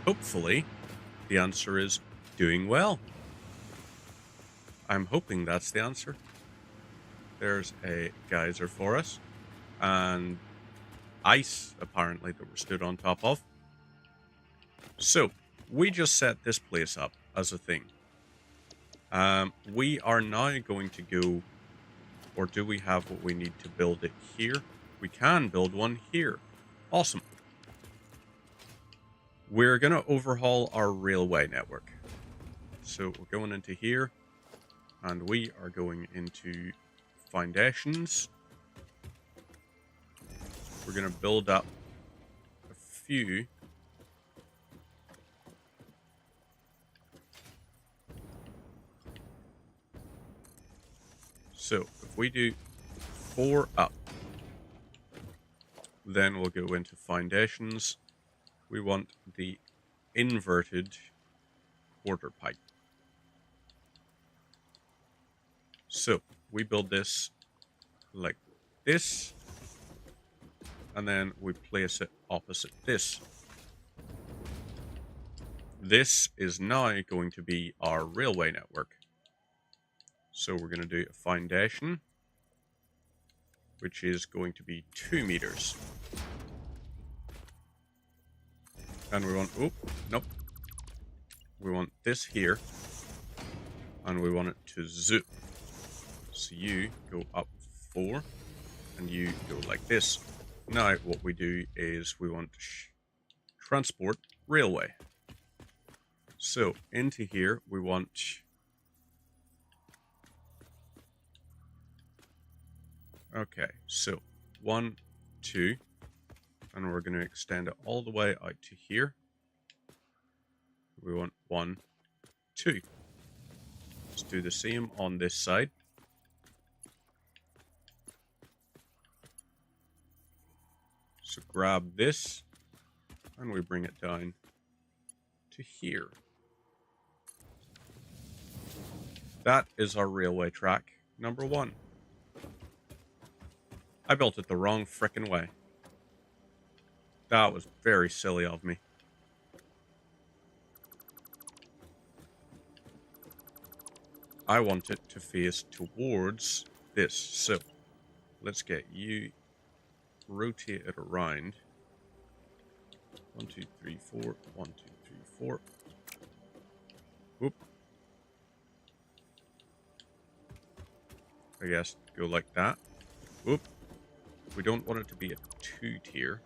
Hopefully, the answer is doing well. I'm hoping that's the answer. There's a geyser for us, and ice, apparently, that we're stood on top of. So, we just set this place up as a thing. We are now going to go, or do we have what we need to build it here? We can build one here. Awesome. We're going to overhaul our railway network. So we're going into here, and we are going into foundations. We're going to build up a few. So if we do 4 up, then we'll go into foundations. We want the inverted quarter pipe. So we build this like this, and then we place it opposite this. This is now going to be our railway network. So we're going to do a foundation, which is going to be 2 meters. And we want, oh, nope. We want this here, and we want it to zoom. So you go up 4, and you go like this. Now what we do is we want transport railway. So into here we want okay, so 1, 2, and we're going to extend it all the way out to here. We want 1, 2. Let's do the same on this side. So grab this, and we bring it down to here. That is our railway track number 1. I built it the wrong frickin' way. That was very silly of me. I want it to face towards this. So let's get you, rotate it around. 1, 2, 3, 4. 1, 2, 3, 4. Whoop. I guess go like that. Whoop. We don't want it to be a 2-tier.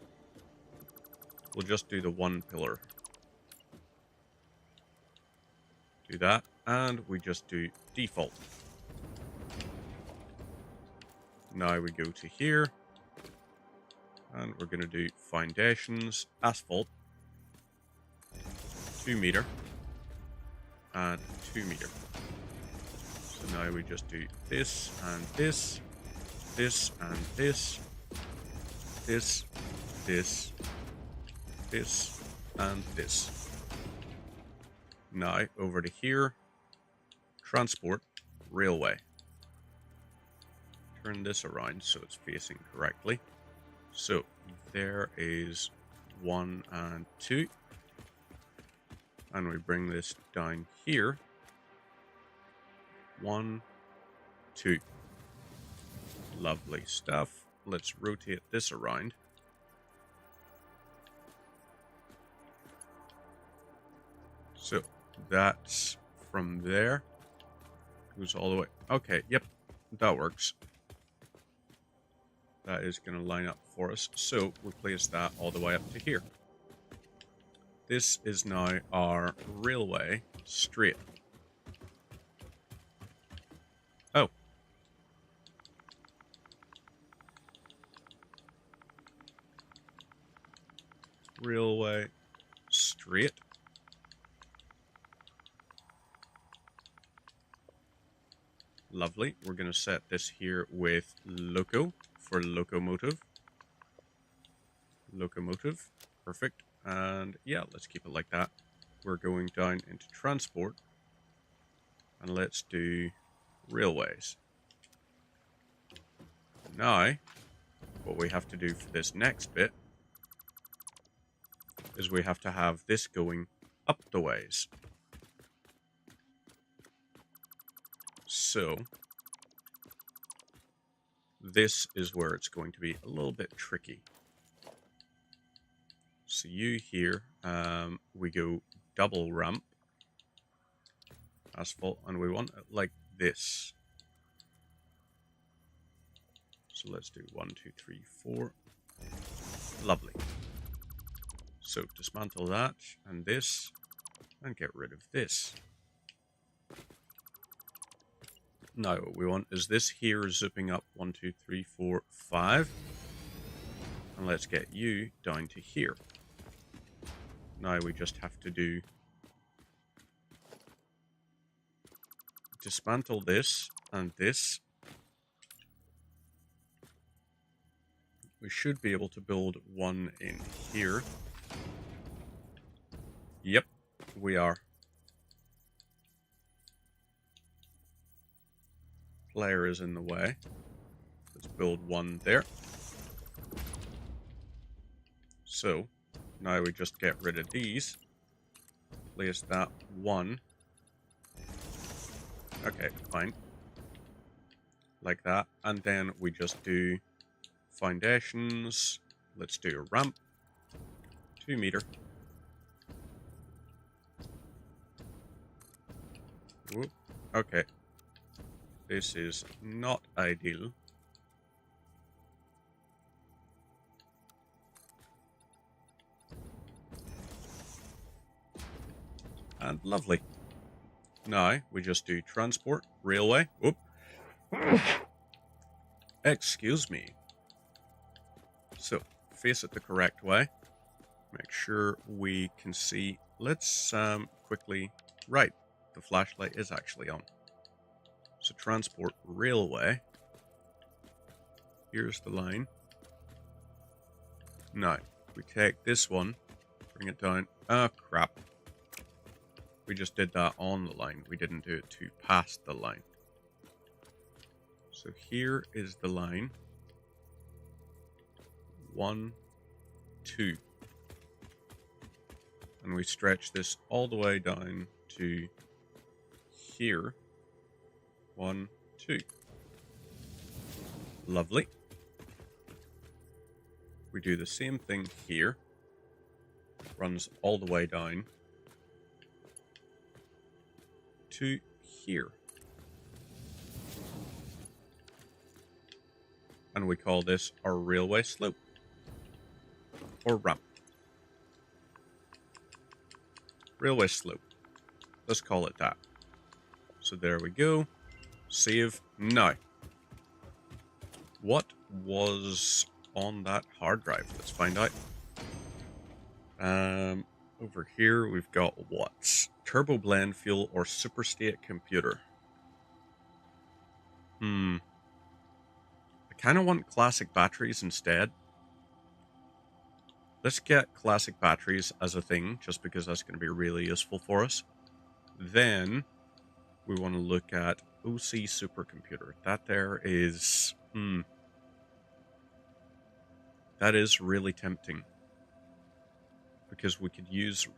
We'll just do the 1 pillar. Do that, and we just do default. Now we go to here, and we're going to do foundations, asphalt, 2 meter, and 2 meter. So now we just do this, and this, this, and this, this, this, this, and this. Now over to here, transport railway. Turn this around so it's facing correctly. So there is 1 and 2. And we bring this down here. 1, 2. Lovely stuff. Let's rotate this around. So that's from there. Goes all the way. Okay, yep, that works. That is going to line up for us. So we place that all the way up to here. This is now our railway straight. Oh. Railway straight. Lovely. We're going to set this here with loco for locomotive. Locomotive. Perfect. And yeah, let's keep it like that. We're going down into transport. And let's do railways. Now, what we have to do for this next bit is we have to have this going up the ways. So this is where it's going to be a little bit tricky. So you here, we go double ramp asphalt, and we want it like this. So let's do 1, 2, 3, 4. Lovely. So dismantle that and this, and get rid of this. Now what we want is this here zipping up 1, 2, 3, 4, 5. And let's get you down to here. Now we just have to do dismantle this and this. We should be able to build one in here. Yep, we are. Player is in the way. Let's build one there. So now we just get rid of these. Place that one. Okay, fine. Like that. And then we just do foundations. Let's do a ramp. 2 meter. Whoop. Okay. This is not ideal. And lovely. Now we just do transport, railway. Whoop. Excuse me. So face it the correct way. Make sure we can see. Let's quickly. Right, the flashlight is actually on. So transport railway. Here's the line. Now we take this one, bring it down. Oh crap. We just did that on the line. We didn't do it to past the line. So here is the line. 1, 2. And we stretch this all the way down to here. 1, 2. Lovely. We do the same thing here. Runs all the way down to here. And we call this our railway slope. Or ramp. Railway slope. Let's call it that. So there we go. Save now. What was on that hard drive? Let's find out. Over here we've got what? Turbo blend fuel or superstate computer. I kind of want classic batteries instead. Let's get classic batteries as a thing, just because that's going to be really useful for us. Then we want to look at OC supercomputer. That there is... that is really tempting. Because we could use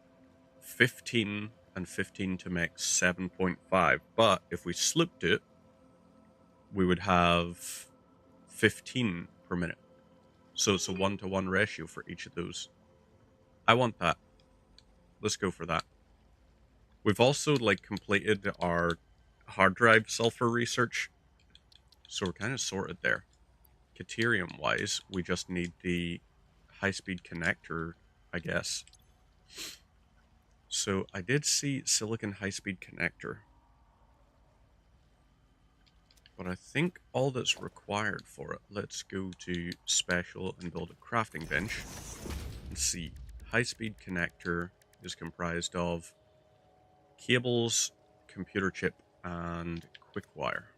15 and 15 to make 7.5. But if we slipped it, we would have 15 per minute. So it's a 1-to-1 ratio for each of those. I want that. Let's go for that. We've also completed our hard drive sulfur research. So we're kind of sorted there. Caterium wise, we just need the high-speed connector, I guess. So I did see silicon high-speed connector. But I think all that's required for it, let's go to special and build a crafting bench. And see, high-speed connector is comprised of cables, computer chip, and quick wire.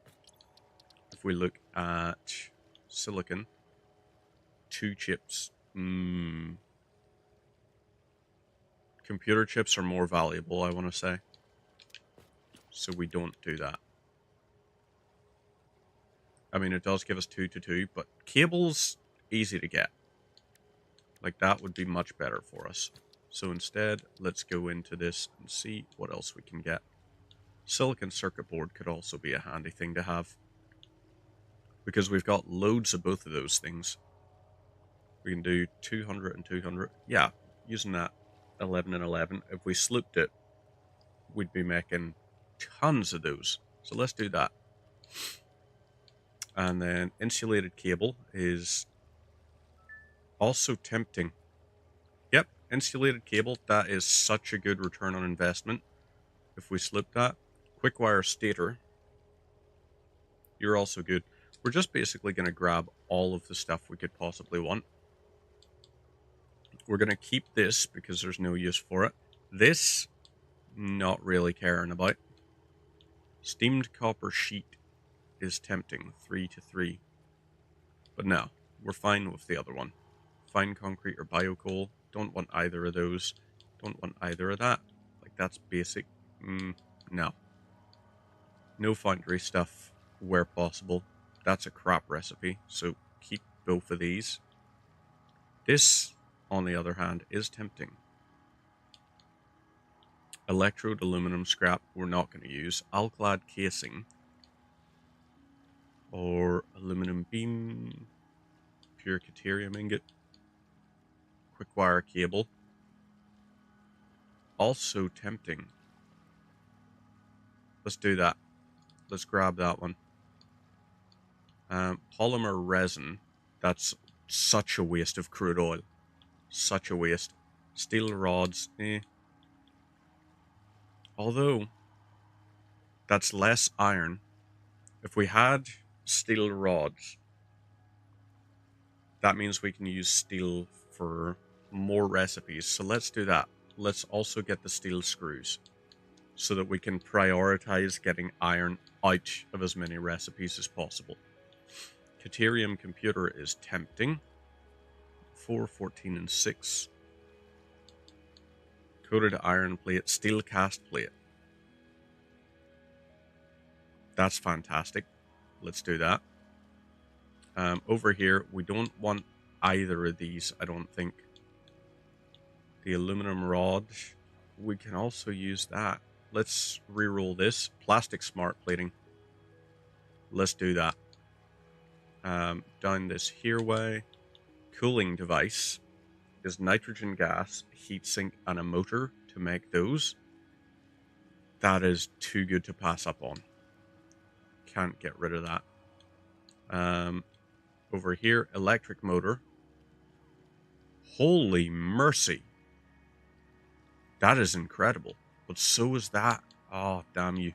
If we look at silicon, 2 chips, computer chips are more valuable, I want to say. So we don't do that. I mean, it does give us 2 to 2, but cables, easy to get. Like, that would be much better for us. So instead, let's go into this and see what else we can get. Silicon circuit board could also be a handy thing to have, because we've got loads of both of those things. We can do 200 and 200. Yeah, using that 11 and 11. If we slooped it, we'd be making tons of those. So let's do that. And then insulated cable is also tempting. Yep, insulated cable, that is such a good return on investment. If we sloop that. Quick wire stator, you're also good. We're just basically going to grab all of the stuff we could possibly want. We're going to keep this because there's no use for it. This, not really caring about. Steamed copper sheet is tempting, 3 to 3. But no, we're fine with the other one. Fine concrete or biocoal, don't want either of those. Don't want either of that. Like, that's basic. No. No foundry stuff where possible. That's a crap recipe, so keep both of these. This, on the other hand, is tempting. Electrode aluminum scrap we're not going to use. Alclad casing. Or aluminum beam. Pure caterium ingot. Quick wire cable. Also tempting. Let's do that. Let's grab that one. Polymer resin. That's such a waste of crude oil. Such a waste. Steel rods. Although, that's less iron. If we had steel rods, that means we can use steel for more recipes. So let's do that. Let's also get the steel screws so that we can prioritize getting iron out of as many recipes as possible. Caterium computer is tempting. 4, 14, and 6. Coated iron plate, steel cast plate. That's fantastic. Let's do that. Over here, we don't want either of these, I don't think. The aluminum rod, we can also use that. Let's re-roll this. Plastic smart plating. Let's do that. Down this here way. Cooling device is nitrogen gas, heatsink, and a motor to make those. That is too good to pass up on. Can't get rid of that. Over here, electric motor. Holy mercy. That is incredible. But so is that. Oh, damn you.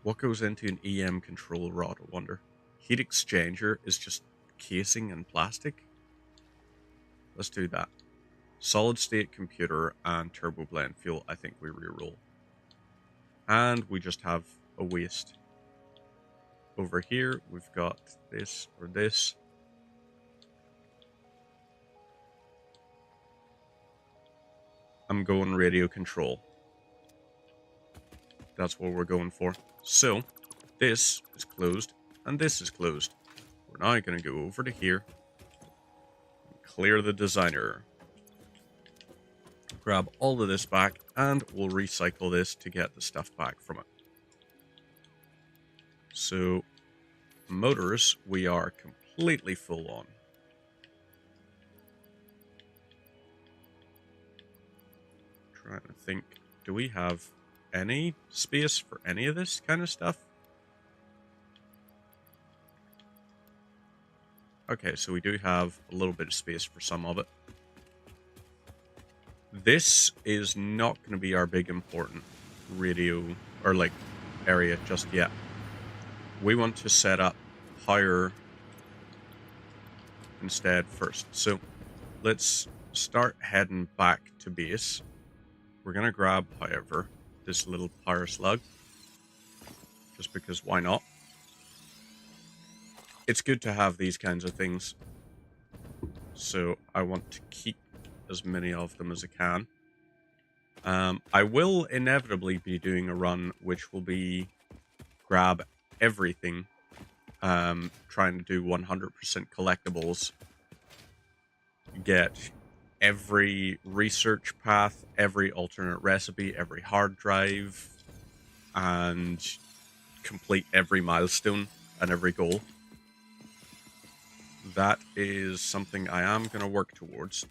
What goes into an EM control rod, I wonder? Heat exchanger is just casing and plastic? Let's do that. Solid state computer and turbo blend fuel, I think we reroll. And we just have a waste. Over here, we've got this or this. I'm going radio control. That's what we're going for. So, this is closed, and this is closed. We're now going to go over to here. Clear the designer. Grab all of this back, and we'll recycle this to get the stuff back from it. So, motors, we are completely full on. Trying to think, do we have any space for any of this kind of stuff? Okay, so we do have a little bit of space for some of it. This is not going to be our big important radio or like area just yet. We want to set up power instead first. So let's start heading back to base. We're going to grab, however, this little power slug. Just because why not? It's good to have these kinds of things. So I want to keep as many of them as I can. I will inevitably be doing a run which will be grab everything, trying to do 100% collectibles get every research path, every alternate recipe, every hard drive, and complete every milestone and every goal. That is something I am going to work towards.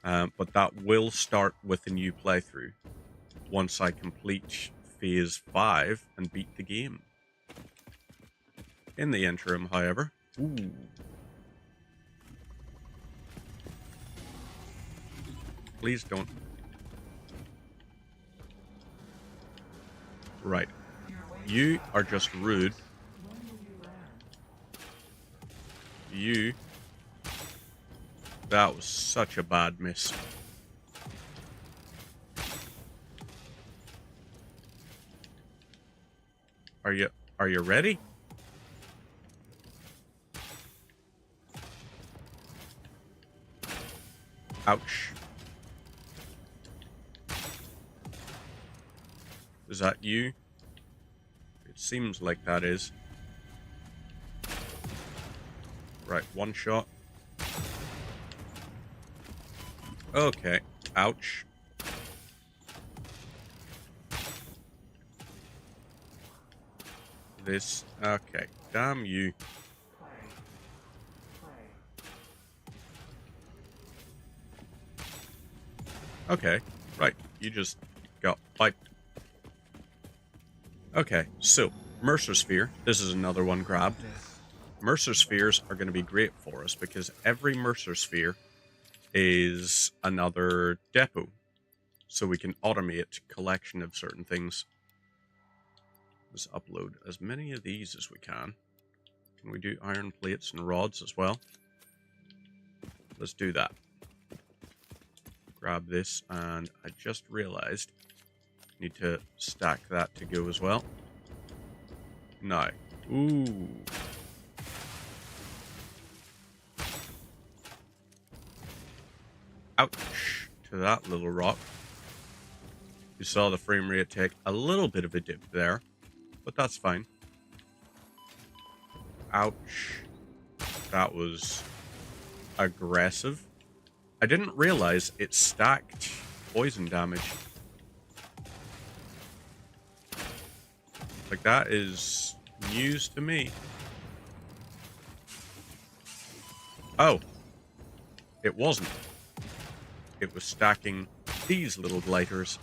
But that will start with a new playthrough once I complete Phase 5 and beat the game. In the interim, however... Ooh. Please don't. Right. You are just rude. You... That was such a bad miss. Are you ready? Ouch. Is that you? It seems like that is. Right, one shot. Okay. Ouch. This... Okay. Damn you. Okay. Right. You just got wiped. Okay. So, Mercer Sphere. This is another one grabbed. Mercer Spheres are going to be great for us because every Mercer Sphere is another depot. So we can automate collection of certain things. Let's upload as many of these as we can. Can we do iron plates and rods as well? Let's do that. Grab this, and I just realized I need to stack that to go as well. Now, ooh. Ouch to that little rock. You saw the frame rate take a little bit of a dip there, but that's fine. Ouch. That was aggressive. I didn't realize it stacked poison damage. Like, that is news to me. Oh. It wasn't. It was stacking these little blighters.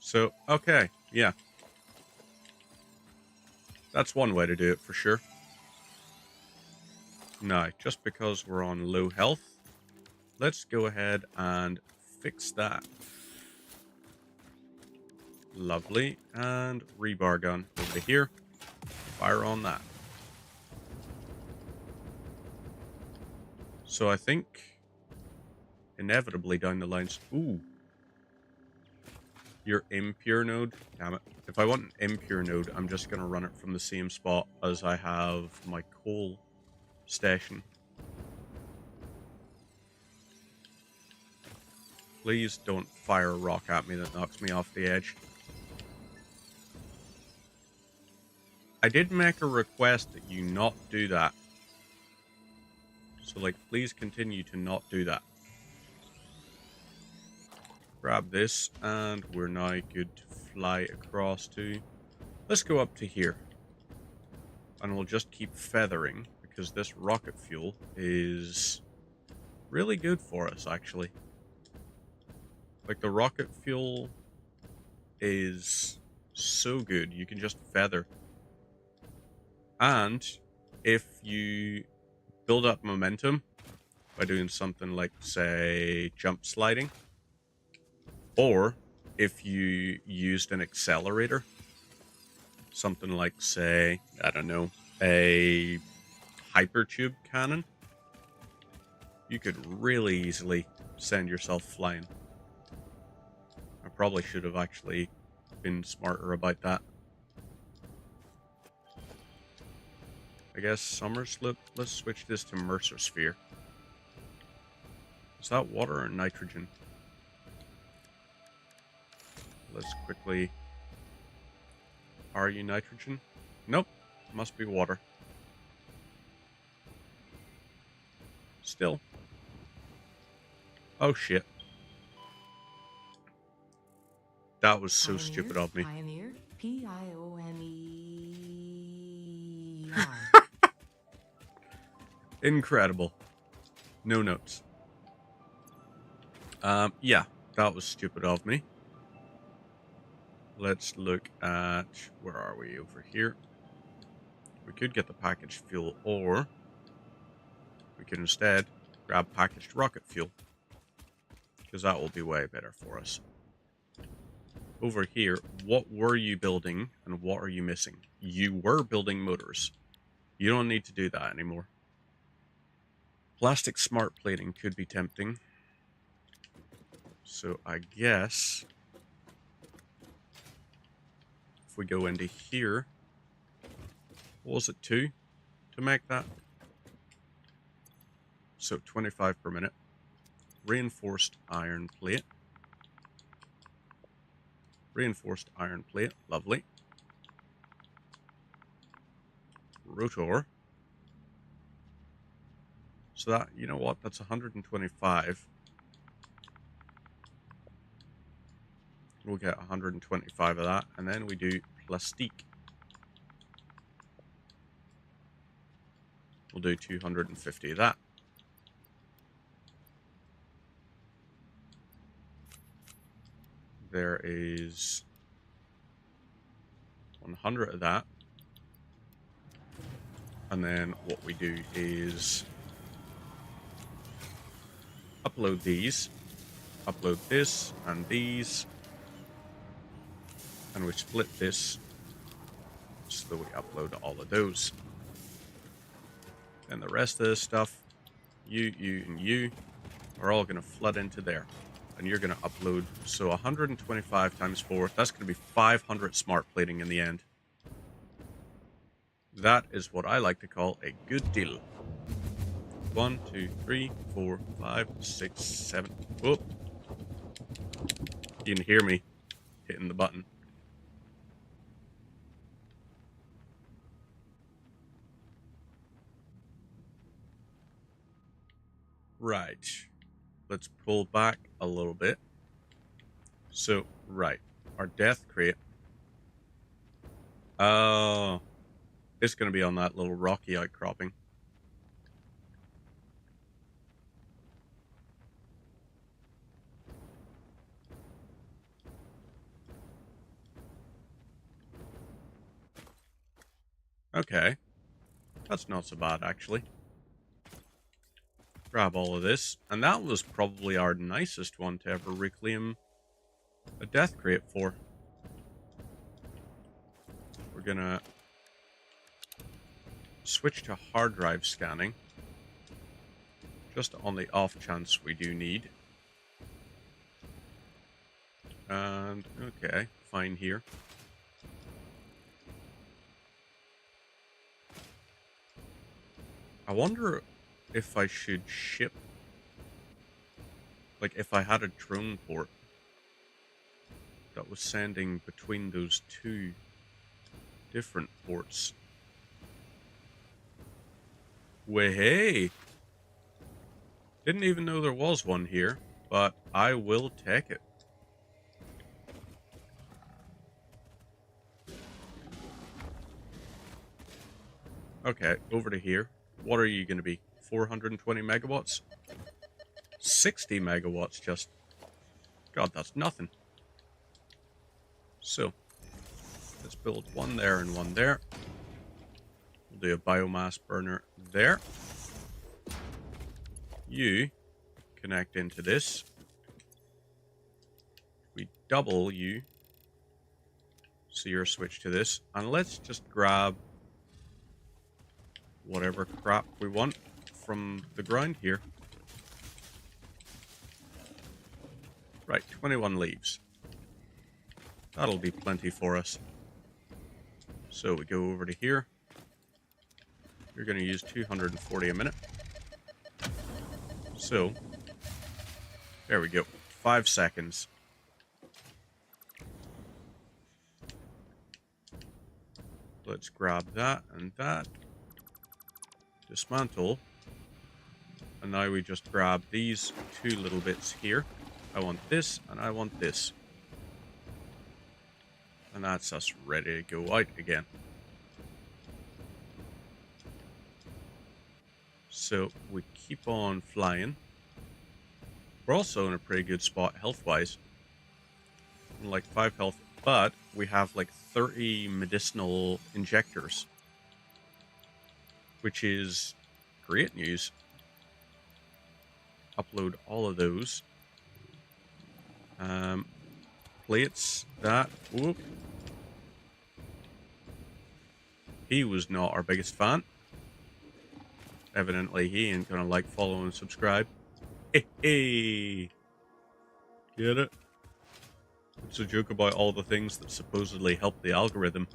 So, okay, yeah. That's one way to do it for sure. Now, just because we're on low health, let's go ahead and fix that. Lovely. And rebar gun over to here. Fire on that. So I think inevitably down the lines... Ooh. Your impure node? Damn it. If I want an impure node, I'm just going to run it from the same spot as I have my coal station. Please don't fire a rock at me that knocks me off the edge. I did make a request that you not do that. So, like, please continue to not do that. Grab this, and we're now good to fly across to... Let's go up to here. And we'll just keep feathering, because this rocket fuel is really good for us, actually. Like, the rocket fuel is so good. You can just feather. And if you build up momentum by doing something like, say, jump sliding, or if you used an accelerator, something like, say, I don't know, a hypertube cannon, you could really easily send yourself flying. I probably should have actually been smarter about that. I guess Summer Slip. Let's switch this to Mercer Sphere. Is that water or nitrogen? Let's quickly... Are you nitrogen? Nope. Must be water. Still. Oh shit. That was so stupid of me. Pioneer, Pioneer. Incredible. No notes. Yeah, that was stupid of me. Let's look at, where are we over here? We could get the packaged fuel, or we could instead grab packaged rocket fuel, because that will be way better for us. Over here, what were you building and what are you missing? You were building motors. You don't need to do that anymore. Plastic smart plating could be tempting. So I guess if we go into here, what was it, 2 to make that? So 25 per minute. Reinforced iron plate. Reinforced iron plate. Lovely. Rotor. So that, you know what? That's 125. We'll get 125 of that. And then we do plastique. We'll do 250 of that. There is 100 of that. And then what we do is upload these, upload this and these, and we split this so that we upload all of those. And the rest of this stuff, you, and you, are all going to flood into there. And you're going to upload, so 125 times 4, that's going to be 500 smart plating in the end. That is what I like to call a good deal. 1, 2, 3, 4, 5, 6, 7. Whoop. You can hear me hitting the button. Right. Let's pull back a little bit. So, right. Our death crate. Oh. It's going to be on that little rocky outcropping. Okay. That's not so bad, actually. Grab all of this. And that was probably our nicest one to ever reclaim a death crate for. We're going to switch to hard drive scanning. Just on the off chance we do need. And, okay, fine here. I wonder if I should ship, like if I had a drone port that was sending between those two different ports. Way, didn't even know there was one here, but I will take it. Okay, over to here. What are you going to be? 420 megawatts? 60 megawatts just. God, that's nothing. So, let's build one there and one there. We'll do a biomass burner there. You connect into this. We double you. So you're switched to this. And let's just grab whatever crap we want from the ground here. Right, 21 leaves. That'll be plenty for us. So we go over to here. You're going to use 240 a minute. So, there we go. 5 seconds. Let's grab that and that. Dismantle. And now we just grab these two little bits here. I want this, and I want this. And that's us ready to go out again. So we keep on flying. We're also in a pretty good spot health-wise. Like 5 health, but we have like 30 medicinal injectors, which is great news. Upload all of those. Plates, that. Whoop. He was not our biggest fan. Evidently, he ain't gonna like, follow, and subscribe. Hey. Get it? It's a joke about all the things that supposedly help the algorithm.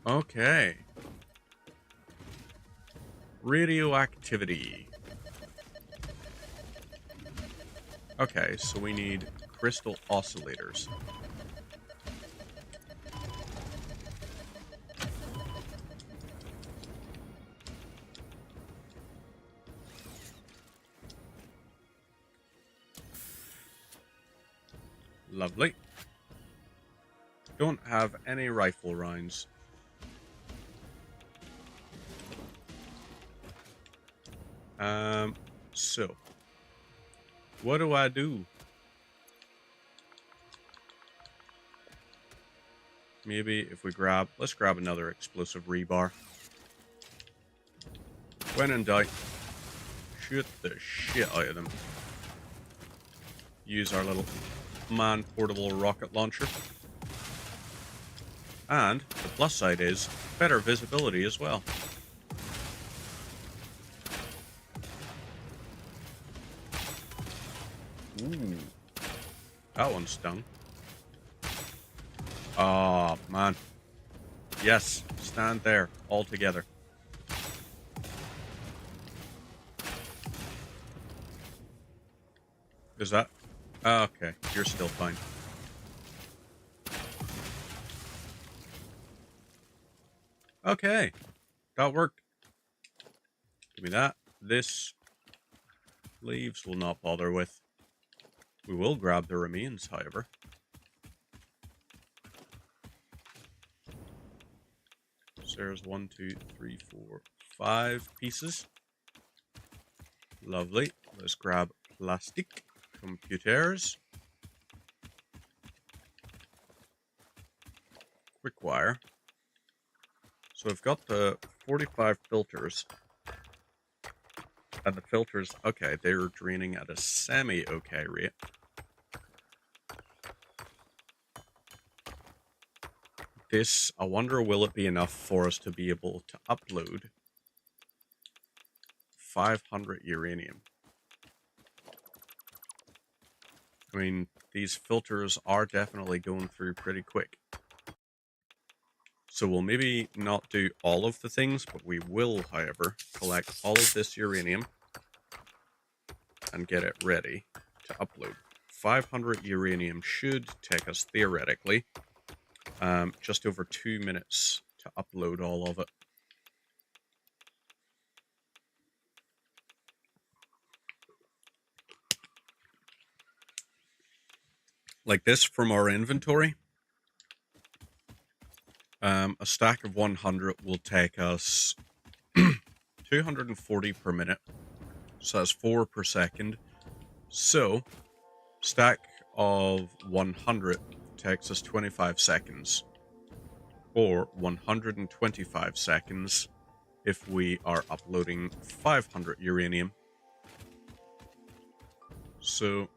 Okay. Radioactivity. Okay, so we need crystal oscillators. Lovely. Don't have any rifle rounds. So what do I do? Maybe if we let's grab another explosive rebar. When in doubt, shoot the shit out of them. Use our little man-portable rocket launcher. And the plus side is better visibility as well. Ooh. That one stung. Oh, man. Yes, stand there, all together. Is that... okay, you're still fine. Okay, that worked. Give me that. This... leaves will not bother with. We will grab the remains, however. So there's 1, 2, 3, 4, 5 pieces. Lovely. Let's grab plastic. Computers. Quick wire. So I've got the 45 filters. And the filters, okay, they're draining at a semi-okay rate. This, I wonder, will it be enough for us to be able to upload 500 uranium? I mean, these filters are definitely going through pretty quick. So we'll maybe not do all of the things, but we will, however, collect all of this uranium and get it ready to upload. 500 uranium should take us, theoretically, just over 2 minutes to upload all of it. Like this from our inventory. A stack of 100 will take us 240 per minute. So that's 4 per second. So, stack of 100 takes us 25 seconds. Or 125 seconds if we are uploading 500 uranium. So,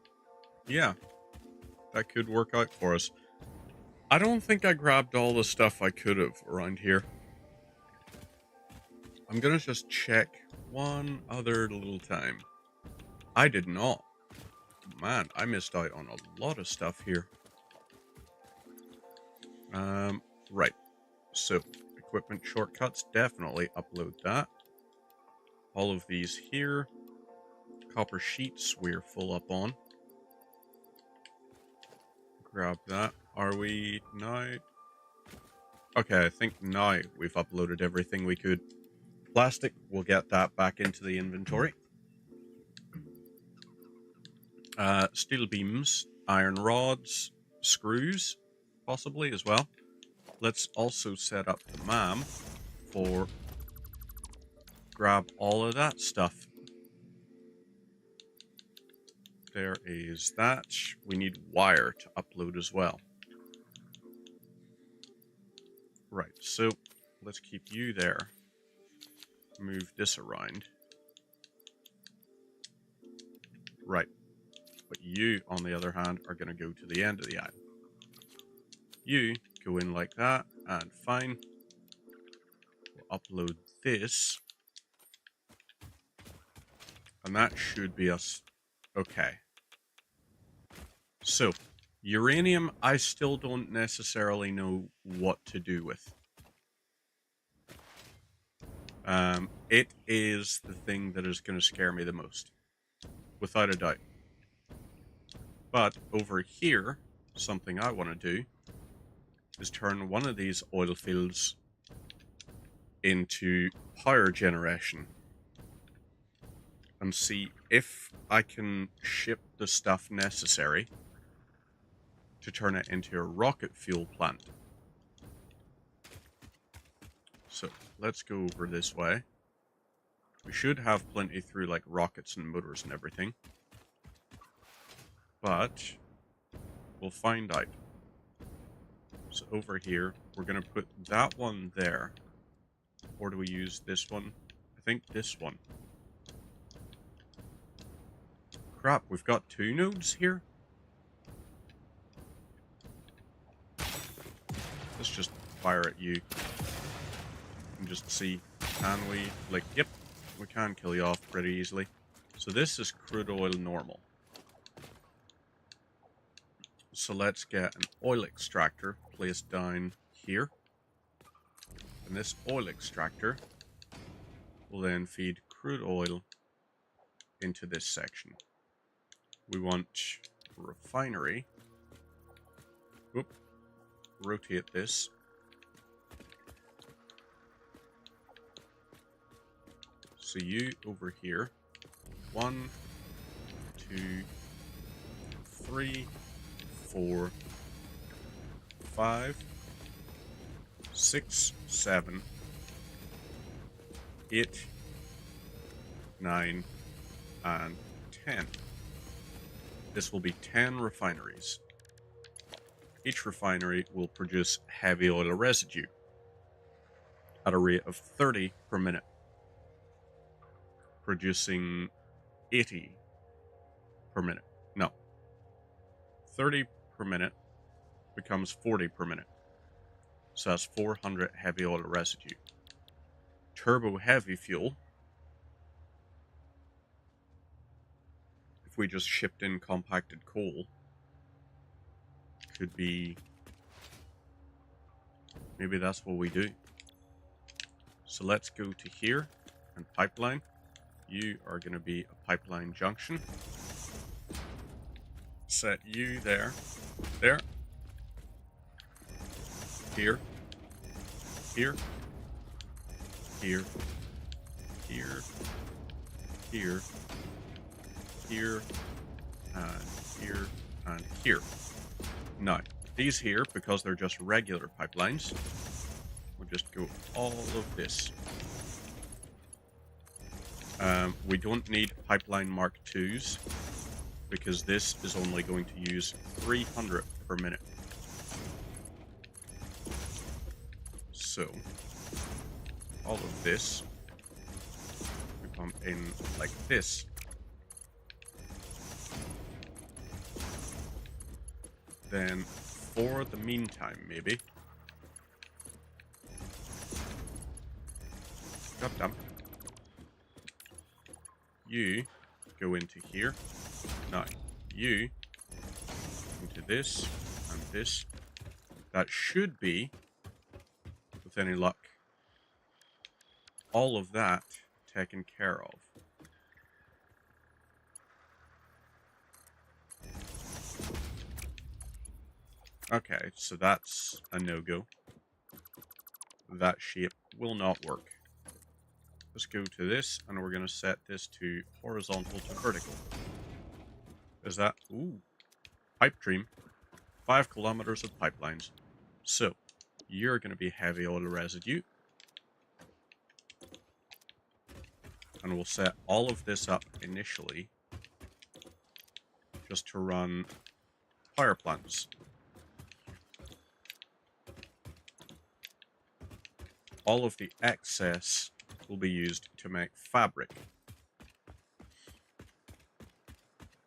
yeah, that could work out for us. I don't think I grabbed all the stuff I could have around here. I'm gonna just check one other little time. I did not. Man, I missed out on a lot of stuff here. Right. So, equipment shortcuts, definitely upload that. All of these here. Copper sheets, we're full up on. Grab that. Are we now? Okay, I think now we've uploaded everything we could. Plastic, we'll get that back into the inventory. Steel beams, iron rods, screws, possibly as well. Let's also set up the MAM for grab all of that stuff. There is that. We need wire to upload as well. Right, so let's keep you there. Move this around. Right. But you, on the other hand, are going to go to the end of the island. You go in like that, and fine. We'll upload this. And that should be us. Okay. So, uranium, I still don't necessarily know what to do with. It is the thing that is going to scare me the most. Without a doubt. But over here, something I want to do is turn one of these oil fields into power generation and see if I can ship the stuff necessary to turn it into a rocket fuel plant. So let's go over this way. We should have plenty through like rockets and motors and everything. But we'll find out. So over here, we're going to put that one there. Or do we use this one? I think this one. Crap, we've got two nodes here? Let's just fire at you. And just see, can we? Like, yep, we can kill you off pretty easily. So this is crude oil normal. So let's get an oil extractor placed down here. And this oil extractor will then feed crude oil into this section. We want refinery. Oop. Rotate this. So you over here. 1, 2, 3, 4, 5, 6, 7, 8, 9, and 10. This will be 10 refineries. Each refinery will produce heavy oil residue at a rate of 30 per minute, producing 80 per minute. No. 30 per minute becomes 40 per minute. So that's 400 heavy oil residue. Turbo heavy fuel, if we just shipped in compacted coal, could be, maybe that's what we do. So let's go to here and pipeline. You are going to be a pipeline junction. Set you there, there, here, here, here, here, here, here, and here, and here. Now, these here, because they're just regular pipelines, we'll just go all of this. We don't need pipeline Mark IIs, because this is only going to use 300 per minute. So, all of this, we pump in like this. Then, for the meantime, maybe. God damn it. You go into here. Now, you into this and this. That should be, with any luck, all of that taken care of. Okay, so that's a no-go. that shape will not work. Let's go to this, and we're going to set this to horizontal to vertical. Is that... Ooh. Pipe dream. 5 kilometers of pipelines. So, you're going to be heavy oil residue. And we'll set all of this up initially just to run power plants. All of the excess will be used to make fabric.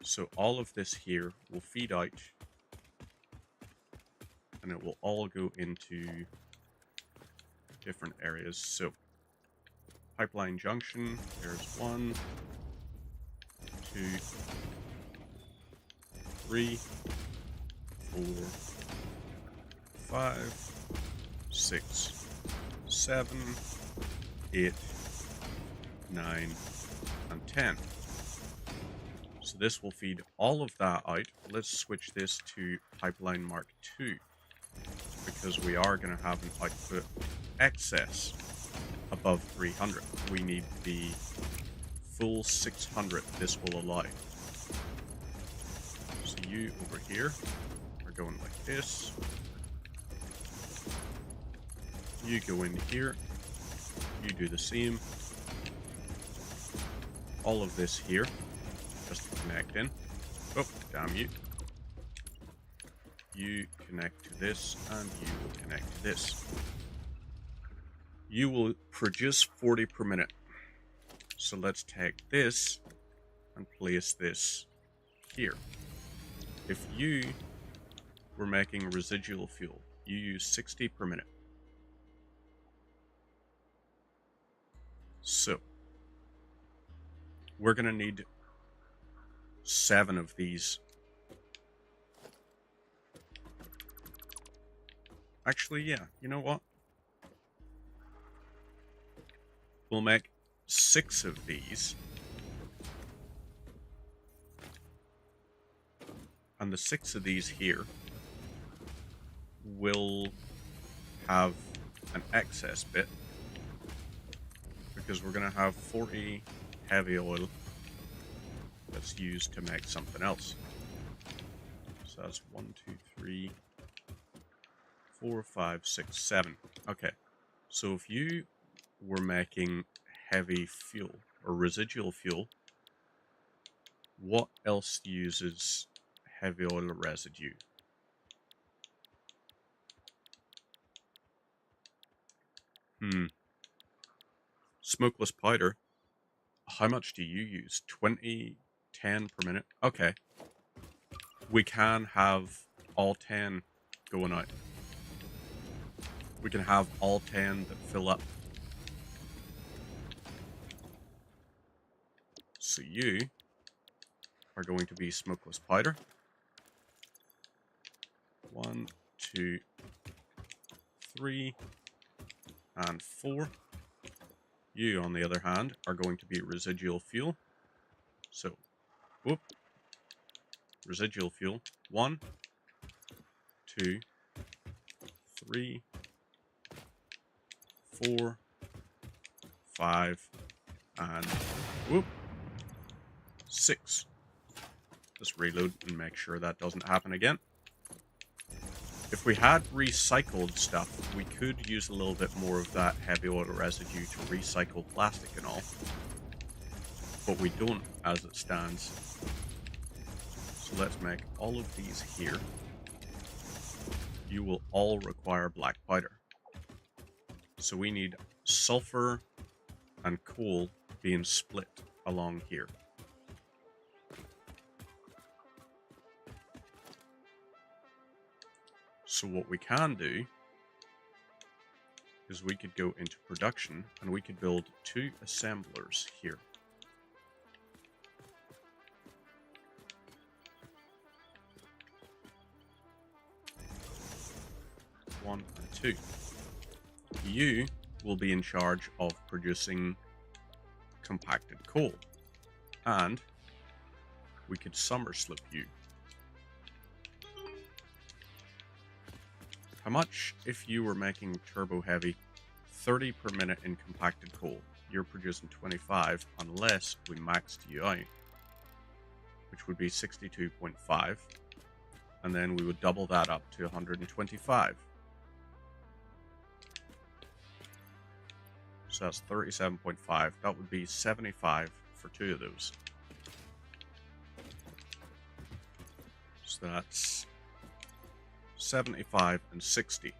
So all of this here will feed out, and it will all go into different areas. So pipeline junction, there's 1, 2, 3, 4, 5, 6, 7, 8, 9, and 10. So this will feed all of that out. Let's switch this to pipeline mark 2, because we are going to have an output excess above 300. We need the full 600 this will allow. So you over here are going like this. You go in here. You do the same. All of this here, just to connect in. Oh, damn you. You connect to this, and you will connect to this. You will produce 40 per minute. So let's take this and place this here. If you were making residual fuel, you use 60 per minute. So we're going to need 7 of these. Actually, yeah, you know what? We'll make 6 of these. And the 6 of these here will have an excess bit, because we're going to have 40 heavy oil that's used to make something else. So that's 1, 2, 3, 4, 5, 6, 7. Okay, so if you were making heavy fuel or residual fuel, what else uses heavy oil residue? Smokeless powder. How much do you use? 20, 10 per minute? Okay. We can have all 10 going out. We can have all 10 that fill up. So you are going to be smokeless powder. 1, 2, 3, and 4. You, on the other hand, are going to be residual fuel. So, whoop. Residual fuel. 1, 2, 3, 4, 5, and whoop. 6. Just reload and make sure that doesn't happen again. If we had recycled stuff, we could use a little bit more of that heavy oil residue to recycle plastic and all. But we don't as it stands. So let's make all of these here. You will all require black powder. So we need sulfur and coal being split along here. So what we can do is we could go into production and we could build 2 assemblers here. One and 2. You will be in charge of producing compacted coal, and we could summer slip you. How much if you were making turbo heavy? 30 per minute in compacted coal. You're producing 25 unless we maxed you out, which would be 62.5. And then we would double that up to 125. So that's 37.5. That would be 75 for 2 of those. So that's 75 and 60.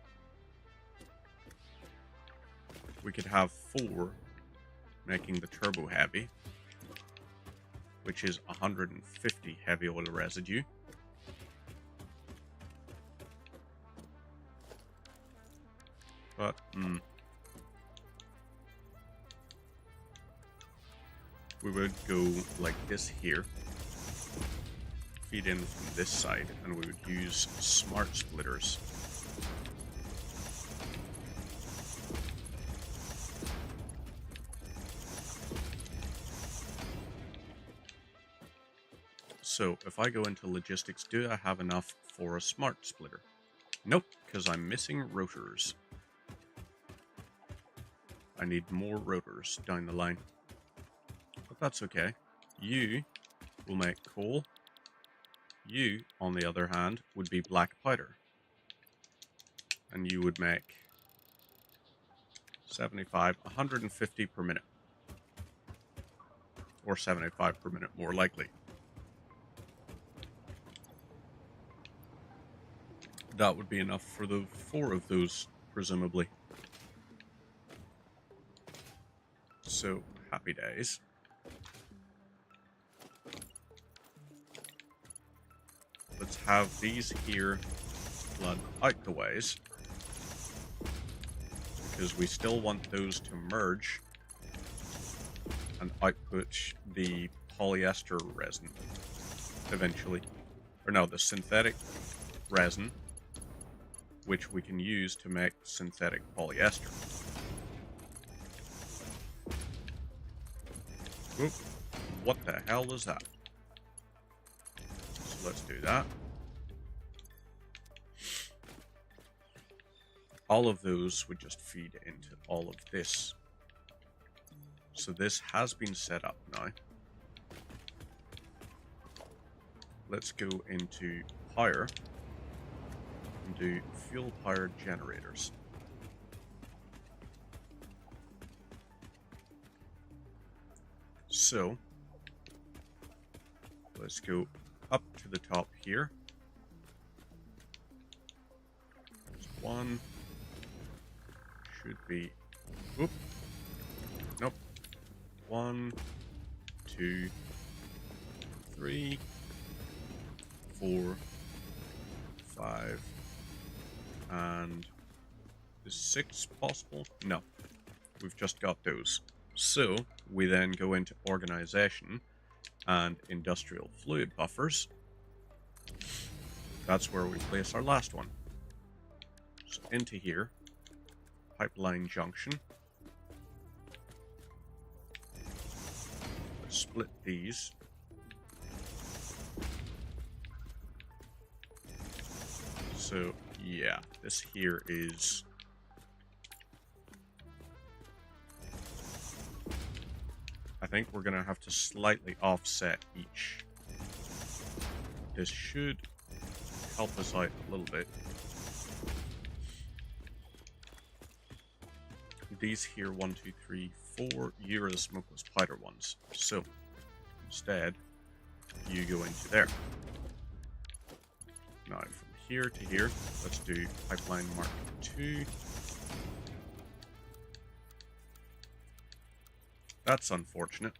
We could have 4 making the turbo heavy, which is 150 heavy oil residue. But, we would go like this here, feed in from this side, and we would use smart splitters. So if I go into logistics, do I have enough for a smart splitter? Nope, because I'm missing rotors. I need more rotors down the line. But that's okay. You will make coal. You, on the other hand, would be black powder. And you would make 75, 150 per minute. Or 75 per minute, more likely. That would be enough for the 4 of those, presumably. So, happy days. Let's have these here flood out the ways, because we still want those to merge and output the polyester resin eventually. Or no, the synthetic resin, which we can use to make synthetic polyester. Oop, what the hell is that? So let's do that. All of those would just feed into all of this. So this has been set up now. Let's go into power and do fuel powered generators. So let's go up to the top here. There's 1. Should be, oop, nope. 1, 2, 3, 4, 5, and is 6 possible? No, we've just got those. So we then go into organization and industrial fluid buffers. That's where we place our last one. So into here, pipeline junction. Let's split these. So yeah, this here is I think we're gonna have to slightly offset each. This should help us out a little bit. These here, 1, 2, 3, 4, you're the smokeless powder ones. So instead, you go into there. Now from here to here, let's do pipeline mark 2. That's unfortunate.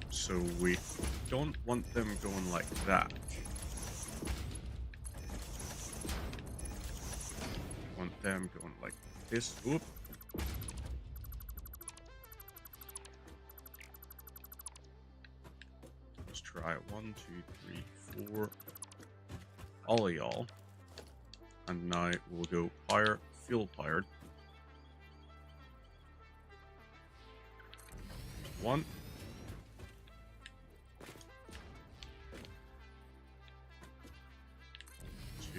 So we don't want them going like that. Want them going like this. Oop. Let's try 1, 2, 3, 4. All of y'all. And now we'll go power, fuel powered. 1.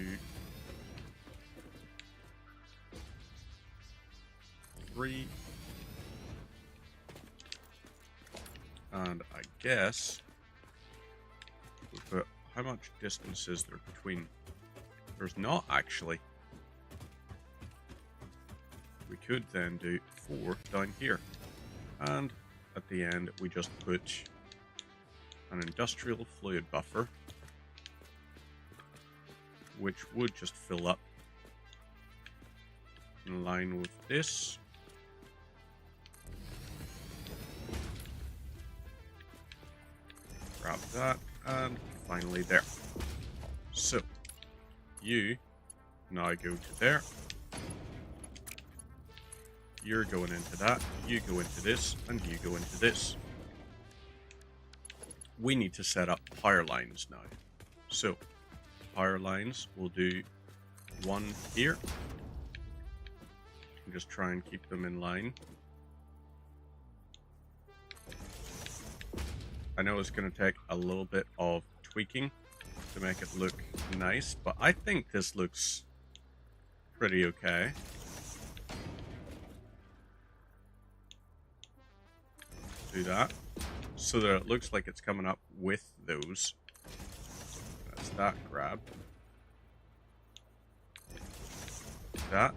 2, 3. And I guess we put, how much distance is there between? There's not actually. We could then do 4 down here. And at the end, we just put an industrial fluid buffer, which would just fill up in line with this. Grab that, and finally there. So, you now go to there. You're going into that, you go into this, and you go into this. We need to set up power lines now. So, power lines, we'll do 1 here. And just try and keep them in line. I know it's going to take a little bit of tweaking to make it look nice, but I think this looks pretty okay. Do that so that it looks like it's coming up with those. That's that grab. That.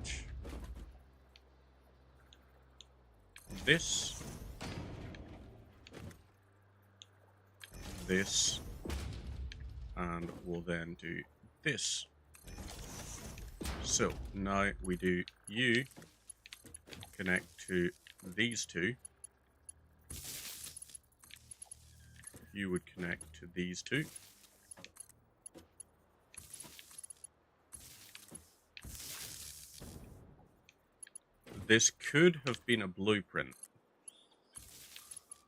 This. This. And we'll then do this. So now we do you connect to these two. You would connect to these two. This could have been a blueprint,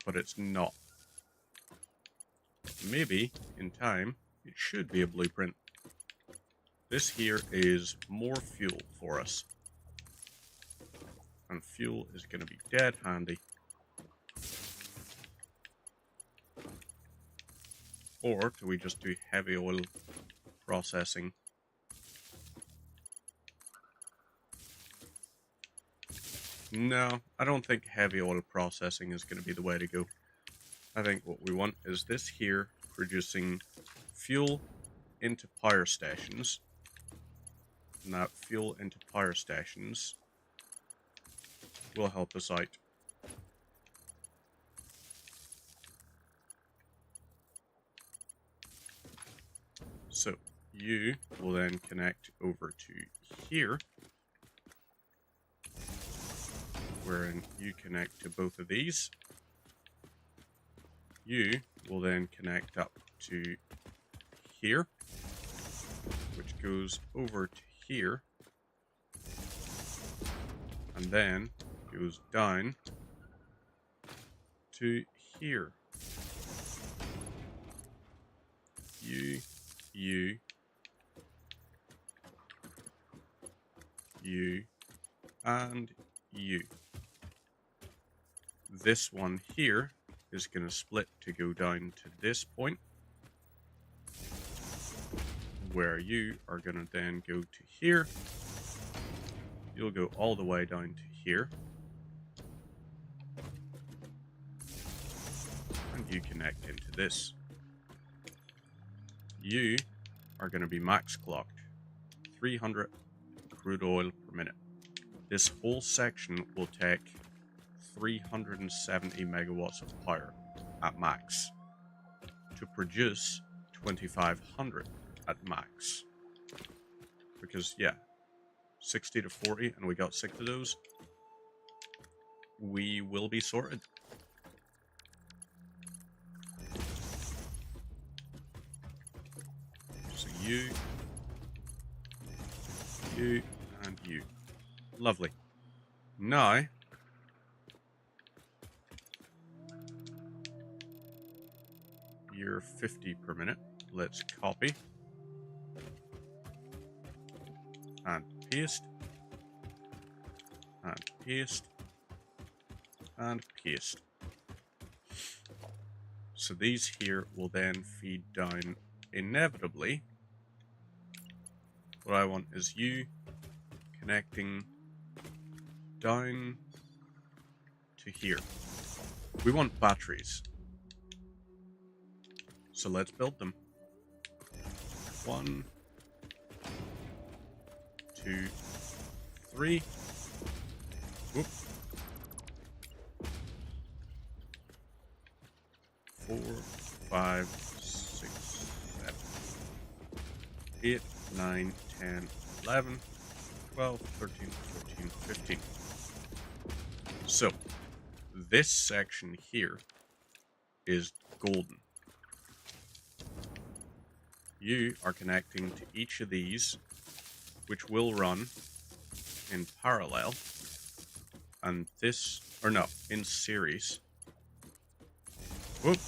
but it's not. Maybe, in time, it should be a blueprint. This here is more fuel for us. And fuel is going to be dead handy. Or do we just do heavy oil processing? No, I don't think heavy oil processing is going to be the way to go. I think what we want is this here producing fuel into power stations. And that fuel into power stations will help us out. So you will then connect over to here, wherein you connect to both of these. You will then connect up to here, which goes over to here, and then goes down to here. You, and you. This one here is going to split to go down to this point, where you are going to then go to here. You'll go all the way down to here. And you connect into this. You are going to be max clocked. 300 crude oil per minute. This whole section will take 370 megawatts of power at max to produce 2500 at max. Because, yeah, 60 to 40, and we got 6 of those. We will be sorted. So you, and you. Lovely. Now, you're 50 per minute. Let's copy. And paste. And paste. And paste. So these here will then feed down inevitably What I want is you connecting down to here. We want batteries. So let's build them. 1, 2, 3. Whoop. 4, 5, 6, 7, 8, 9, 10, 11, 12, 13, 14, 15. So, this section here is golden. You are connecting to each of these, which will run in parallel, and this, or no, in series. Whoop.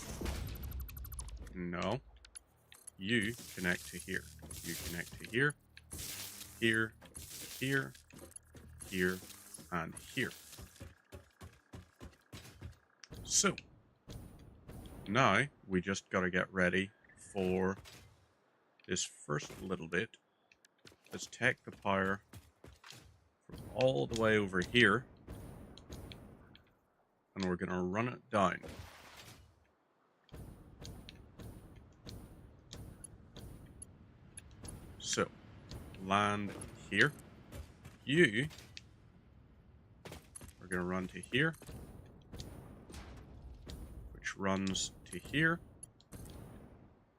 No. You connect to here. You connect to here, here, here, here, and here. So, now we just gotta get ready for this first little bit. Let's take the power from all the way over here, and we're gonna run it down. So, land here. You are gonna run to here, which runs to here,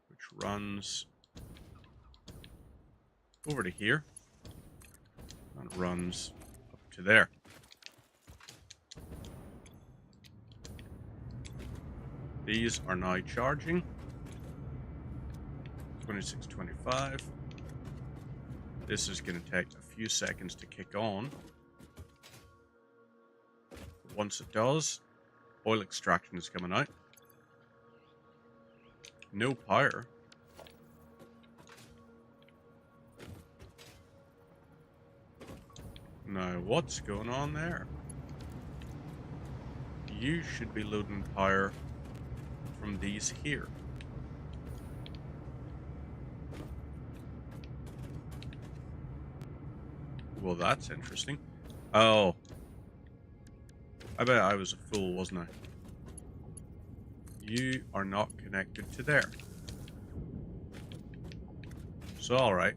which runs over to here, and runs up to there. These are now charging. 2625. This is going to take a few seconds to kick on. But once it does, oil extraction is coming out. No power. Now, what's going on there? You should be loading power from these here. Well, that's interesting. Oh. I bet I was a fool, wasn't I? You are not connected to there. So, alright.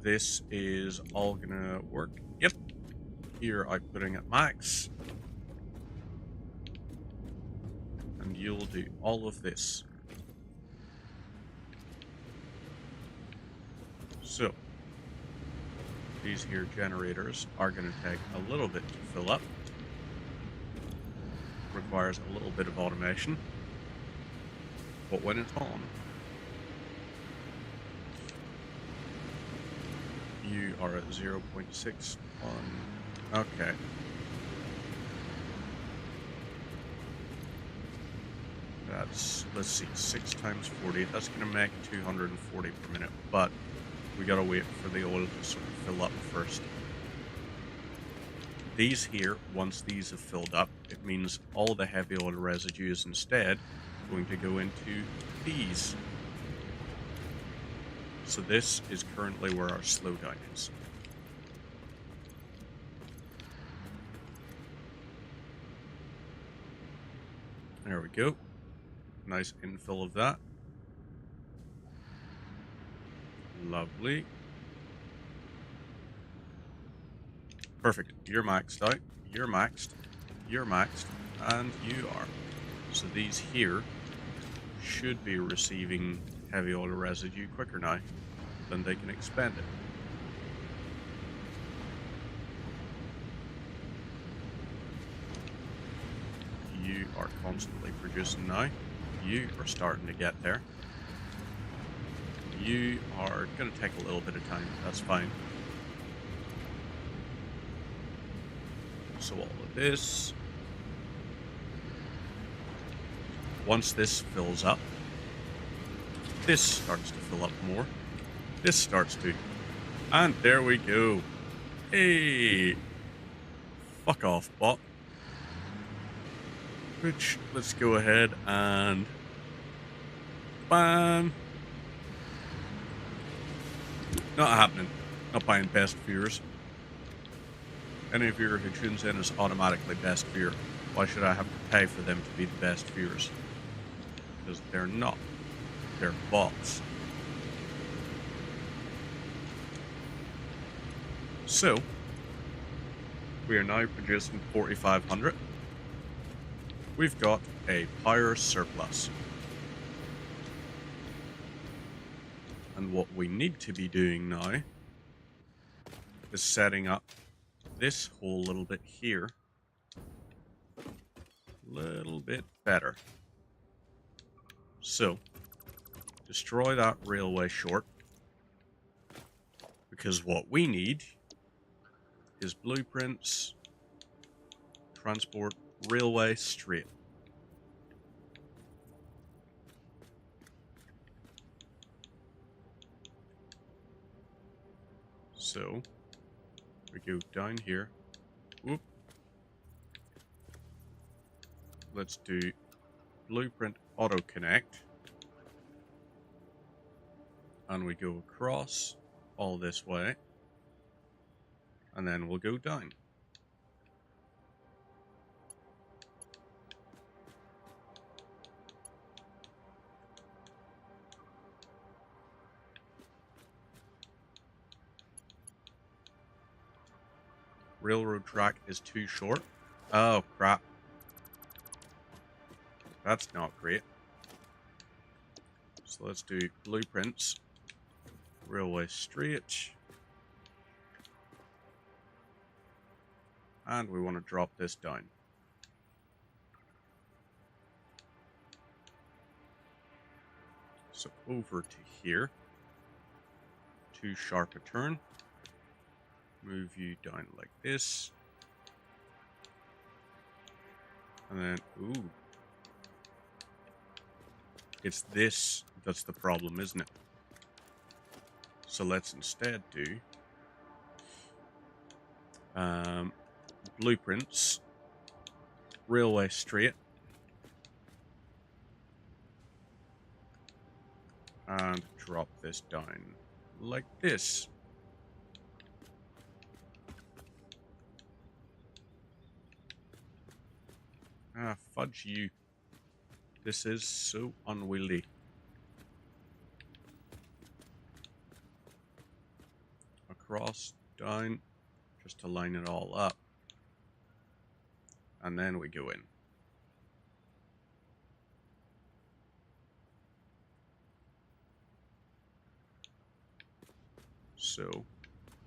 This is all gonna work. Yep. Here I'm putting it max. And you'll do all of this. So, these here generators are going to take a little bit to fill up. Requires a little bit of automation. But when it's on, you are at 0.6 on... Okay. That's, let's see, 6 times 40. That's going to make 240 per minute, but we gotta wait for the oil to sort of fill up first. These here, once these have filled up, it means all the heavy oil residue is instead going to go into these. So this is currently where our slowdown is. There we go. Nice infill of that. Lovely. Perfect. You're maxed out. You're maxed. You're maxed. And you are. So these here should be receiving heavy oil residue quicker now than they can expend it. You are constantly producing now. You are starting to get there. You are going to take a little bit of time. That's fine. So all of this. Once this fills up, this starts to fill up more. This starts to. And there we go. Hey! Fuck off, bot. Which, let's go ahead and... Japan. Not happening. Not buying best viewers. Any viewer who tunes in is automatically best viewer. Why should I have to pay for them to be the best viewers? Because they're not. They're bots. So, we are now producing 4,500. We've got a power surplus. And what we need to be doing now is setting up this whole little bit here a little bit better. So, destroy that railway short, because what we need is blueprints, transport, railway straight. So, we go down here. Whoop. Let's do blueprint auto connect. And we go across all this way. And then we'll go down. Railroad track is too short. Oh, crap. That's not great. So let's do blueprints. Railway straight. And we want to drop this down. So over to here. Too sharp a turn. Move you down like this. And then, ooh. It's this that's the problem, isn't it? So let's instead do blueprints, railway straight, and drop this down like this. Ah, fudge you. This is so unwieldy. Across, down, just to line it all up. And then we go in. So,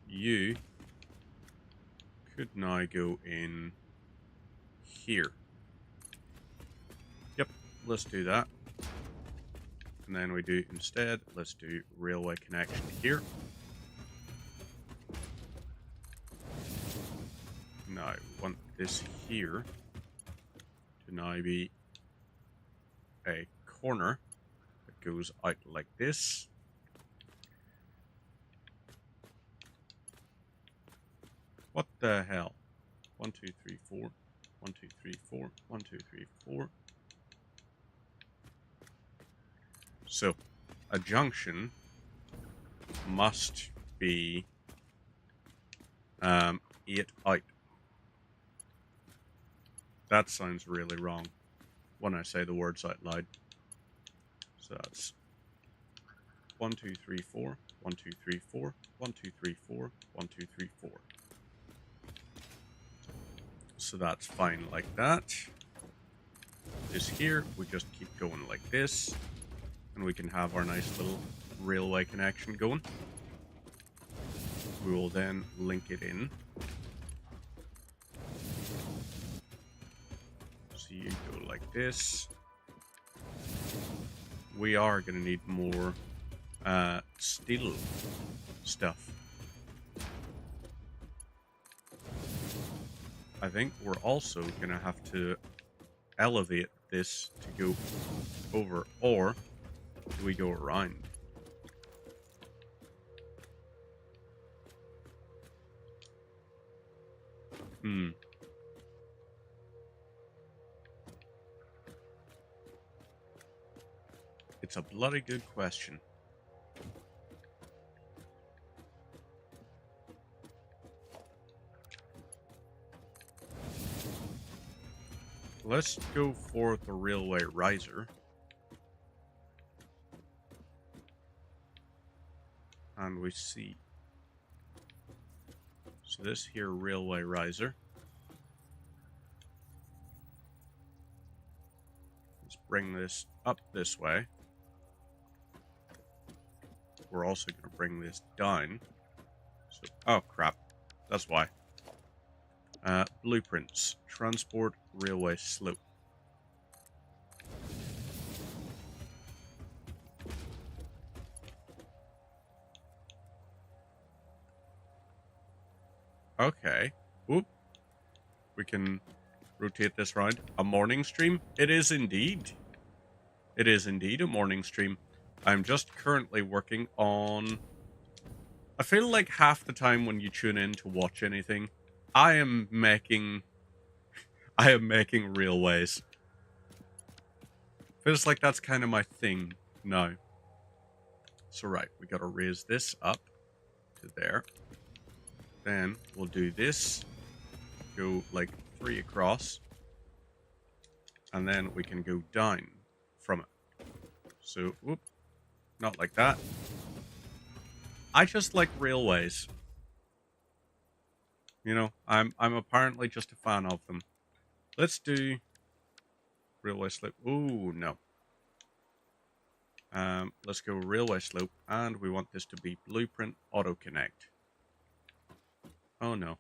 you could now go in here. Yep, let's do that. And then we do instead, let's do railway connection here. Now, we want this here to now be a corner that goes out like this. What the hell? 1, 2, 3, 4. 1, 2, 3, 4. 1, 2, 3, 4. So, a junction must be 8 out. That sounds really wrong when I say the words out loud. So that's 1, 2, 3, 4. 1, 2, 3, 4. 1, 2, 3, 4. 1, 2, 3, 4. So that's fine like that. This here, we just keep going like this. And we can have our nice little railway connection going. We will then link it in. So you go like this. We are going to need more steel stuff. I think we're also going to have to elevate this to go over, or do we go around? It's a bloody good question. Let's go for the railway riser. And we see. So this here railway riser. Let's bring this up this way. We're also going to bring this down. So, oh crap. That's why. Blueprints. Transport railway slope. Okay. Oop. We can rotate this round. A morning stream? It is indeed. It is indeed a morning stream. I'm just currently working on... I feel like half the time when you tune in to watch anything, I am making railways. Feels like that's kind of my thing now. So right, we gotta raise this up to there. Then we'll do this. Go like 3 across. And then we can go down from it. So, whoop. Not like that. I just like railways. You know, I'm apparently just a fan of them. Let's do railway slope. Ooh, no. Let's go railway slope, and we want this to be blueprint auto connect. Oh no.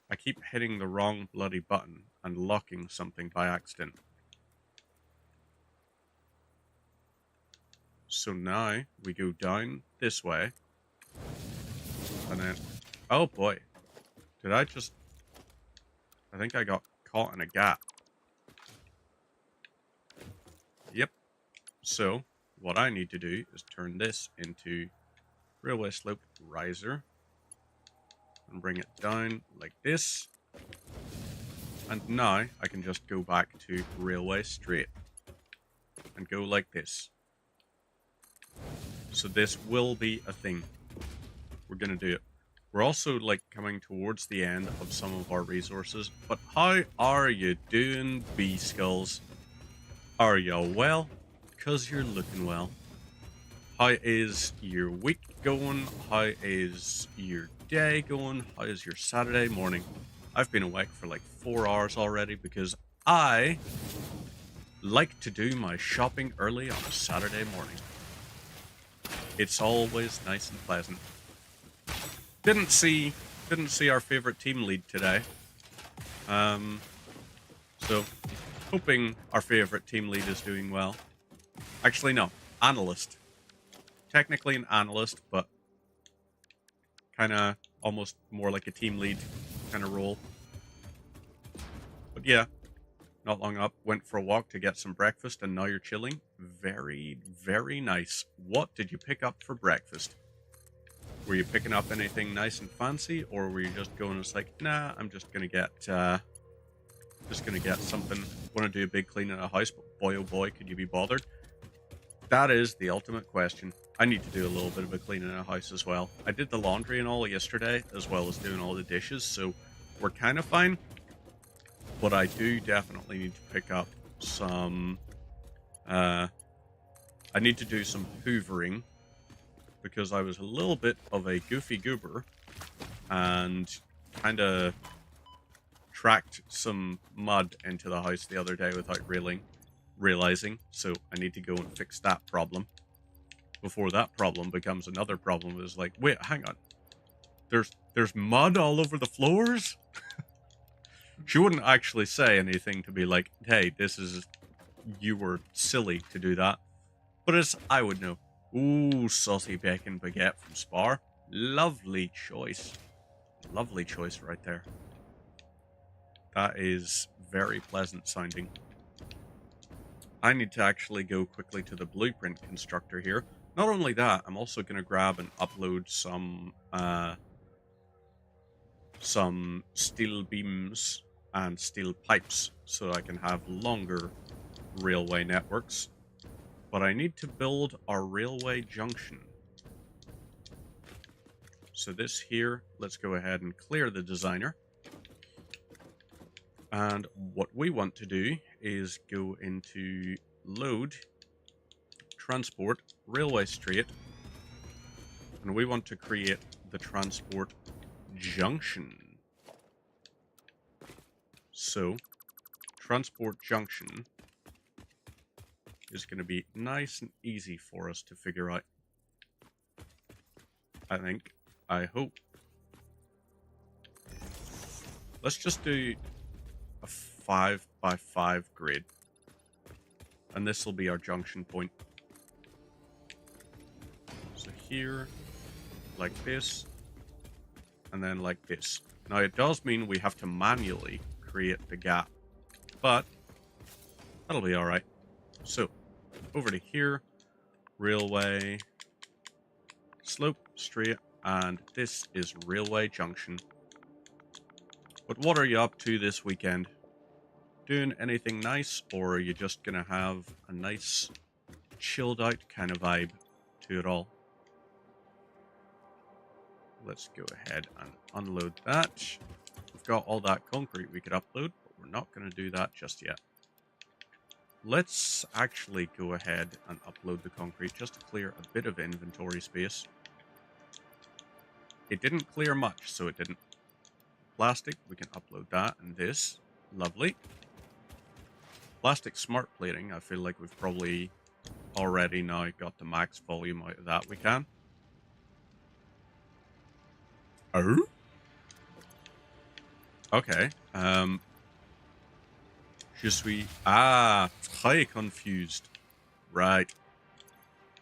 I keep hitting the wrong bloody button and locking something by accident. So now we go down this way. And then, oh boy. Did I just... I think I got caught in a gap. Yep. So, what I need to do is turn this into railway slope riser. And bring it down like this. And now I can just go back to railway straight. And go like this. So this will be a thing. We're going to do it. We're also like coming towards the end of some of our resources. But how are you doing, bee skulls? Are you well? Because you're looking well. How is your week going? How is your day going? How is your Saturday morning? I've been awake for like 4 hours already because I like to do my shopping early on a Saturday morning. It's always nice and pleasant. Didn't see our favorite team lead today. So hoping our favorite team lead is doing well. Actually, no, analyst. Technically an analyst, but kind of almost more like a team lead kind of role. But yeah, not long up, went for a walk to get some breakfast, and now you're chilling. Very, very nice. What did you pick up for breakfast? Were you picking up anything nice and fancy, or were you just going, it's like, nah, I'm just gonna get something. Want to do a big clean in a house, but boy oh boy, could you be bothered? That is the ultimate question. I need to do a little bit of a clean in a house as well. I did the laundry and all yesterday, as well as doing all the dishes, so we're kind of fine. But I do definitely need to pick up some... I need to do some hoovering, because I was a little bit of a goofy goober, and kind of tracked some mud into the house the other day without realizing, so I need to go and fix that problem before that problem becomes another problem. Is like, wait, hang on, there's mud all over the floors. She wouldn't actually say anything to be like, hey, you were silly to do that, but as I would know. Ooh, saucy bacon baguette from Spar, lovely choice right there. That is very pleasant sounding. I need to actually go quickly to the blueprint constructor here. Not only that, I'm also going to grab and upload some steel beams and steel pipes so I can have longer railway networks, but I need to build our railway junction. So this here, let's go ahead and clear the designer. And what we want to do is go into load, transport, railway straight, and we want to create the transport junction. So, transport junction is going to be nice and easy for us to figure out. I think. I hope. Let's just do a 5x5 grid. And this will be our junction point. So here, like this, and then like this. Now it does mean we have to manually create the gap, but that'll be alright. So, over to here, railway, slope, straight, and this is railway junction. But what are you up to this weekend? Doing anything nice, or are you just gonna have a nice, chilled out kind of vibe to it all? Let's go ahead and unload that. We've got all that concrete we could upload, but we're not going to do that just yet. Let's actually go ahead and upload the concrete just to clear a bit of inventory space. It didn't clear much, so it didn't. Plastic, we can upload that and this. Lovely. Plastic smart plating, I feel like we've probably already now got the max volume out of that we can. Oh? Okay. Je suis... Ah, très confused. Right.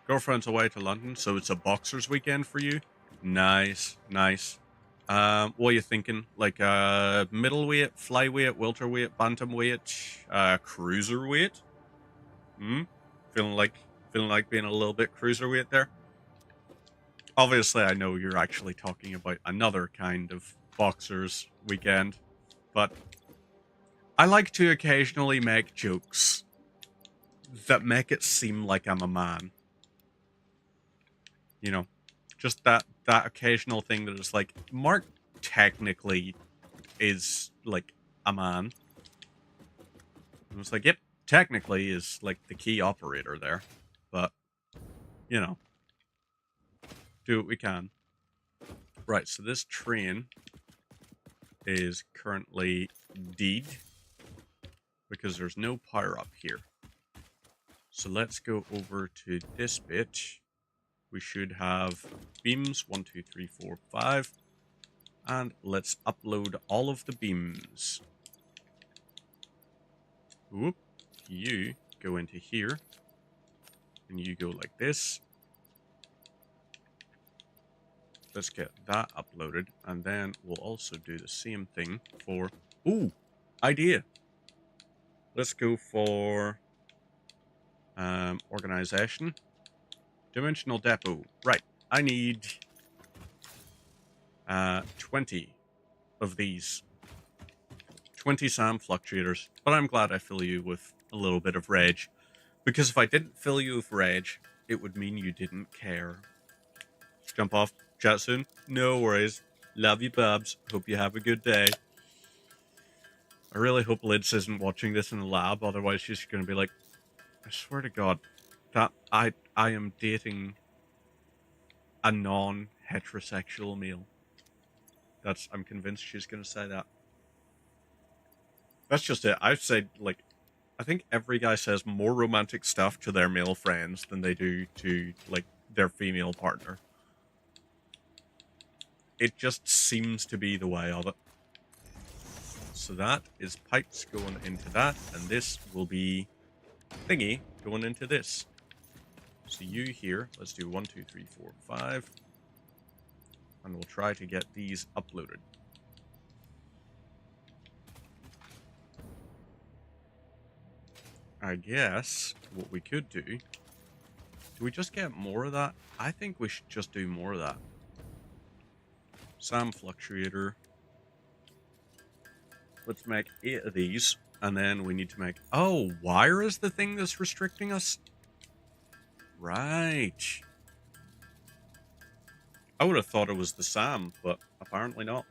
Girlfriend's away to London, so it's a boxers weekend for you? Nice, nice. What are you thinking? Like, middleweight, flyweight, welterweight, bantamweight, cruiserweight? Hmm? Feeling like being a little bit cruiserweight there? Obviously, I know you're actually talking about another kind of boxers weekend, but I like to occasionally make jokes that make it seem like I'm a man. You know, just that occasional thing that is like, Mark technically is like a man. And it's like, yep, technically is like the key operator there, but you know, do what we can. Right, so this train is currently dead because there's no power up here. So let's go over to this bit. We should have beams 1, 2, 3, 4, 5, and let's upload all of the beams. Whoop, you go into here, and you go like this. Let's get that uploaded, and then we'll also do the same thing for... Ooh, idea! Let's go for organization. Dimensional depot. Right, I need 20 of these. 20 SAM fluctuators, but I'm glad I fill you with a little bit of rage. Because if I didn't fill you with rage, it would mean you didn't care. Jump off. Chat soon. No worries. Love you, Babs. Hope you have a good day. I really hope Lids isn't watching this in the lab, otherwise she's going to be like, I swear to God, that I am dating a non-heterosexual male. I'm convinced she's going to say that. That's just it. I've said, like, I think every guy says more romantic stuff to their male friends than they do to, like, their female partner. It just seems to be the way of it. So that is pipes going into that, and this will be thingy going into this. So you here, let's do 1, 2, 3, 4, 5. And we'll try to get these uploaded. I guess what we could do we just get more of that? I think we should just do more of that. SAM fluctuator. Let's make 8 of these. And then we need to make... Oh, wire is the thing that's restricting us? Right. I would have thought it was the SAM, but apparently not.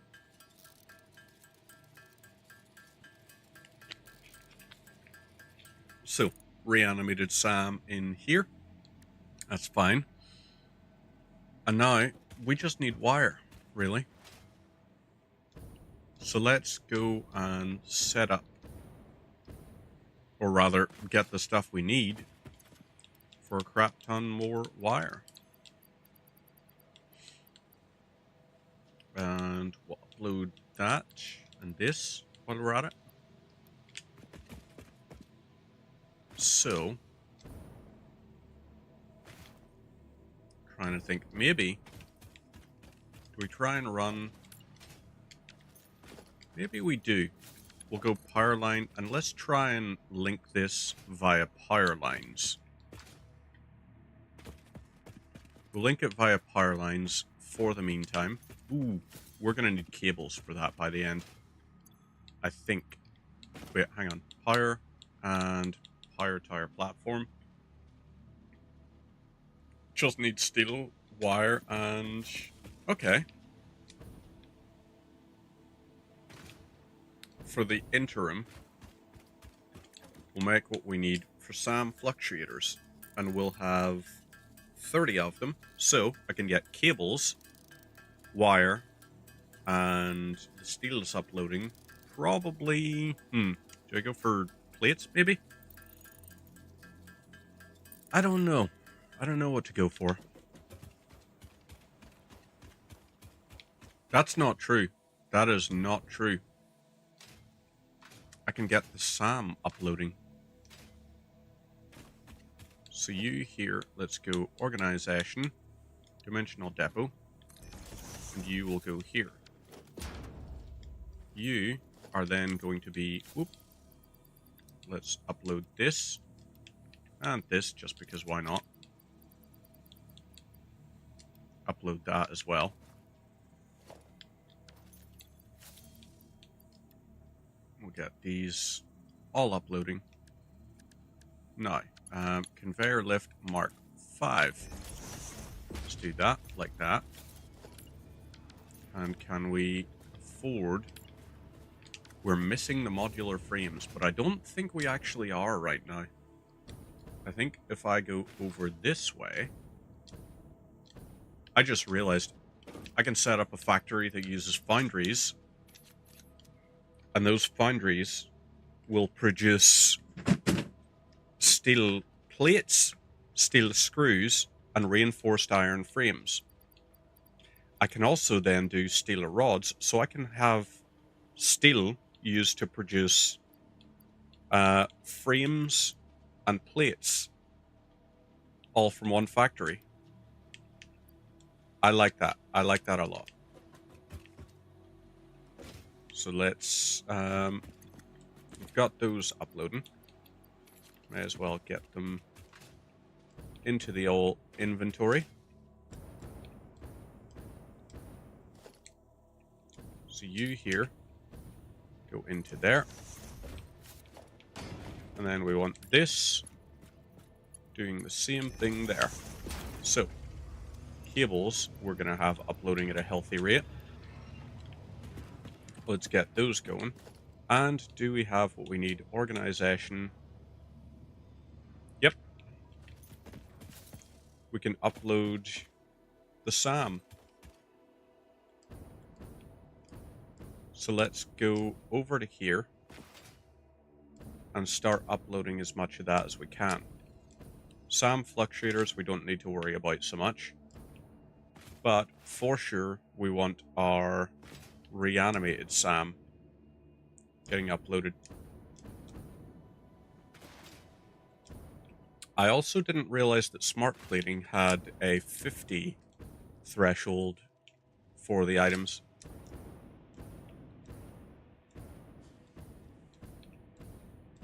So, reanimated SAM in here. That's fine. And now, we just need wire, really. So let's go and set up, or rather, get the stuff we need for a crap ton more wire. And we'll upload that and this while we're at it. So, trying to think, maybe, do we try and run? Maybe we do. We'll go power line, and let's try and link this via power lines. We'll link it via power lines for the meantime. Ooh, we're going to need cables for that by the end. I think. Wait, hang on. Power and power tire platform. Just need steel, wire, and... Okay. For the interim, we'll make what we need for SAM fluctuators. And we'll have 30 of them. So, I can get cables, wire, and the steel is uploading. Probably... do I go for plates, maybe? I don't know. I don't know what to go for. That's not true. That is not true. I can get the SAM uploading. So you here, let's go organization, dimensional depot, and you will go here. You are then going to be, whoop, let's upload this, and this, just because why not? Upload that as well. We'll get these all uploading. Now, conveyor lift Mark 5. Let's do that, like that. And can we afford... We're missing the modular frames, but I don't think we actually are right now. I think if I go over this way... I just realized I can set up a factory that uses foundries. And those foundries will produce steel plates, steel screws, and reinforced iron frames. I can also then do steel rods, so I can have steel used to produce frames and plates, all from one factory. I like that. I like that a lot. So let's, we've got those uploading. May as well get them into the old inventory. So you here, go into there. And then we want this, doing the same thing there. So, cables, we're going to have uploading at a healthy rate. Let's get those going. And do we have what we need? Organization. Yep. We can upload the SAM. So let's go over to here and start uploading as much of that as we can. SAM fluctuators we don't need to worry about so much. But for sure, we want our reanimated SAM getting uploaded. I also didn't realize that smart plating had a 50 threshold for the items.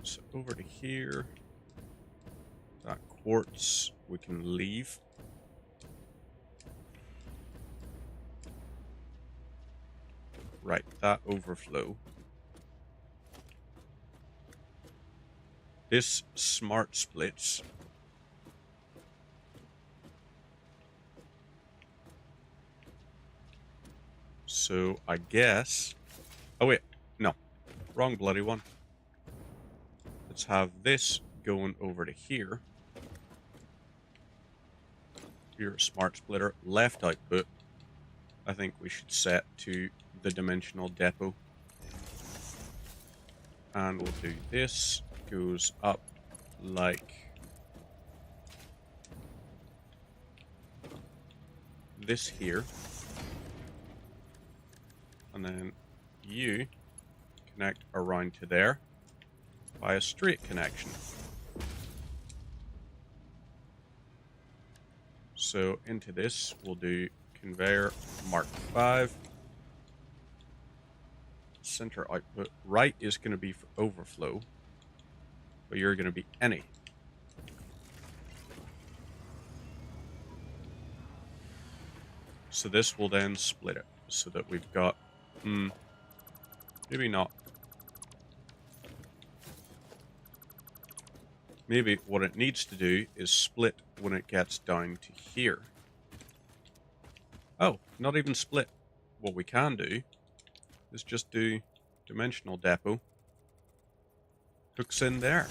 So over to here, that quartz we can leave. Right, that overflow. this smart splits. So I guess... Oh wait, no. Wrong bloody one. Let's have this going over to here. Your smart splitter left output, I think we should set to the dimensional depot. And we'll do this, goes up like this here. And then you connect around to there by a straight connection. So into this, we'll do conveyor Mark 5. Center output. Right is going to be for overflow, but you're going to be any. So this will then split it so that we've got, maybe not. Maybe what it needs to do is split when it gets down to here. Oh, not even split. What we can do is just do dimensional depot. Hooks in there.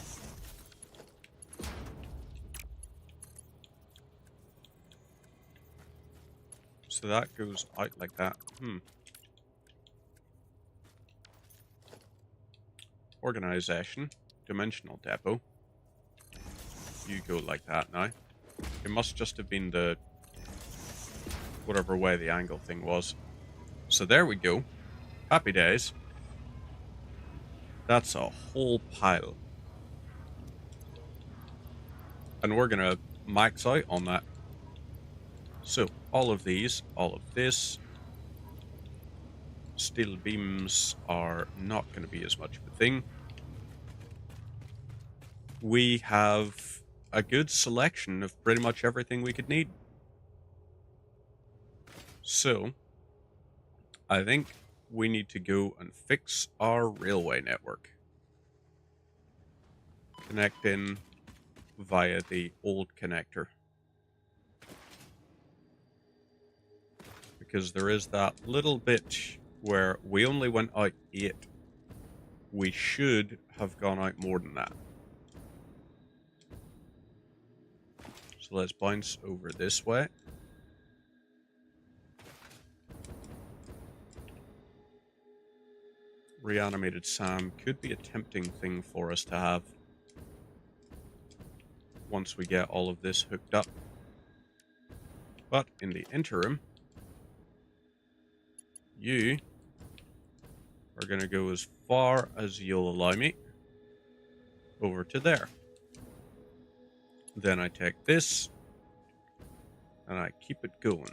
So that goes out like that. Organization, dimensional depot. You go like that now. It must just have been the whatever way the angle thing was. So there we go. Happy days. That's a whole pile. And we're gonna max out on that. So all of these, all of this. Steel beams are not going to be as much of a thing. We have a good selection of pretty much everything we could need. So, I think we need to go and fix our railway network. Connect in via the old connector. Because there is that little bit where we only went out 8. We should have gone out more than that. So let's bounce over this way. Reanimated Sam could be a tempting thing for us to have once we get all of this hooked up. But in the interim, you are going to go as far as you'll allow me over to there. Then I take this and I keep it going.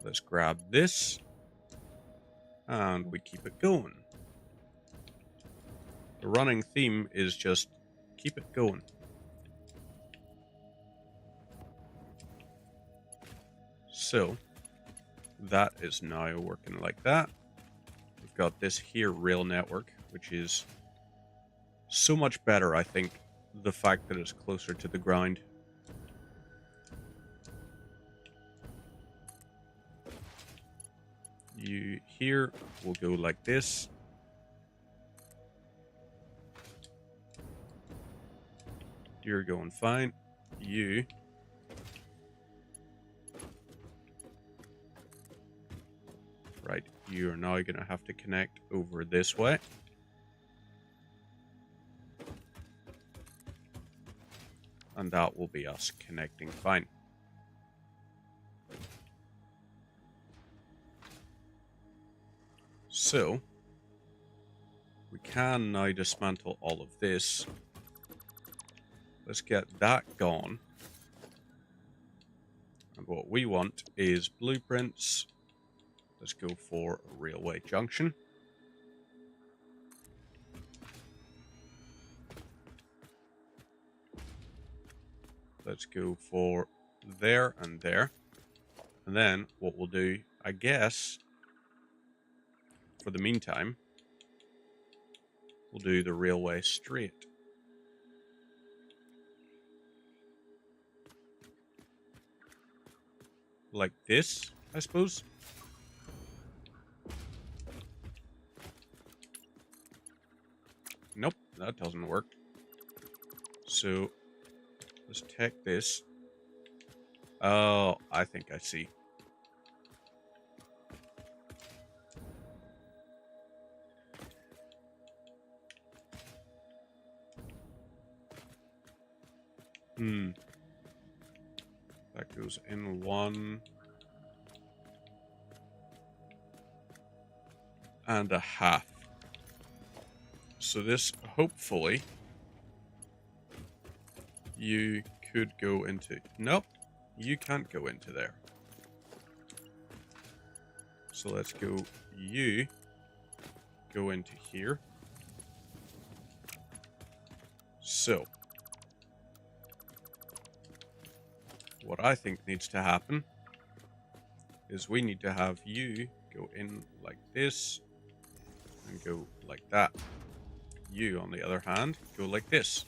Let's grab this and we keep it going. The running theme is just keep it going. So that is now working like that. We've got this here rail network, which is so much better, I think, the fact that it's closer to the ground. You here will go like this. You're going fine. You right, you are now going to have to connect over this way. And that will be us connecting fine. So, we can now dismantle all of this. Let's get that gone. And what we want is blueprints. Let's go for a railway junction. Let's go for there and there. And then what we'll do, I guess, for the meantime, we'll do the railway straight. Like this, I suppose. Nope, that doesn't work. So, let's take this. Oh, I think I see. That goes in 1.5. So this, hopefully, you could go into... Nope, you can't go into there. So let's go, you go into here. So, what I think needs to happen is we need to have you go in like this and go like that. You, on the other hand, go like this.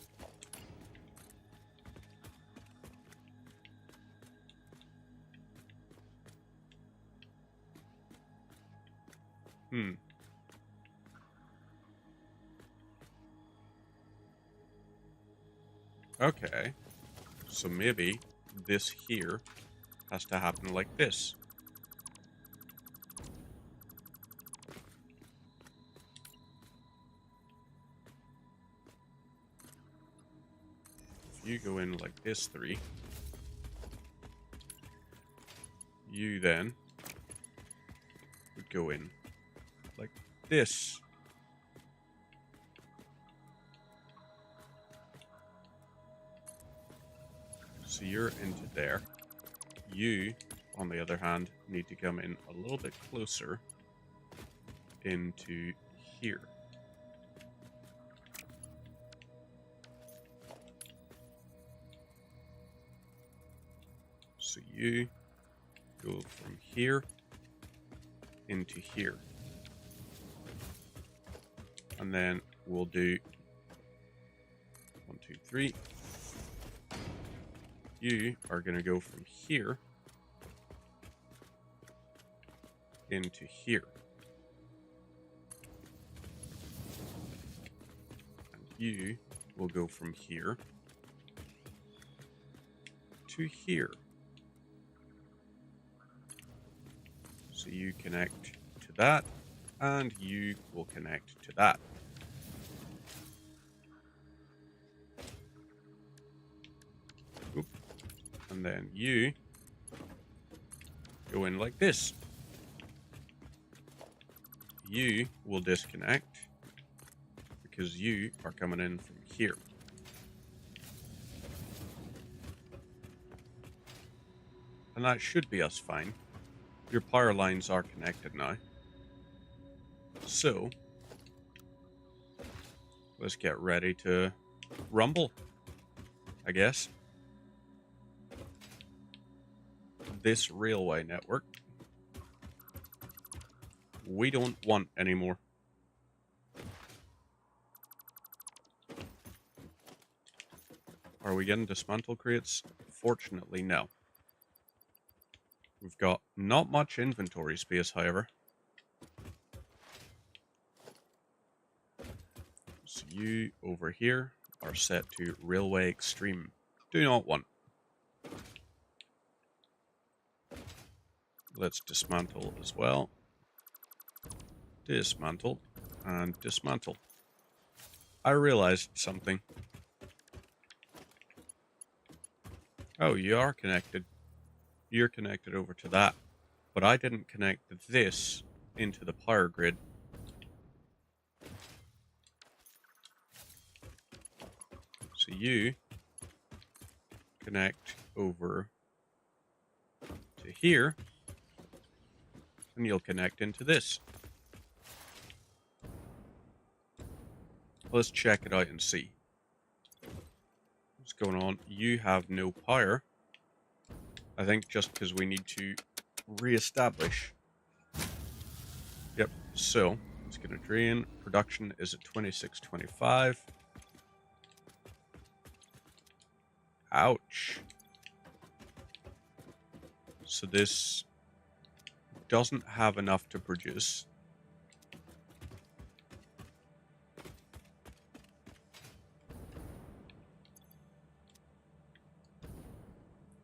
Okay. So maybe this here has to happen like this. If you go in like this 3, you then would go in like this. So you're into there. You, on the other hand, need to come in a little bit closer into here. So you go from here into here. And then we'll do 1, 2, 3. You are going to go from here into here. And you will go from here to here. So you connect to that, and you will connect to that. Oop. And then you go in like this. You will disconnect because you are coming in from here. And that should be us fine. Your power lines are connected now. So, let's get ready to rumble, I guess. This railway network, we don't want anymore. Are we getting dismantle crates? Fortunately, no. We've got not much inventory space, however. So you over here are set to Railway Extreme. Do not want. Let's dismantle as well. Dismantle and dismantle. I realized something. Oh, you are connected. You're connected over to that. But I didn't connect this into the power grid. So you connect over to here, and you'll connect into this. Let's check it out and see what's going on. You have no power. I think just because we need to reestablish. Yep, so It's going to drain. Production is at 2625. Ouch. So this doesn't have enough to produce.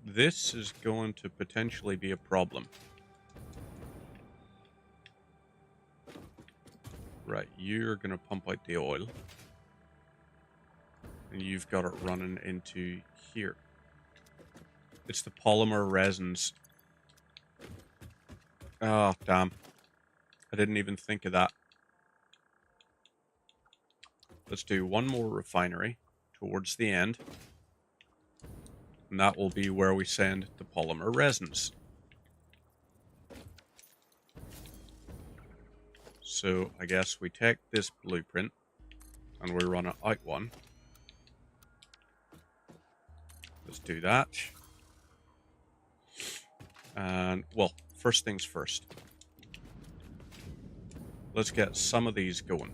This is going to potentially be a problem. Right, you're going to pump out the oil. And you've got it running into here. It's the polymer resins. Oh, damn. I didn't even think of that. Let's do one more refinery towards the end. And that will be where we send the polymer resins. So I guess we take this blueprint and we run it out one. Let's do that. And, well, first things first. Let's get some of these going.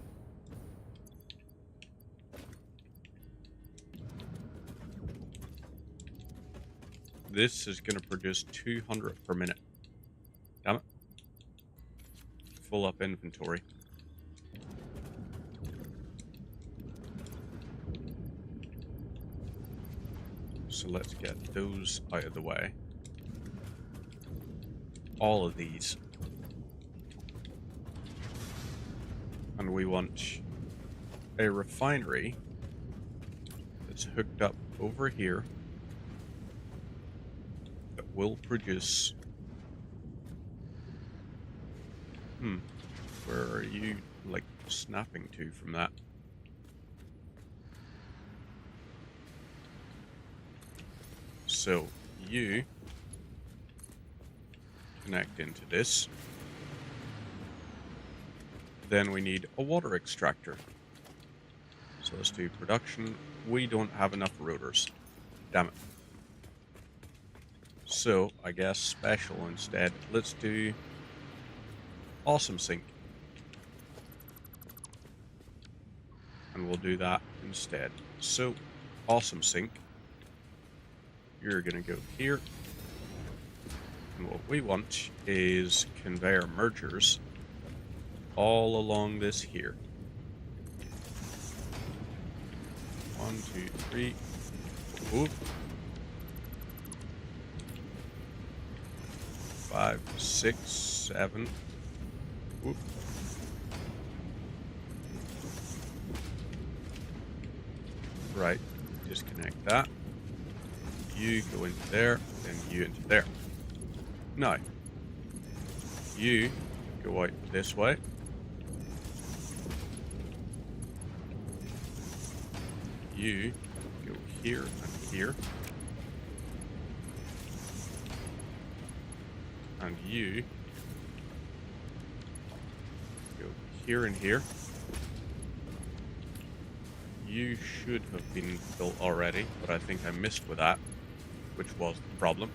This is going to produce 200 per minute. Damn it. Full up inventory. So let's get those out of the way. All of these. And we want a refinery that's hooked up over here that will produce... Where are you, like, snapping to from that? So, you connect into this. Then we need a water extractor. So let's do production. We don't have enough rotors. Damn it. So, I guess special instead. Let's do Awesome Sink. And we'll do that instead. So, Awesome Sink. You're going to go here. And what we want is conveyor mergers all along this here. 1, 2, 3. Oop. 5, 6, 7. Oop. Right. Disconnect that. You go into there, and you into there. Now, you go out this way. You go here and here. And you go here and here. You should have been built already, but I think I missed with that, which was the problem.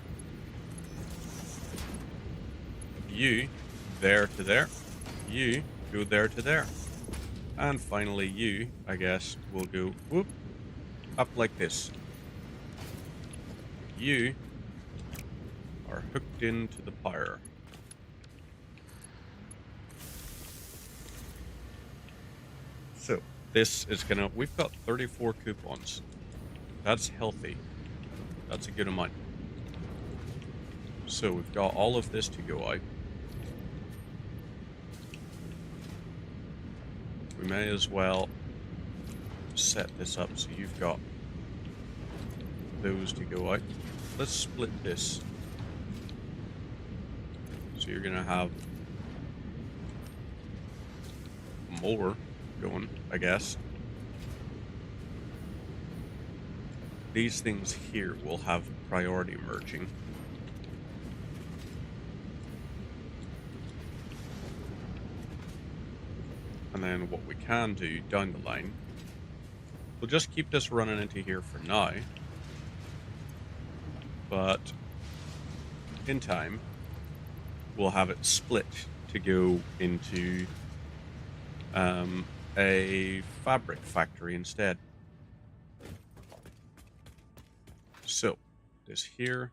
You, there to there. You, go there to there. And finally you, I guess, will go, whoop, up like this. You are hooked into the pyre. So, this is gonna, we've got 34 coupons. That's healthy. That's a good amount. So we've got all of this to go out. We may as well set this up so you've got those to go out. Let's split this. So you're gonna have more going, I guess. These things here will have priority merging. And then what we can do down the line, we'll just keep this running into here for now. But in time, we'll have it split to go into a fabric factory instead. So, this here,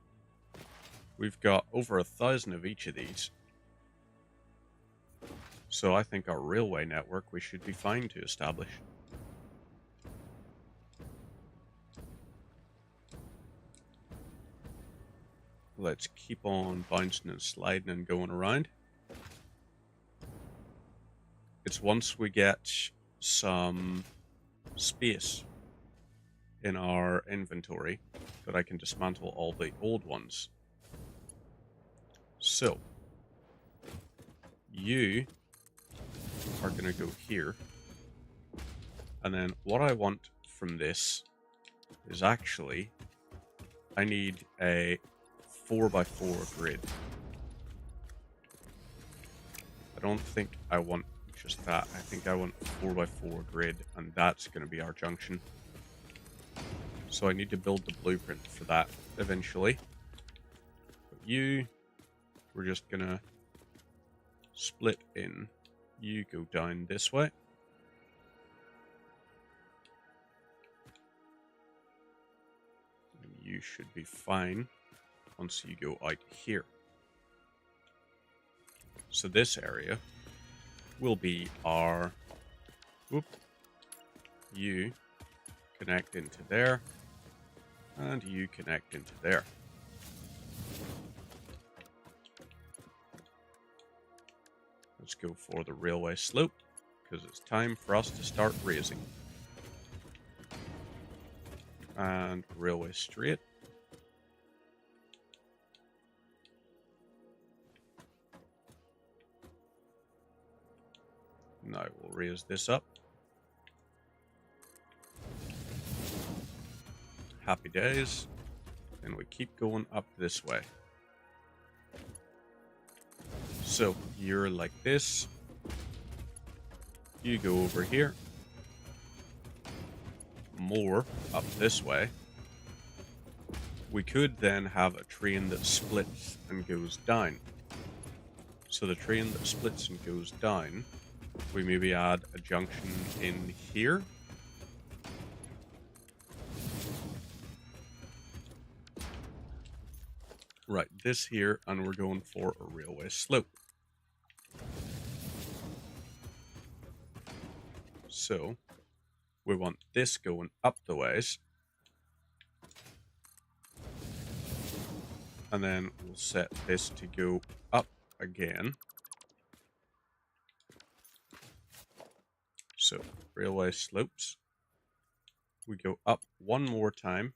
we've got over 1,000 of each of these. So I think our railway network we should be fine to establish. Let's keep on bouncing and sliding and going around. It's once we get some space in our inventory that I can dismantle all the old ones. So, you are going to go here. And then what I want from this is actually, I need a 4x4 grid. I don't think I want just that. I think I want a 4x4 grid, and that's going to be our junction. So I need to build the blueprint for that eventually. But you, we're just going to split in. You go down this way. And you should be fine once you go out here. So this area will be our, you connect into there, and you connect into there. Let's go for the railway slope, because it's time for us to start raising. And railway straight. Now we'll raise this up. Happy days. And we keep going up this way. So you're like this. You go over here. More up this way. We could then have a train that splits and goes down. So the train that splits and goes down, we maybe add a junction in here. Right, this here, and we're going for a railway slope. So, we want this going up the ways. And then we'll set this to go up again. So, railway slopes. We go up one more time.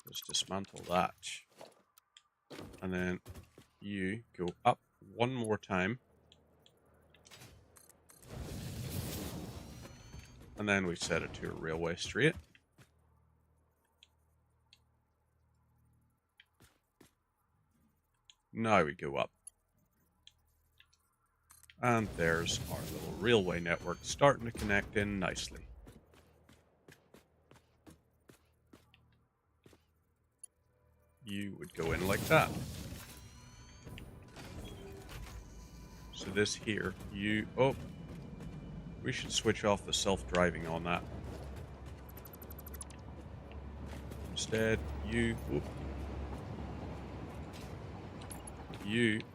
Let's dismantle that. And then you go up one more time. And then we set it to a railway straight. Now we go up. And there's our little railway network starting to connect in nicely. You would go in like that. So this here, we should switch off the self-driving on that. Instead, you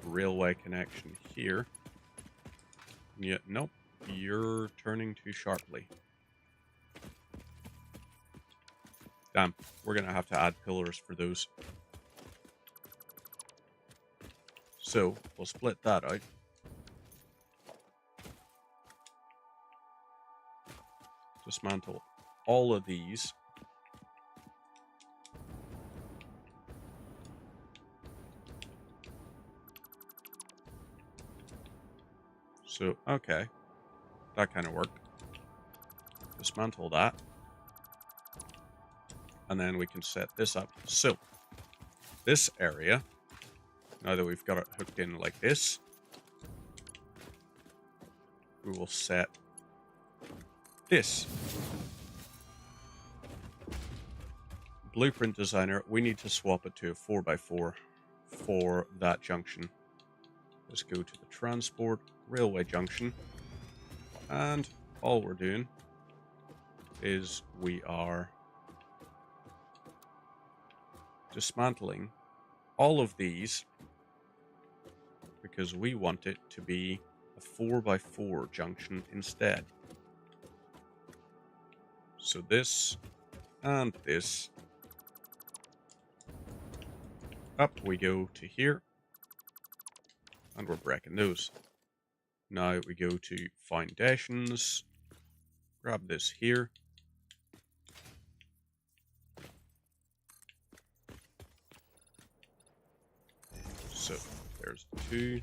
railway connection here. Yeah, nope, you're turning too sharply. Damn, we're gonna have to add pillars for those. So, we'll split that out. Dismantle all of these. So, okay. That kind of worked. Dismantle that. And then we can set this up. So, this area, now that we've got it hooked in like this, we will set this. Blueprint designer, we need to swap it to a 4x4 for that junction. Let's go to the transport, railway junction, and all we're doing is we are dismantling all of these because we want it to be a 4x4 junction instead. So this and this. Up we go to here. And we're breaking those. Now we go to foundations. Grab this here. So there's 2.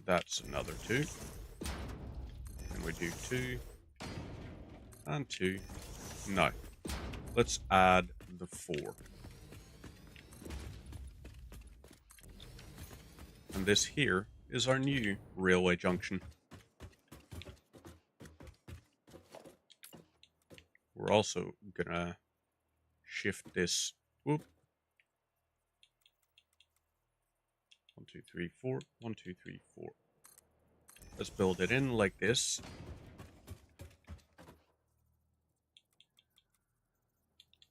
That's another 2. And we do 2 and 2. Now, let's add the 4. And this here is our new railway junction. We're also gonna shift this. Whoop. 1, 2, 3, 4. 1, 2, 3, 4. Let's build it in like this.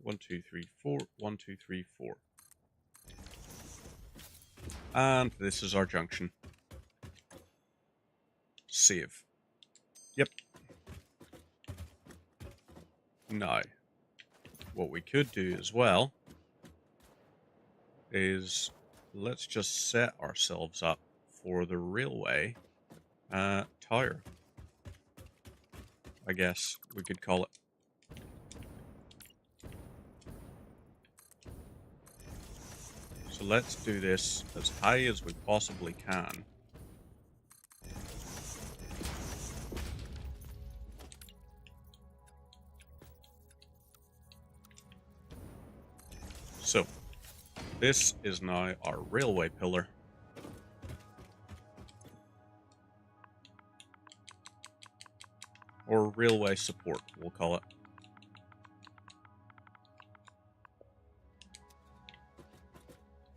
One, 2, 3, 4. 1, 2, 3, 4. And this is our junction. Save. Yep. Now, what we could do as well is let's just set ourselves up for the railway tower. I guess we could call it. So let's do this as high as we possibly can. So, this is now our railway pillar. Or railway support, we'll call it.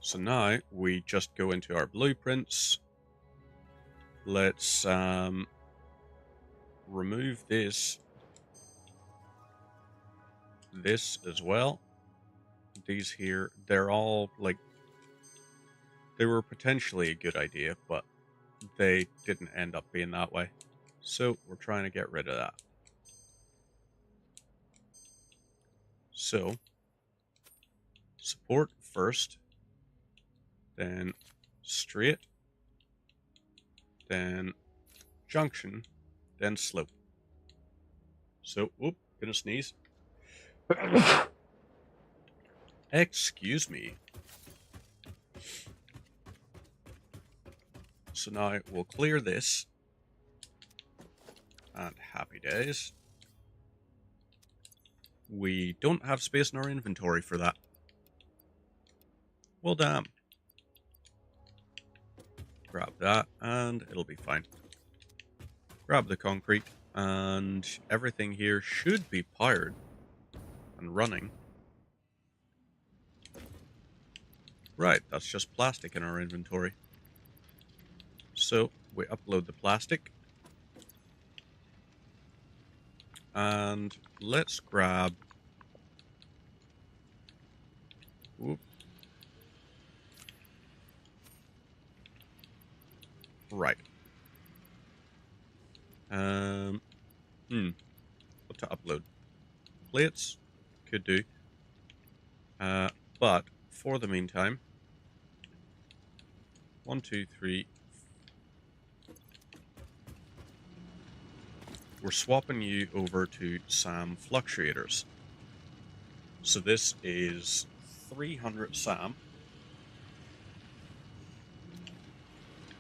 So now we just go into our blueprints. Let's remove this as well. These here, they're all like, they were potentially a good idea, but they didn't end up being that way. So we're trying to get rid of that. So, support first, then straight, then junction, then slope. So, whoop, gonna sneeze. Excuse me. So now we'll clear this. And happy days. We don't have space in our inventory for that. Well, damn. Grab that and it'll be fine. Grab the concrete and everything here should be powered and running. Right, that's just plastic in our inventory. So we upload the plastic. And let's grab. Whoop. Right. What to upload? Plates could do. But for the meantime, 1, 2, 3. We're swapping you over to SAM fluctuators. So this is 300 SAM.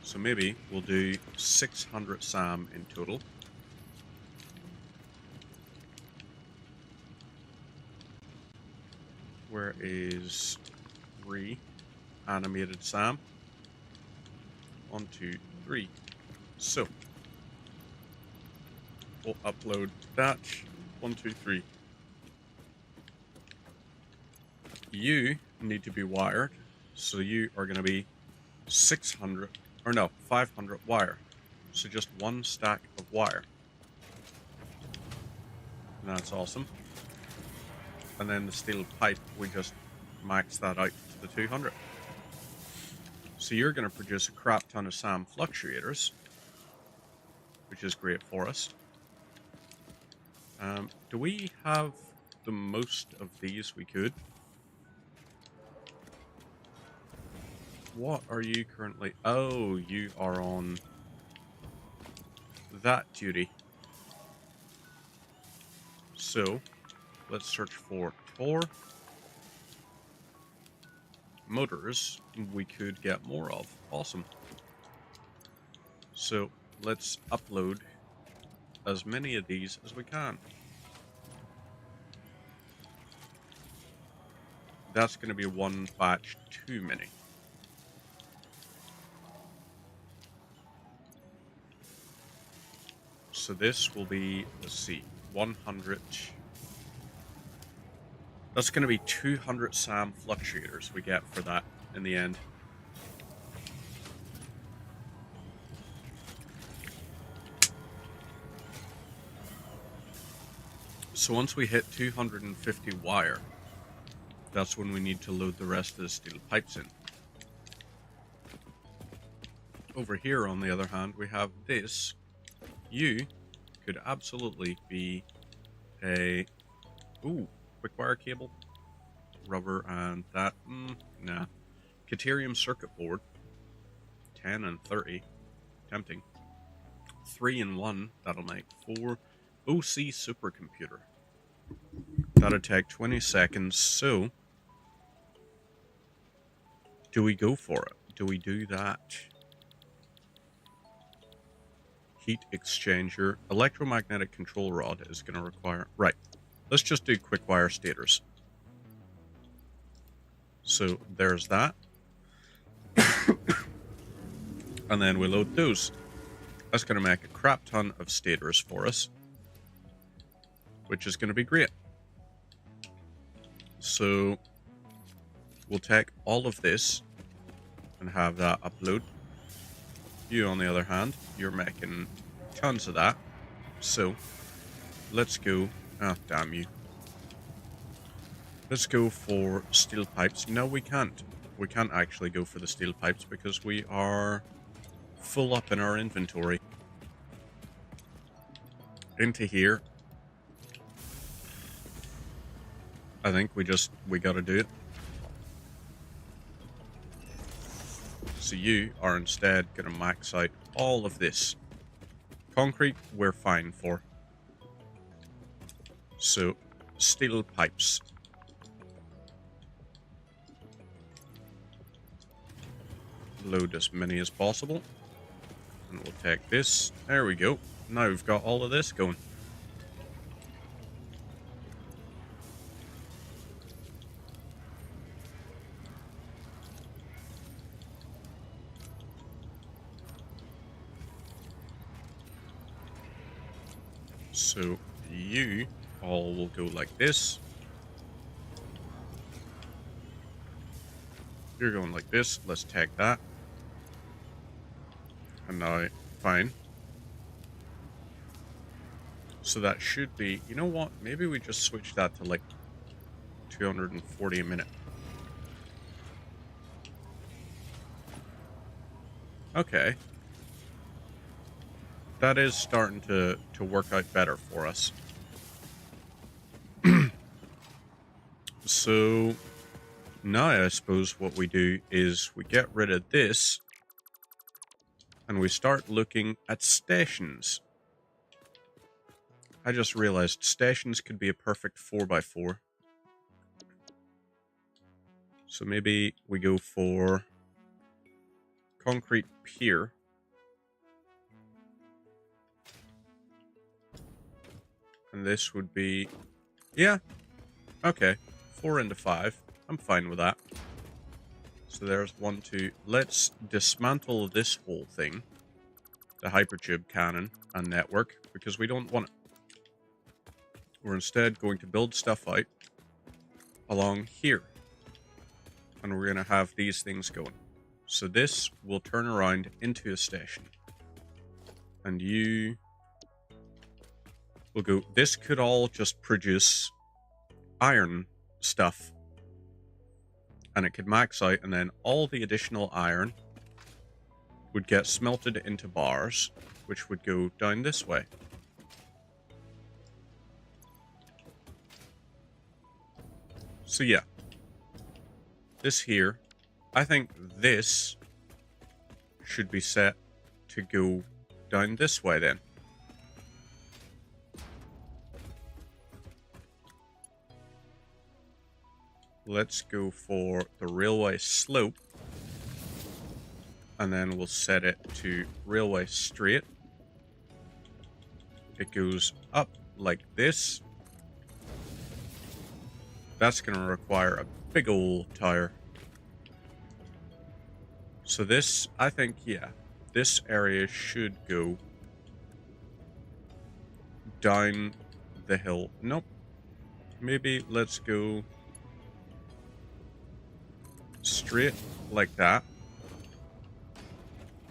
So maybe we'll do 600 SAM in total. Where is 3 animated SAM? 1, 2, 3. So we'll upload that. 1, 2, 3. You need to be wired So you are going to be 600, or no, 500 wire. So just one stack of wire. And that's awesome. And then the steel pipe, we just max that out to the 200. So you're going to produce a crap ton of SAM fluctuators, which is great for us. Do we have the most of these we could? What are you currently? Oh, you are on that duty. So, let's search for Tor. Motors we could get more of. Awesome. So, let's upload as many of these as we can. That's going to be one batch too many. So this will be, let's see, 100. That's going to be 200 SAM fluctuators we get for that in the end. So once we hit 250 wire, that's when we need to load the rest of the steel pipes in. Over here, on the other hand, we have this. You could absolutely be a... Ooh, quick wire cable. Rubber and that. Nah. Caterium circuit board. 10 and 30. Tempting. 3 and 1. That'll make 4. OC supercomputer. That'll take 20 seconds. So, do we go for it? Do we do that? Heat exchanger. Electromagnetic control rod is going to require... Right. Let's just do quick wire stators. So, there's that. And then we load those. That's going to make a crap ton of stators for us, which is going to be great. So we'll take all of this and have that upload. You, on the other hand, you're making tons of that. So let's go. Ah, damn you. Let's go for steel pipes. No, we can't. We can't actually go for the steel pipes because we are full up in our inventory. Into here. I think we gotta do it. So you are instead gonna max out all of this. Concrete, we're fine for. So, steel pipes. Load as many as possible. And we'll take this. There we go. Now we've got all of this going. So you all will go like this. You're going like this. Let's take that. And now, fine. So that should be, you know what? Maybe we just switch that to like 240 a minute. Okay. That is starting to work out better for us. So now I suppose what we do is we get rid of this and we start looking at stations. I just realized stations could be a perfect 4x4. So maybe we go for concrete pier. And this would be, yeah, okay, 4 into 5. I'm fine with that. So there's 1, 2. Let's dismantle this whole thing, the hypertube cannon and network, because we don't want it. We're instead going to build stuff out along here. And we're going to have these things going. So this will turn around into a station. And you will go... This could all just produce iron stuff. And it could max out, and then all the additional iron would get smelted into bars, which would go down this way. So yeah. This here, I think this should be set to go down this way then. Let's go for the railway slope. And then we'll set it to railway straight. It goes up like this. That's going to require a big old tire. So this, I think, yeah, this area should go down the hill. Nope. Maybe let's go straight like that.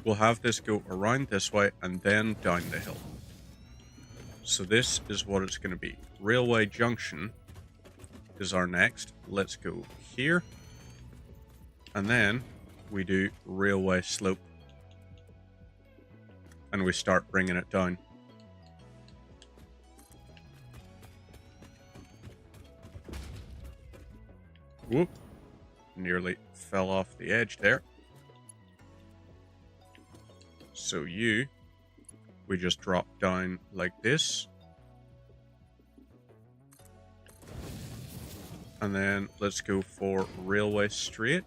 We'll have this go around this way and then down the hill. So this is what it's going to be. Railway junction is our next. Let's go here. And then we do railway slope. And we start bringing it down. Whoop. Nearly fell off the edge there. So we just drop down like this. And then let's go for railway straight.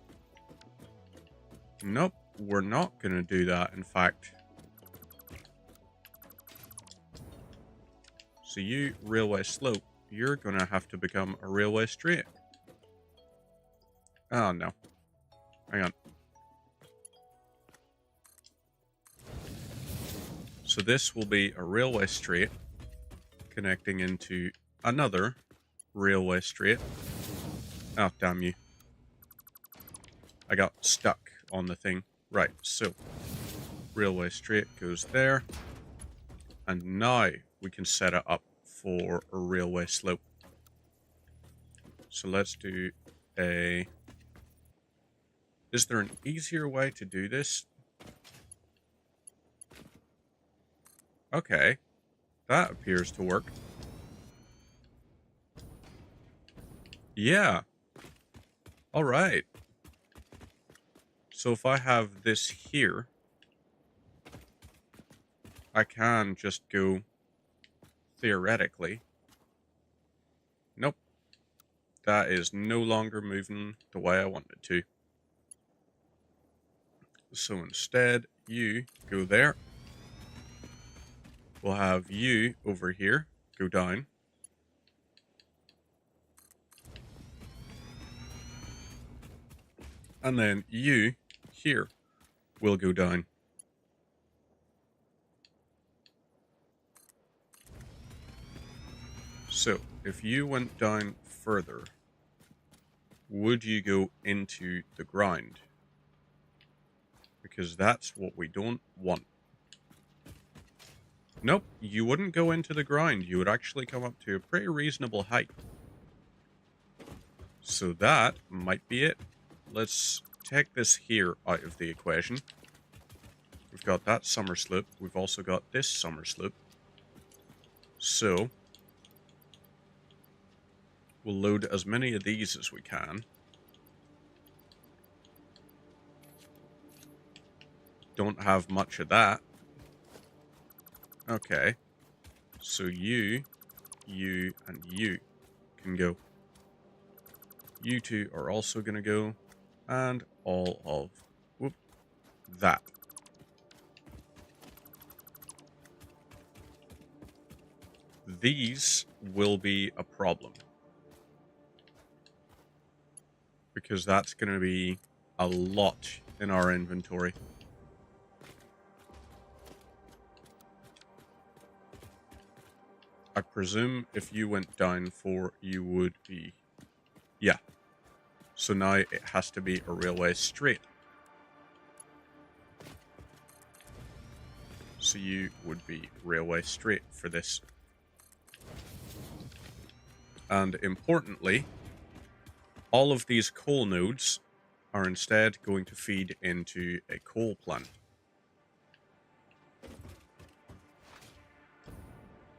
Nope, we're not going to do that, in fact. So you, railway slope, you're going to have to become a railway straight. Oh, no. Hang on. So this will be a railway straight connecting into another railway straight. Oh, damn you. I got stuck on the thing. Right, so railway straight goes there. And now we can set it up for a railway slope. So let's do a... Is there an easier way to do this? Okay, that appears to work. Yeah. All right. So if I have this here, I can just go theoretically. Nope. That is no longer moving the way I want it to. So instead, you go there. We'll have you over here go down. And then you here will go down. So if you went down further, would you go into the ground? Because that's what we don't want. Nope, you wouldn't go into the ground. You would actually come up to a pretty reasonable height. So that might be it. Let's take this here out of the equation. We've got that summer slope. We've also got this summer slope. So we'll load as many of these as we can. Don't have much of that. Okay. So you, and you can go. You two are also going to go. And all of that. These will be a problem. Because that's going to be a lot in our inventory. I presume if you went down 4, you would be... Yeah. So now it has to be a railway straight. So you would be railway straight for this. And importantly, all of these coal nodes are instead going to feed into a coal plant.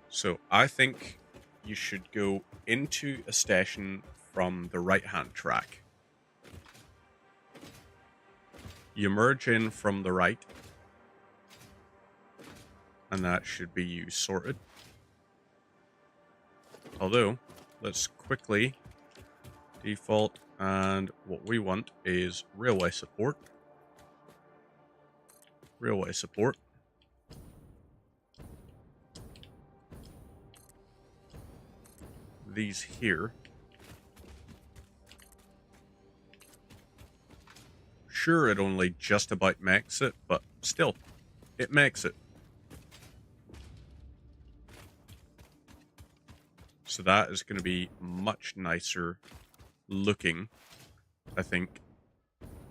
So I think you should go into a station from the right-hand track. You merge in from the right, and that should be you sorted. Although, let's quickly default, and what we want is railway support. Railway support. These here. Sure, it only just about makes it, but still, it makes it. So that is going to be much nicer looking, I think,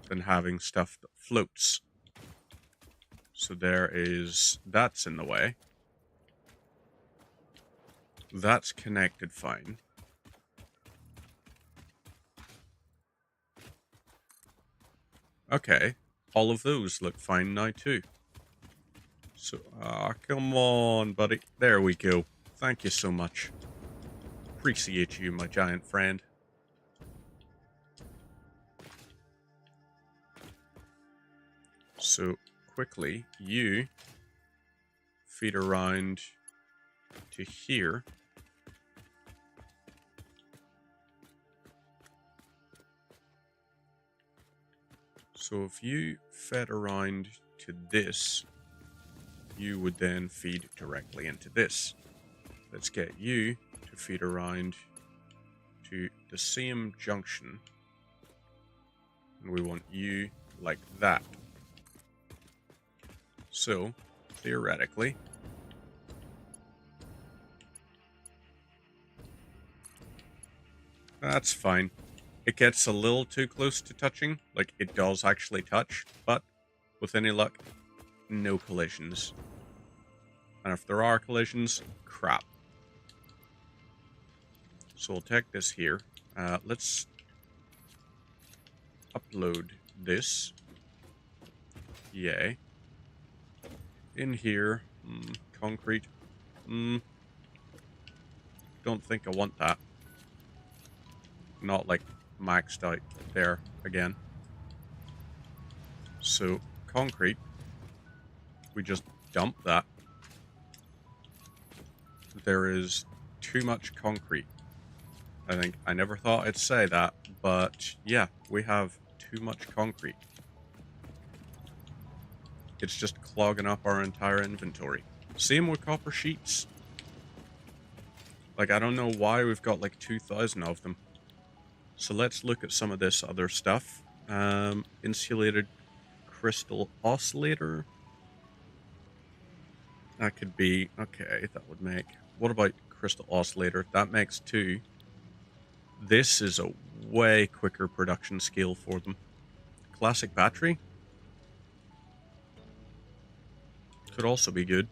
than having stuff that floats. So that's in the way. That's connected fine. Okay, all of those look fine now too. So, come on, buddy. There we go. Thank you so much. Appreciate you, my giant friend. So, quickly, you feed around to here. So if you fed around to this, you would then feed directly into this. Let's get you to feed around to the same junction. And we want you like that. So, theoretically, that's fine. It gets a little too close to touching, like it does actually touch, but with any luck, no collisions. And if there are collisions, crap. So we'll take this here. Let's upload this. Yay. In here, concrete. Don't think I want that. Not like maxed out there again. So, concrete. We just dump that. There is too much concrete. I think I never thought I'd say that, but yeah, we have too much concrete. It's just clogging up our entire inventory. Same with copper sheets. Like, I don't know why we've got like 2,000 of them. So let's look at some of this other stuff. Insulated crystal oscillator. That could be, okay, that would make, what about crystal oscillator? That makes 2. This is a way quicker production scale for them. Classic battery. Could also be good.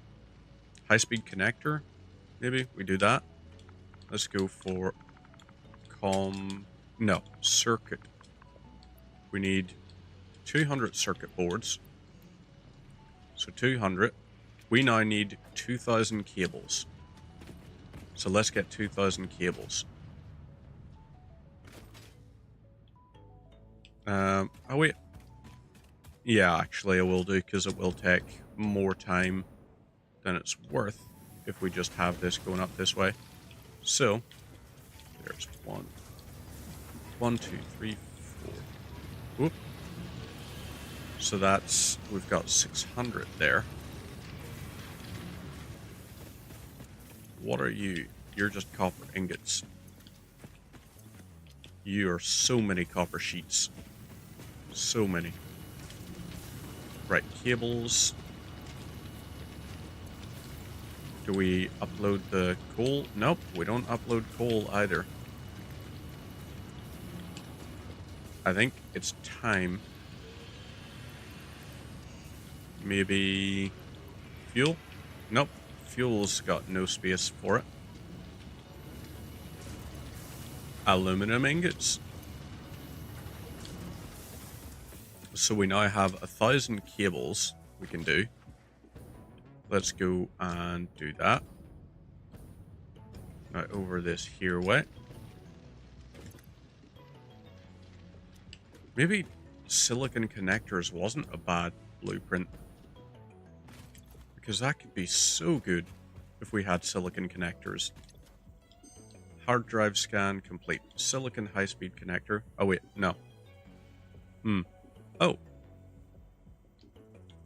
High-speed connector. Maybe we do that. Let's go for circuit. We need 200 circuit boards. So 200. We now need 2,000 cables. So let's get 2,000 cables. Oh wait. Yeah, actually I will do, because it will take more time than it's worth if we just have this going up this way. So, there's 1, 2, 3, 4. Whoop. So that's, we've got 600 there. What are you? You're just copper ingots. You are so many copper sheets. So many. Right, cables. Do we upload the coal? Nope, we don't upload coal either. I think it's time. Maybe fuel? Nope. Fuel's got no space for it. Aluminum ingots. So we now have 1,000 cables we can do. Let's go and do that. Now over this here way. Maybe silicon connectors wasn't a bad blueprint. Because that could be so good if we had silicon connectors. Hard drive scan complete. Silicon high-speed connector. Oh wait, no. Oh.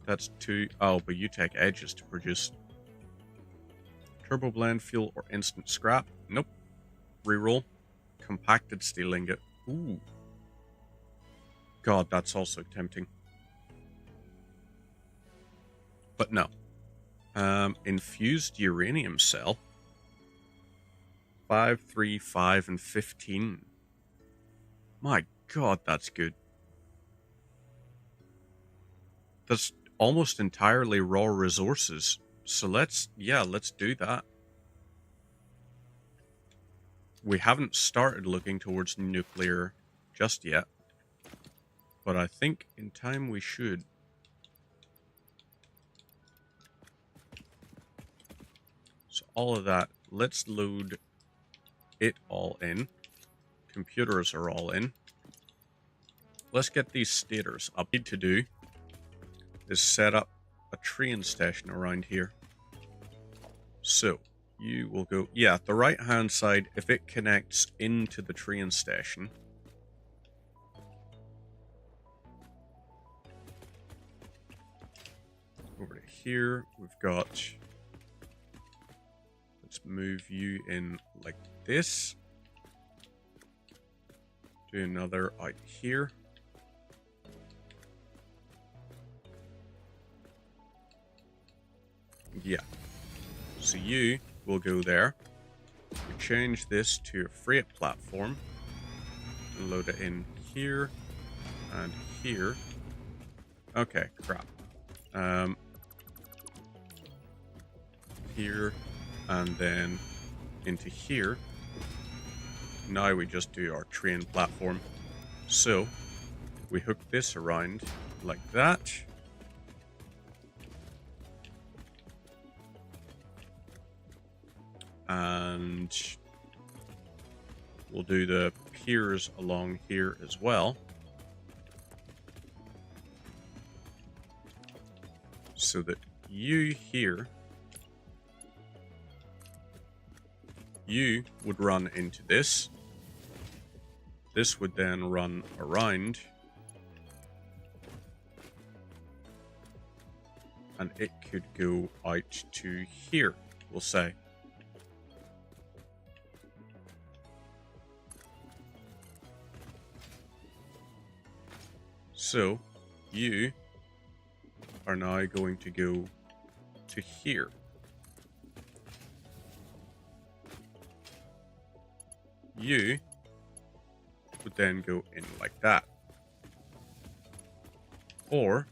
That's two. Oh, but you take edges to produce. Turbo blend, fuel, or instant scrap. Nope. Reroll. Compacted steel ingot. Ooh. God, that's also tempting. But no. Infused uranium cell. 5, 3, 5, and 15. My God, that's good. That's almost entirely raw resources. So let's do that. We haven't started looking towards nuclear just yet. But I think in time we should. So all of that, let's load it all in. Computers are all in. Let's get these stators up. What we need to do is set up a train station around here. So you will go, yeah, the right hand side, if it connects into the train station. Over to here, we've got, let's move you in like this. Do another out here. Yeah. So you will go there. We change this to a freight platform. And load it in here and here. Okay, crap. Here and then into here. Now we just do our train platform. So we hook this around like that. And we'll do the piers along here as well. So that you here, you would run into this. This would then run around. And it could go out to here, we'll say. So, you are now going to go to here. You would then go in like that. Or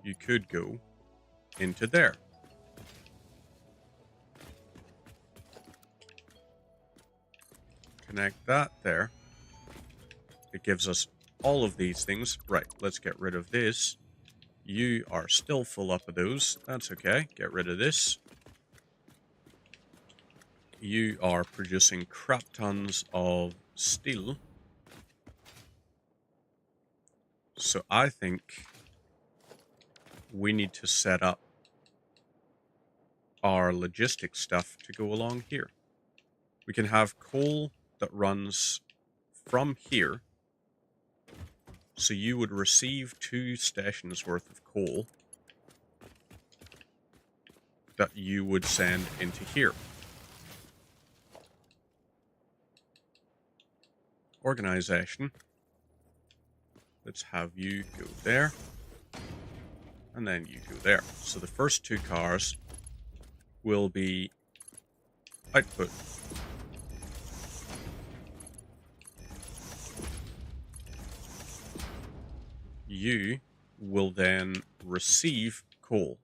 you could go into there. Connect that there. It gives us all of these things. Right, let's get rid of this. You are still full up of those. That's okay. Get rid of this. You are producing crap tons of steel. So I think we need to set up our logistics stuff to go along here. We can have coal that runs from here. So you would receive 2 stations worth of coal that you would send into here. Organization. Let's have you go there. And then you go there. So the first 2 cars will be output. you will then receive coal.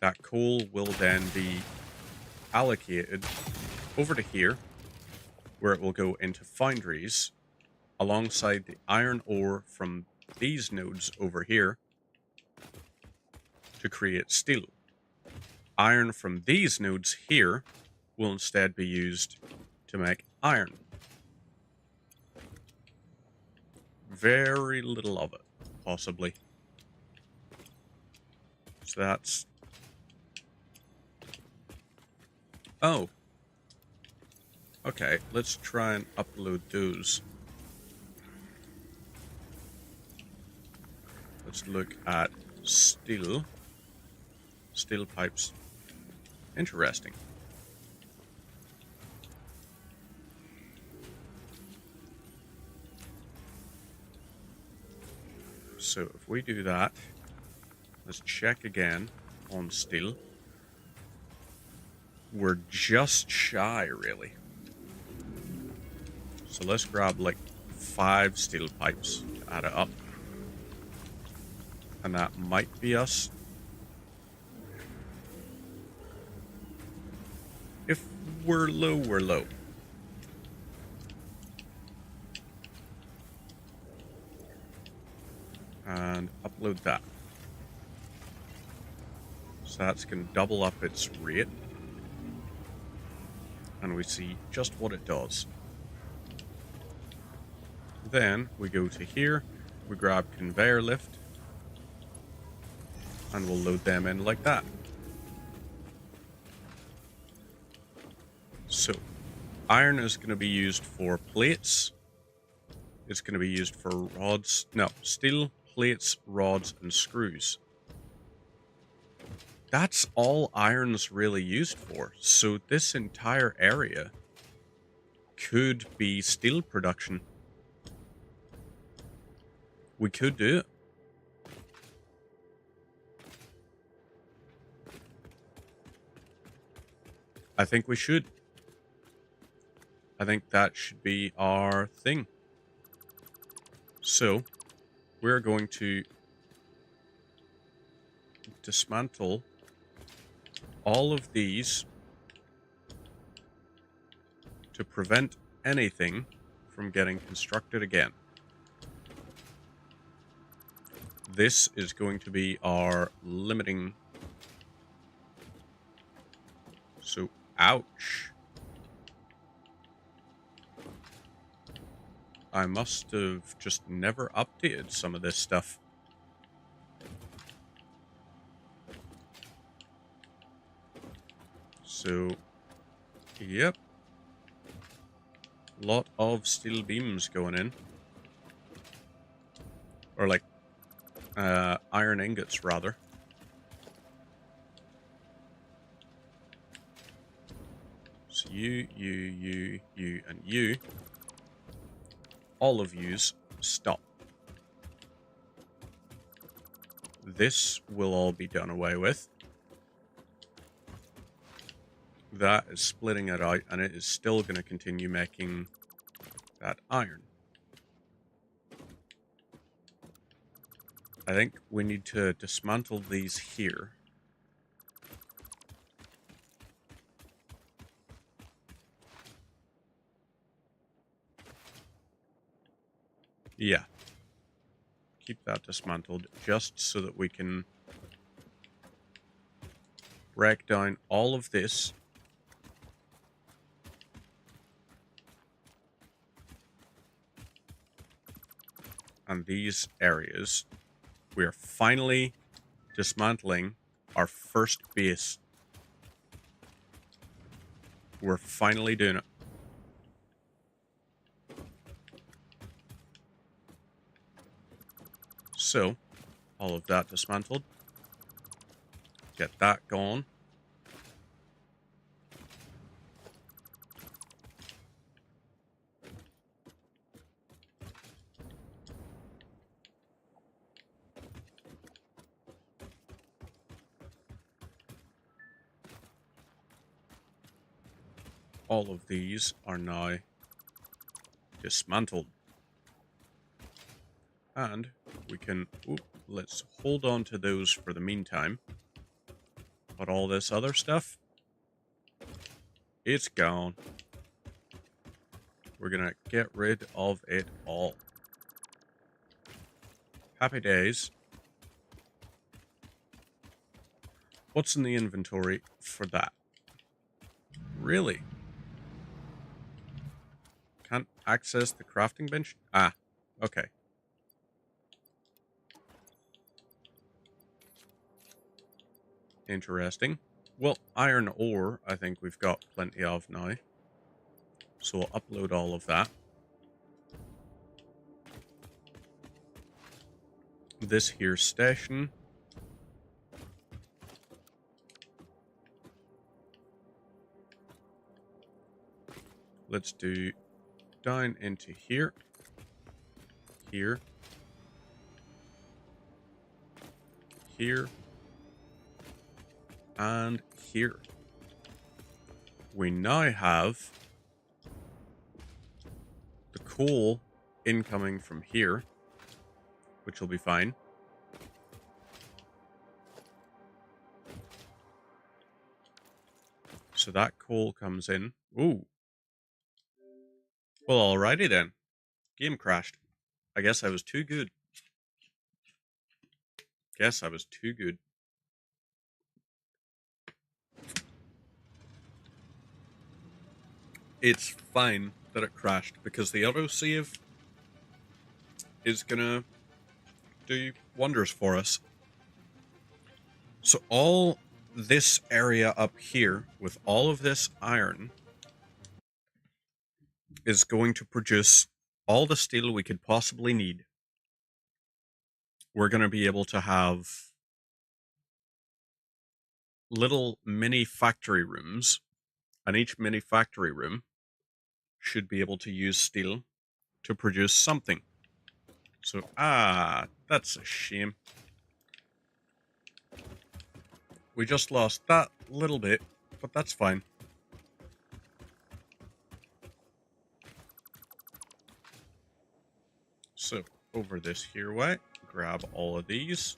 That coal will then be allocated over to here, where it will go into foundries alongside the iron ore from these nodes over here to create steel. Iron from these nodes here will instead be used to make iron. Very little of it, possibly. So that's... Oh. Okay, let's try and upload those. Let's look at steel. Steel pipes. Interesting. So if we do that, let's check again on steel. We're just shy, really. So let's grab like 5 steel pipes to add it up. And that might be us. If we're low, we're low. And upload that. So that's going to double up its rate. And we see just what it does. Then we go to here, we grab conveyor lift, and we'll load them in like that. So, iron is going to be used for plates. It's going to be used for rods. No, steel, plates, rods, and screws. That's all iron's really used for. So this entire area could be steel production. We could do it. I think we should. I think that should be our thing. So, we're going to dismantle all of these to prevent anything from getting constructed again. This is going to be our limiting. So, ouch. I must have just never updated some of this stuff. So, yep. Lot of steel beams going in. Or like, iron ingots, rather. So you, and you. All of yous, stop. This will all be done away with. That is splitting it out, and it is still going to continue making that iron. I think we need to dismantle these here. Yeah. Keep that dismantled just so that we can break down all of this. And these areas. We are finally dismantling our first base. We're finally doing it. So, all of that dismantled. Get that gone. All of these are now dismantled. And we can... Ooh, let's hold on to those for the meantime. But all this other stuff, it's gone. We're gonna get rid of it all. Happy days. What's in the inventory for that? Really? Can't access the crafting bench? Ah, okay. Interesting. Well, iron ore, I think we've got plenty of now. So we'll upload all of that. This here station. Let's do down into here. Here. Here. And here. We now have the coal incoming from here, which will be fine. So that coal comes in. Ooh. Well, alrighty then. Game crashed. I guess I was too good. Guess I was too good. It's fine that it crashed because the autosave is gonna do wonders for us. So all this area up here with all of this iron is going to produce all the steel we could possibly need. We're going to be able to have little mini factory rooms, and each mini factory room should be able to use steel to produce something. So, that's a shame. We just lost that little bit, but that's fine. So, over this here way, grab all of these.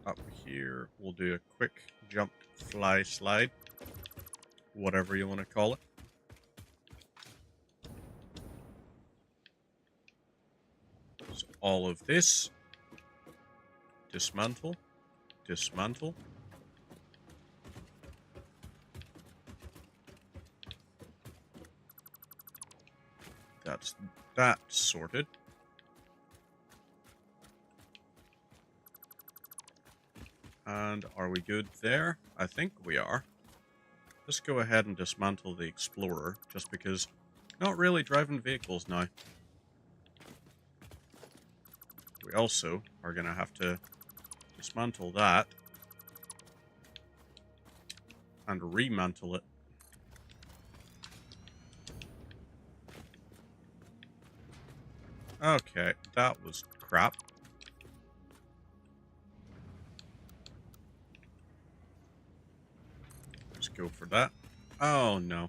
Up here, we'll do a quick jump, fly, slide. Whatever you want to call it. So all of this. Dismantle. Dismantle. That's that sorted. And are we good there? I think we are. Let's go ahead and dismantle the Explorer, just because not really driving vehicles now. We also are going to have to dismantle that and remantle it. Okay, that was crap. Let's go for that. Oh, no.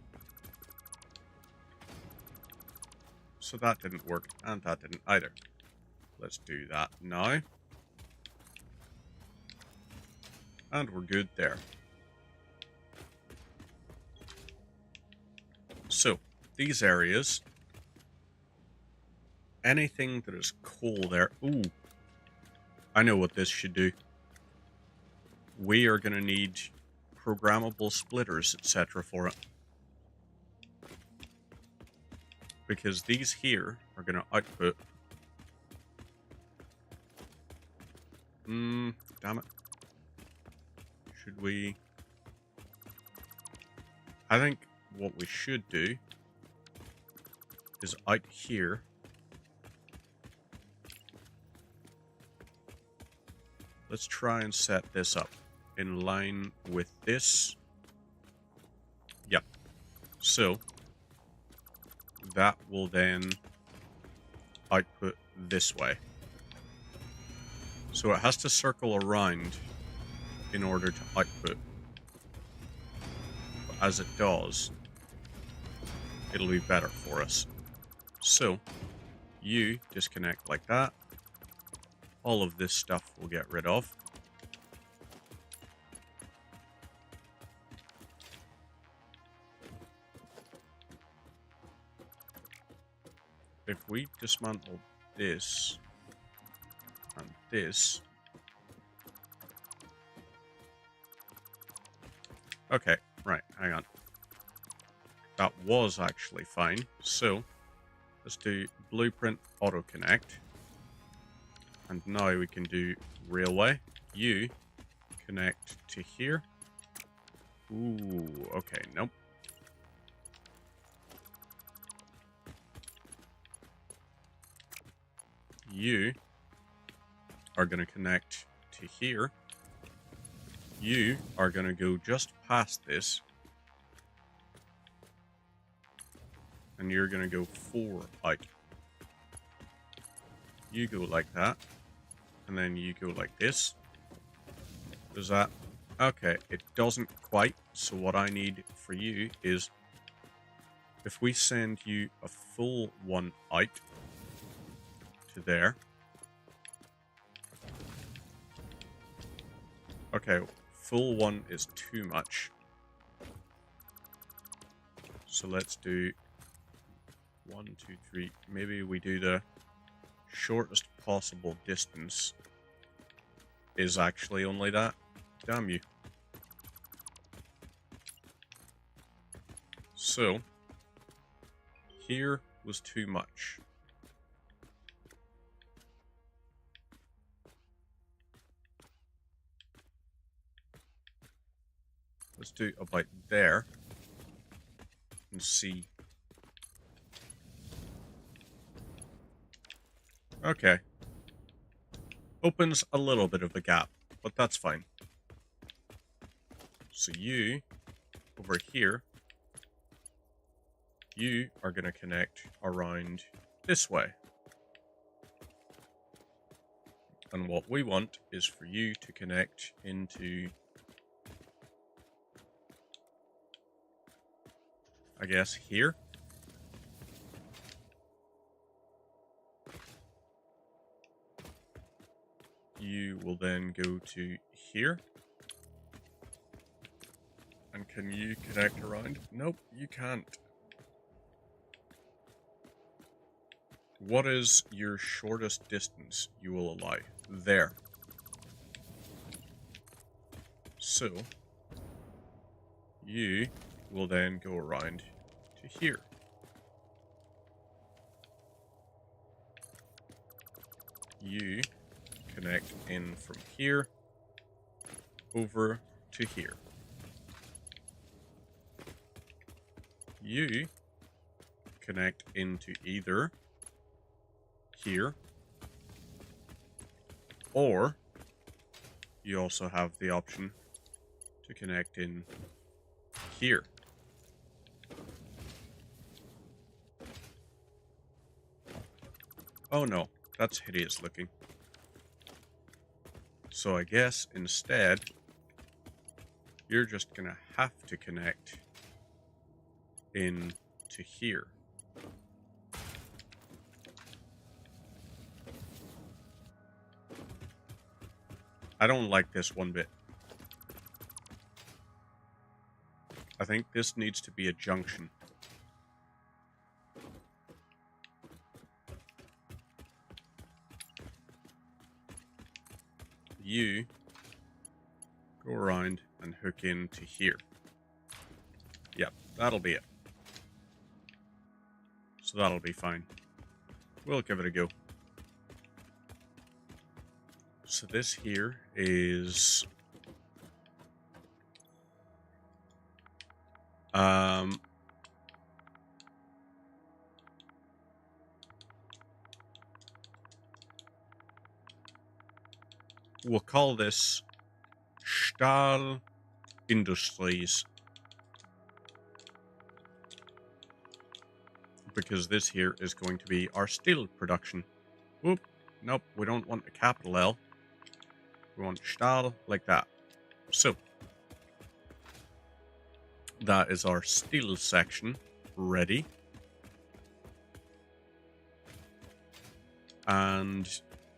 So that didn't work, and that didn't either. Let's do that now. And we're good there. So, these areas... anything that is coal there... Ooh. I know what this should do. We are going to need programmable splitters, etc. for it. Because these here are going to output... damn it. Should we... I think what we should do is out here... let's try and set this up in line with this. Yep. So, that will then output this way. So it has to circle around in order to output. But as it does, it'll be better for us. So, you disconnect like that. All of this stuff we'll get rid of. If we dismantle this and this. Okay, right, hang on. That was actually fine. So, let's do blueprint auto connect. And now we can do railway. You connect to here. Ooh, okay, nope. You are going to connect to here. You are going to go just past this. And you're going to go 4 out. You go like that. And then you go like this. Does that? Okay, it doesn't quite. So what I need for you is, if we send you a full one out to there. Okay, full one is too much. So let's do 1, 2, 3. Maybe we do the shortest possible distance is actually only that. Damn you. So, here was too much. Let's do about there and see. Okay. Opens a little bit of a gap, but that's fine. So you, over here, you are going to connect around this way. And what we want is for you to connect into, I guess, here. You will then go to here. And can you connect around? Nope, you can't. What is your shortest distance you will allow? There. So, you will then go around to here. You connect in from here over to here. You connect into either here, or you also have the option to connect in here. Oh no, that's hideous looking. So I guess instead, you're just gonna have to connect in to here. I don't like this one bit. I think this needs to be a junction. You go around and hook into here. Yep, that'll be it. So that'll be fine. We'll give it a go. So this here is we'll call this Stahl Industries, because this here is going to be our steel production. Whoop, nope, we don't want a capital L. We want Stahl like that. So, that is our steel section ready. And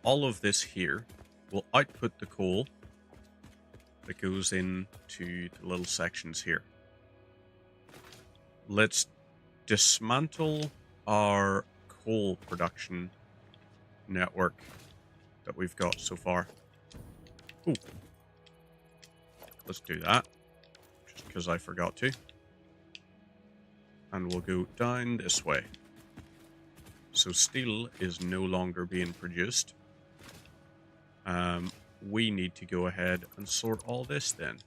all of this here will output the coal that goes into the little sections here. Let's dismantle our coal production network that we've got so far. Ooh. Let's do that, just because I forgot to. And we'll go down this way. So steel is no longer being produced. We need to go ahead and sort all this then.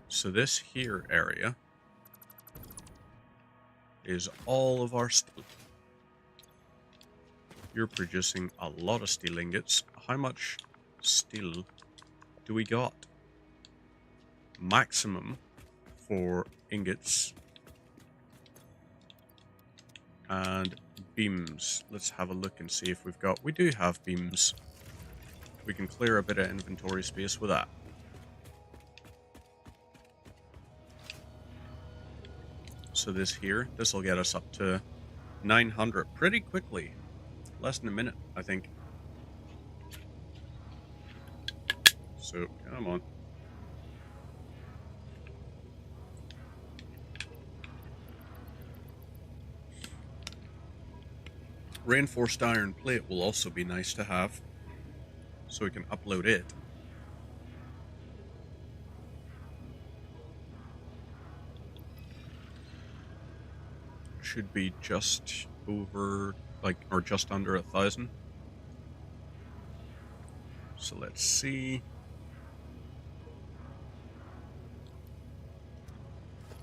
So this here area is all of our steel. You're producing a lot of steel ingots. How much steel do we got? Maximum for ingots and beams. Let's have a look and see if we've got... We do have beams. We can clear a bit of inventory space with that. So this will get us up to 900 pretty quickly. Less than a minute, I think. So, come on. Reinforced iron plate will also be nice to have, so we can upload it. Should be just over, or just under 1,000. So let's see.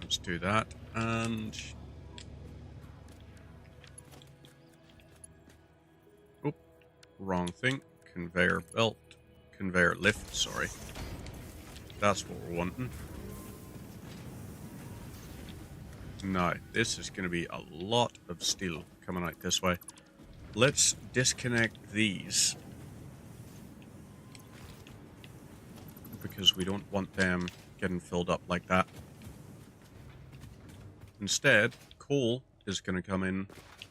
Let's do that, and... Oh, wrong thing. Conveyor belt. Conveyor lift, sorry. That's what we're wanting. Now, this is going to be a lot of steel coming out this way. Let's disconnect these, because we don't want them getting filled up like that. Instead, coal is going to come in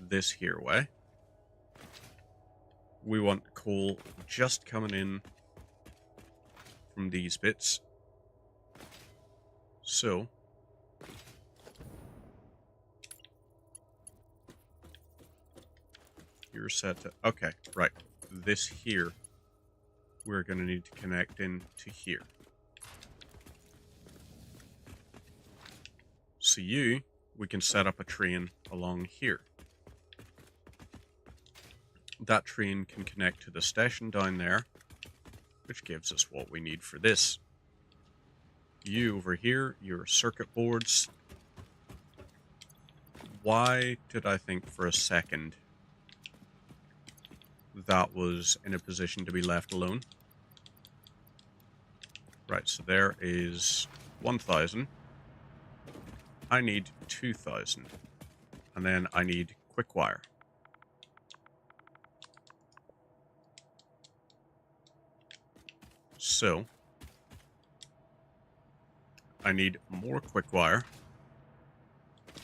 this here way. We want coal just coming in from these bits. So, you're set to... Okay, right. This here, we're going to need to connect in to here. So we can set up a train along here. That train can connect to the station down there, which gives us what we need for this. You over here, your circuit boards. Why did I think for a second that was in a position to be left alone? Right, so there is 1,000. I need 2,000. And then I need quick wire. So, I need more quick wire,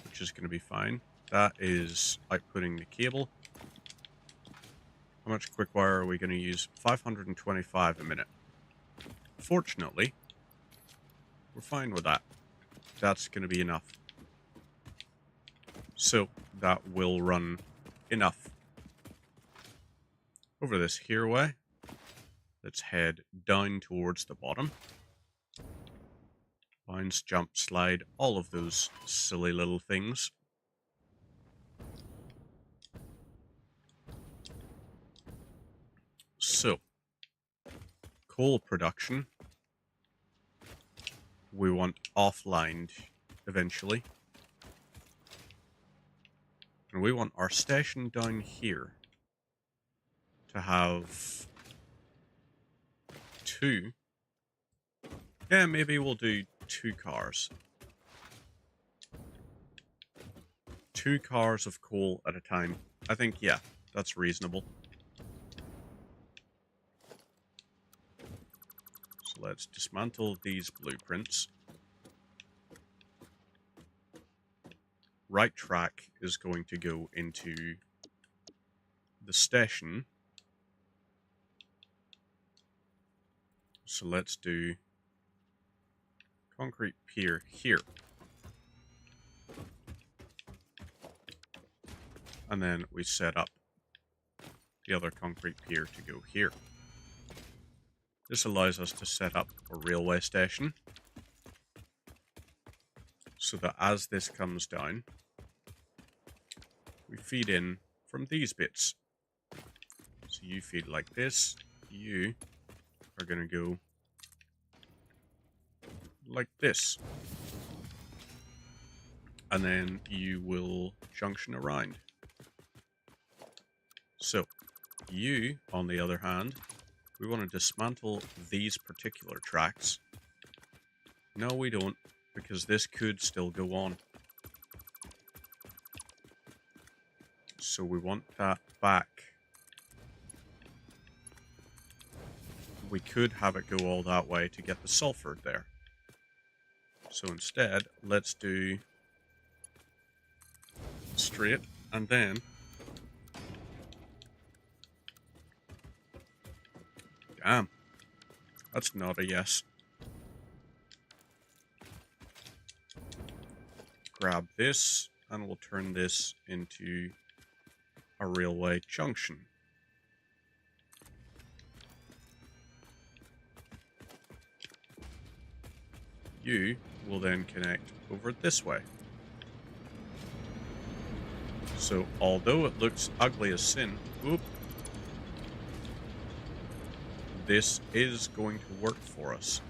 which is going to be fine. That is outputting the cable. How much quick wire are we going to use? 525 a minute. Fortunately, we're fine with that. That's going to be enough. So, that will run enough. Over this here way, let's head down towards the bottom. Bounce, jump, slide, all of those silly little things. So, coal production, we want offlined eventually. And we want our station down here to have 2. Yeah, maybe we'll do 2 cars. 2 cars of coal at a time. I think, yeah, that's reasonable. So let's dismantle these blueprints. right track is going to go into the station. So let's do concrete pier here. And then we set up the other concrete pier to go here. This allows us to set up a railway station so that as this comes down, we feed in from these bits. So you feed like this, you are going to go like this. And then you will junction around. So, you, on the other hand, we want to dismantle these particular tracks. No, we don't, because this could still go on. So we want that back. We could have it go all that way to get the sulfur there. So instead, let's do straight, and then damn, that's not a yes. Grab this, and we'll turn this into a railway junction. You will then connect over this way. So, although it looks ugly as sin, this is going to work for us.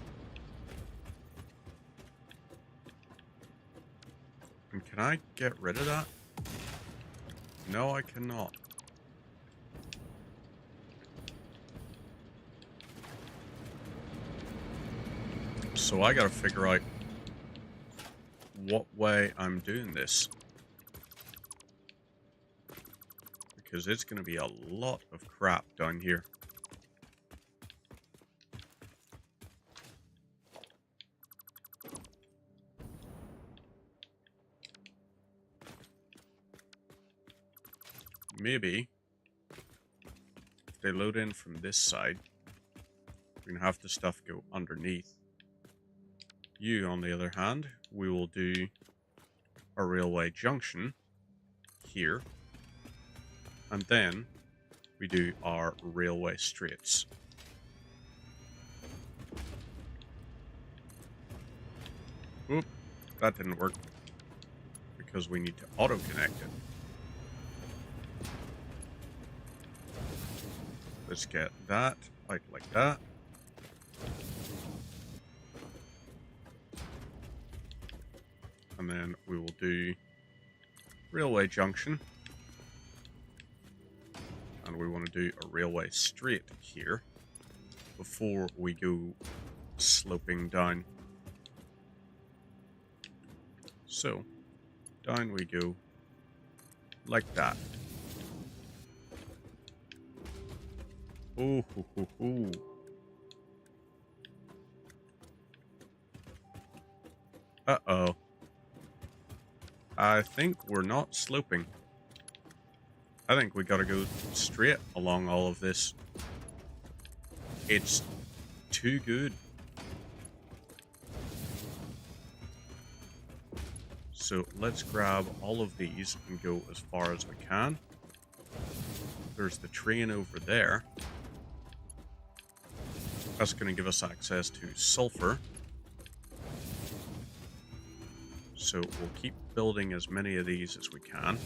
And can I get rid of that? No, I cannot. So I gotta figure out what way I'm doing this. Because it's gonna be a lot of crap down here. Maybe if they load in from this side, we're gonna have the stuff go underneath. You, on the other hand, we will do a railway junction here, and then we do our railway straights. Oop, that didn't work because we need to auto-connect it. Let's get that out like that. And then we will do railway junction. And we want to do a railway straight here before we go sloping down. So, down we go like that. Oh, ho, ho, ho. Uh-oh. I think we're not sloping. I think we gotta go straight along all of this. It's too good. So let's grab all of these and go as far as we can. There's the train over there. That's going to give us access to sulfur. So we'll keep building as many of these as we can.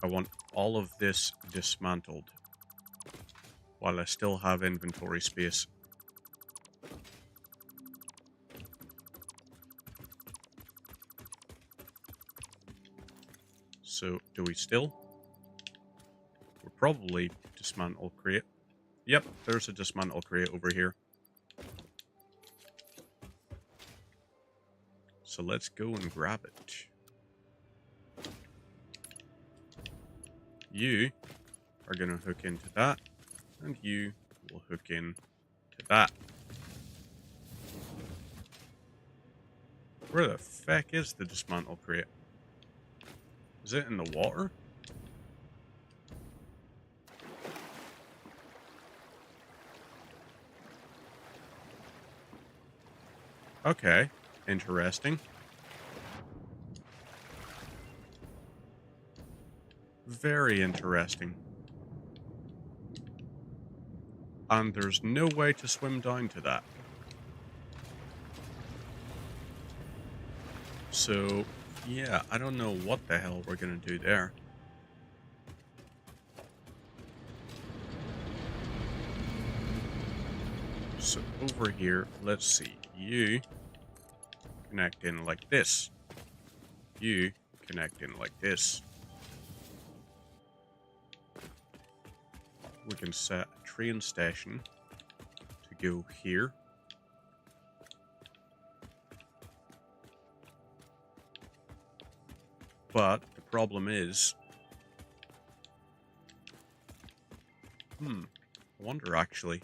I want all of this dismantled while I still have inventory space. So, do we still? We'll probably dismantle crate. Yep, there's a dismantle crate over here. So let's go and grab it. You are going to hook into that, and you will hook in to that. Where the feck is the dismantle crate? Is it in the water? Okay, interesting. Very interesting. And there's no way to swim down to that. So, yeah, I don't know what the hell we're gonna do there. So, over here, let's see. You connect in like this. You connect in like this. We can set a train station to go here. But the problem is, I wonder actually,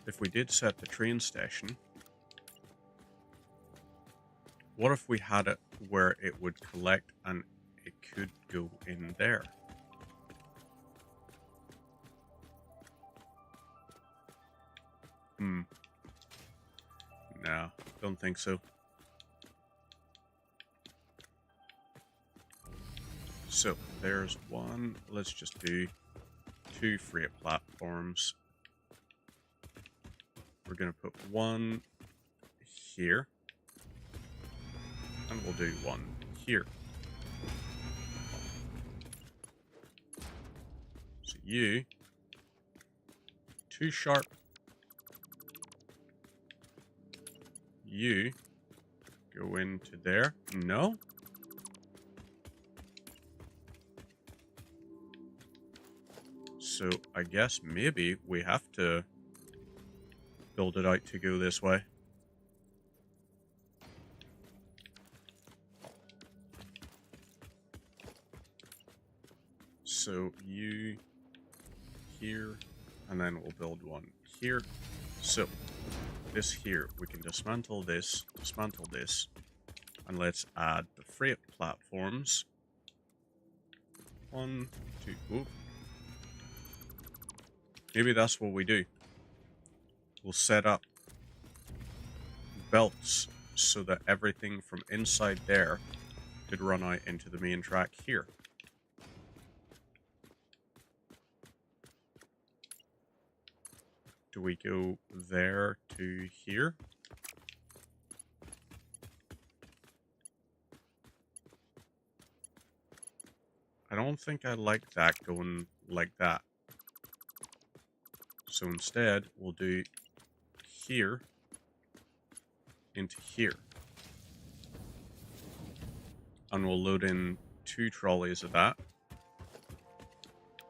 if we did set the train station, what if we had it where it would collect and it could go in there? No, don't think so. So, there's one. Let's just do 2 freight platforms. We're going to put one here. And we'll do one here. So you, 2 sharp. You go into there. No? So I guess maybe we have to build it out to go this way. So you here, and then we'll build one here. So this here, we can dismantle this, and let's add the freight platforms. 1, 2, oh. Maybe that's what we do. We'll set up belts so that everything from inside there could run out into the main track here. Do we go there to here? I don't think I like that going like that. So instead, we'll do here into here. And we'll load in 2 trolleys of that.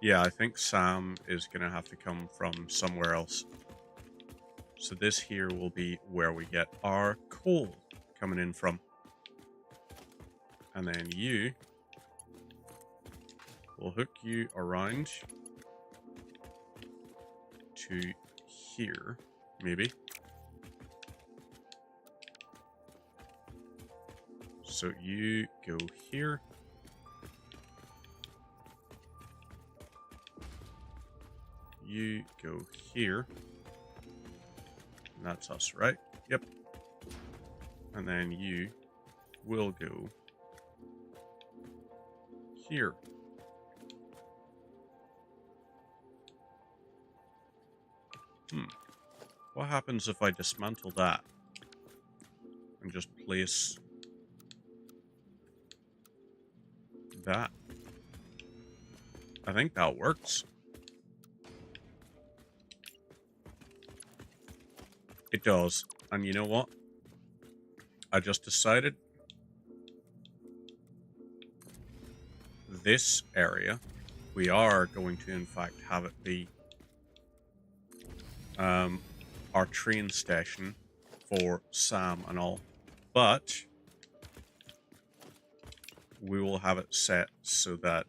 Yeah, I think Sam is going to have to come from somewhere else. So this here will be where we get our coal coming in from. And then you, we'll hook you around to here, maybe. So you go here. You go here. And that's us, right? Yep. And then you will go here. What happens if I dismantle that and just place that? I think that works. It does. And you know what? I just decided this area, we are going to in fact have it be our train station for Sam and all, but we will have it set so that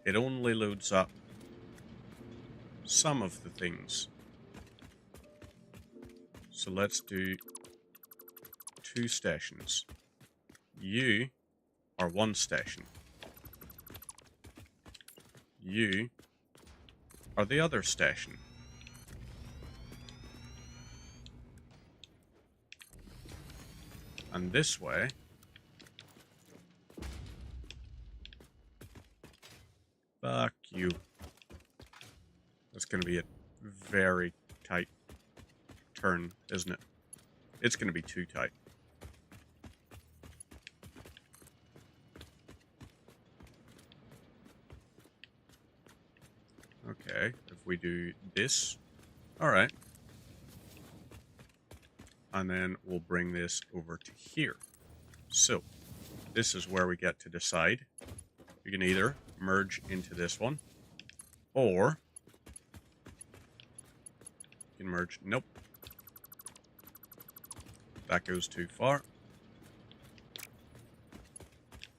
it only loads up some of the things. So let's do 2 stations. You are 1 station. You are the other station. And this way, fuck you. That's going to be a very tight turn, isn't it? It's going to be too tight. Okay, if we do this, all right. And then we'll bring this over to here. So, this is where we get to decide. We can either merge into this one, or you can merge. Nope. That goes too far.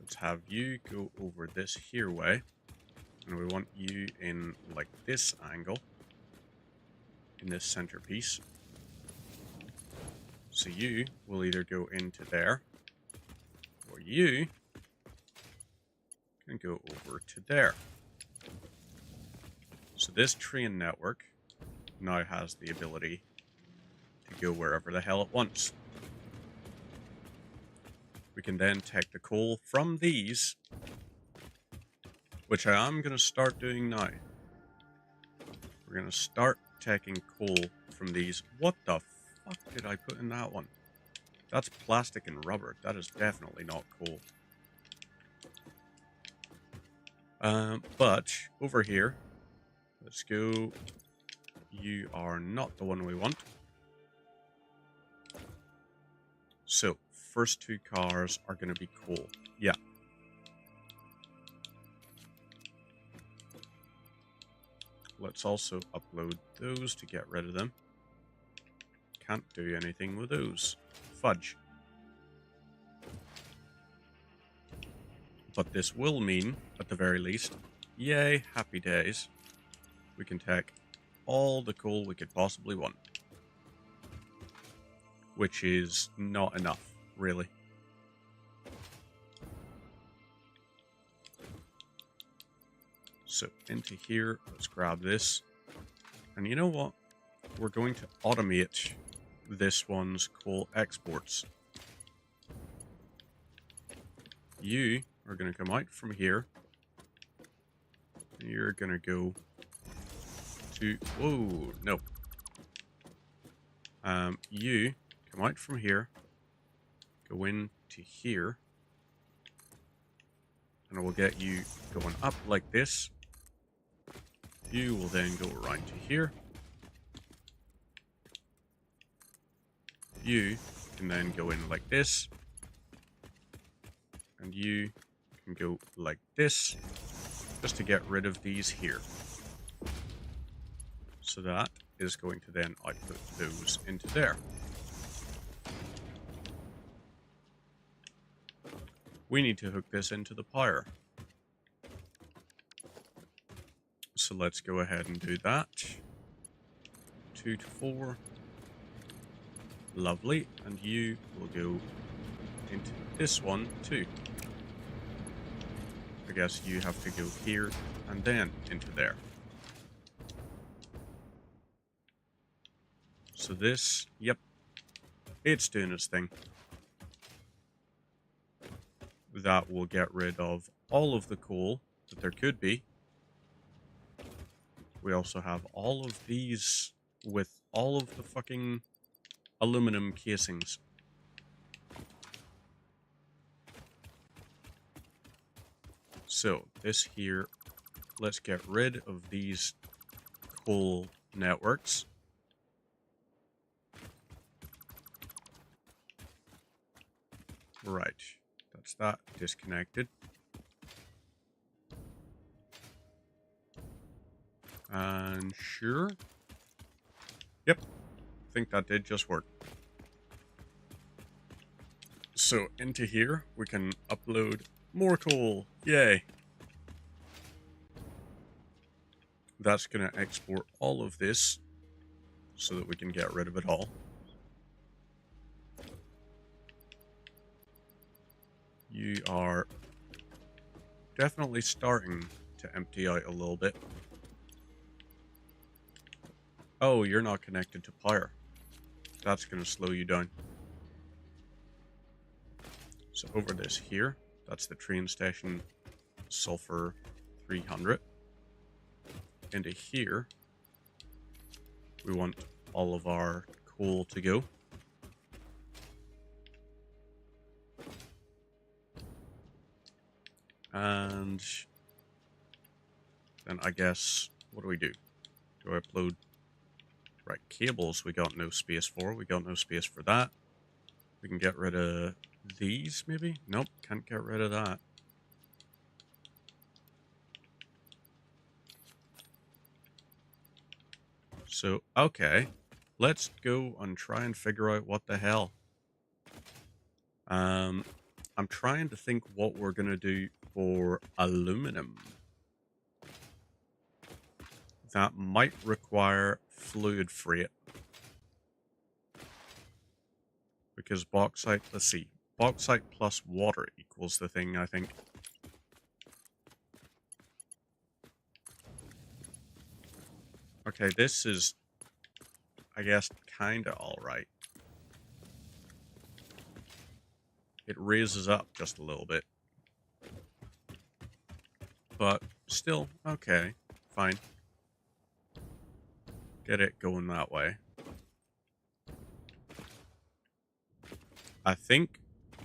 Let's have you go over this here way. And we want you in like this angle, in this centerpiece. So you will either go into there, or you can go over to there. So this train network now has the ability to go wherever the hell it wants. We can then take the coal from these, which I am going to start doing now. We're going to start taking coal from these. What the fuck did I put in that one? That's plastic and rubber. That is definitely not coal. But over here, let's go. You are not the one we want. So, first 2 cars are going to be coal. Yeah. Let's also upload those to get rid of them. Can't do anything with those. Fudge. But this will mean, at the very least, yay, happy days, we can take all the coal we could possibly want. Which is not enough, really. So into here, let's grab this. And you know what? We're going to automate this one's coal exports. You are going to come out from here. You're going to go to... Whoa, no. You come out from here. Go into here. And I will get you going up like this. You will then go around to here. You can then go in like this. And you can go like this. Just to get rid of these here. So that is going to then output those into there. We need to hook this into the power. So let's go ahead and do that. 2 to 4. Lovely. And you will go into this one too. I guess you have to go here and then into there. So this, yep, it's doing its thing. That will get rid of all of the coal that there could be. We also have all of these with all of the fucking aluminum casings. So this here, let's get rid of these coal networks. Right, that's that disconnected. And sure. Yep, I think that did just work. So into here, we can upload more coal. Yay. That's going to export all of this so that we can get rid of it all. You are definitely starting to empty out a little bit. Oh, you're not connected to power. That's going to slow you down. So over this here, that's the train station, sulfur 300. Into here, we want all of our coal to go. And then I guess, what do we do? Do I upload? Right, cables we got no space for. We got no space for that. We can get rid of these, maybe? Nope, can't get rid of that. So, okay. Let's go and try and figure out what the hell. I'm trying to think what we're going to do for aluminum. That might require fluid freight. Because bauxite, let's see. Bauxite plus water equals the thing, I think. Okay, this is, I guess, kinda alright. It raises up just a little bit. But still, okay, fine. Get it going that way. I think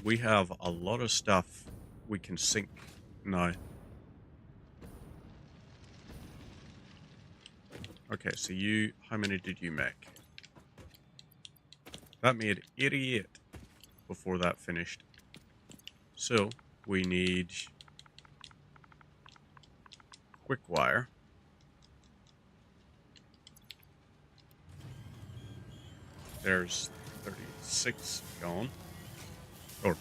we have a lot of stuff we can sink now. Okay, so you, how many did you make? That made 88 before that finished. So, we need quick wire. There's 36 gone. Or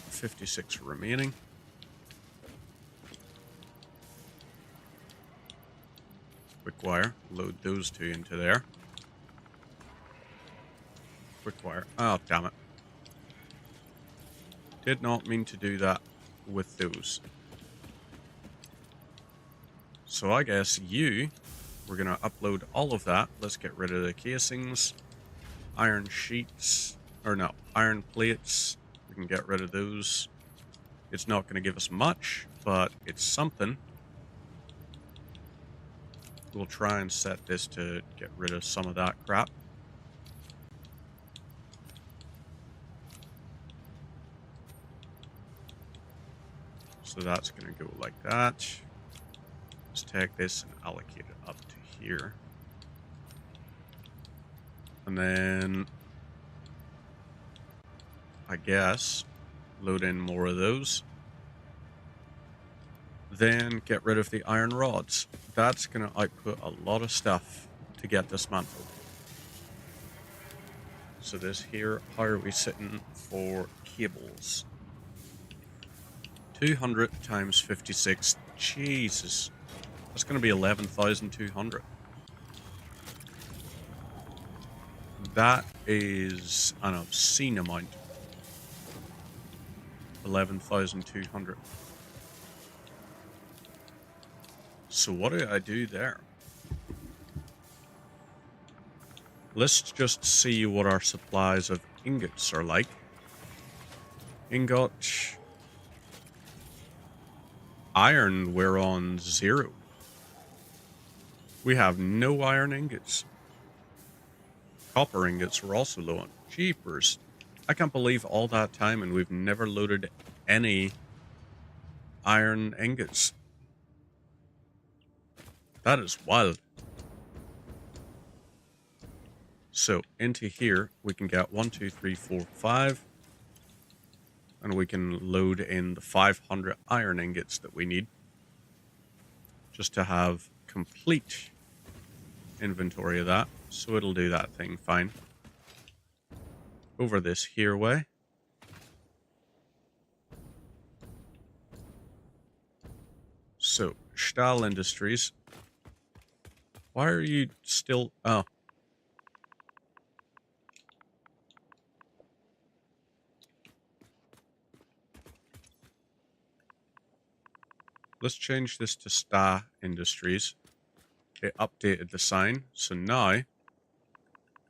56 remaining. Quick wire. Load those two into there. Quick wire. Oh, damn it. Did not mean to do that with those. So I guess we're going to upload all of that. Let's get rid of the casings. Iron sheets. Or no, iron plates. We can get rid of those. It's not going to give us much, but it's something. We'll try and set this to get rid of some of that crap. So that's going to go like that. Let's take this and allocate it up to here. And then, I guess, load in more of those. Then get rid of the iron rods. That's going to output a lot of stuff to get dismantled. So this here, how are we sitting for cables? 200 times 56. Jesus. That's going to be 11,200. That is an obscene amount. 11,200. So what do I do there? Let's just see what our supplies of ingots are like. Ingot. Iron, we're on 0. We have no iron ingots. Copper ingots we're also low on. Jeepers. I can't believe all that time and we've never loaded any iron ingots. That is wild. So into here, we can get 1, 2, 3, 4, 5. And we can load in the 500 iron ingots that we need. Just to have complete inventory of that. So it'll do that thing fine. Over this here way. So, Stahl Industries. Why are you still... Oh. let's change this to Sta Industries. It updated the sign, so now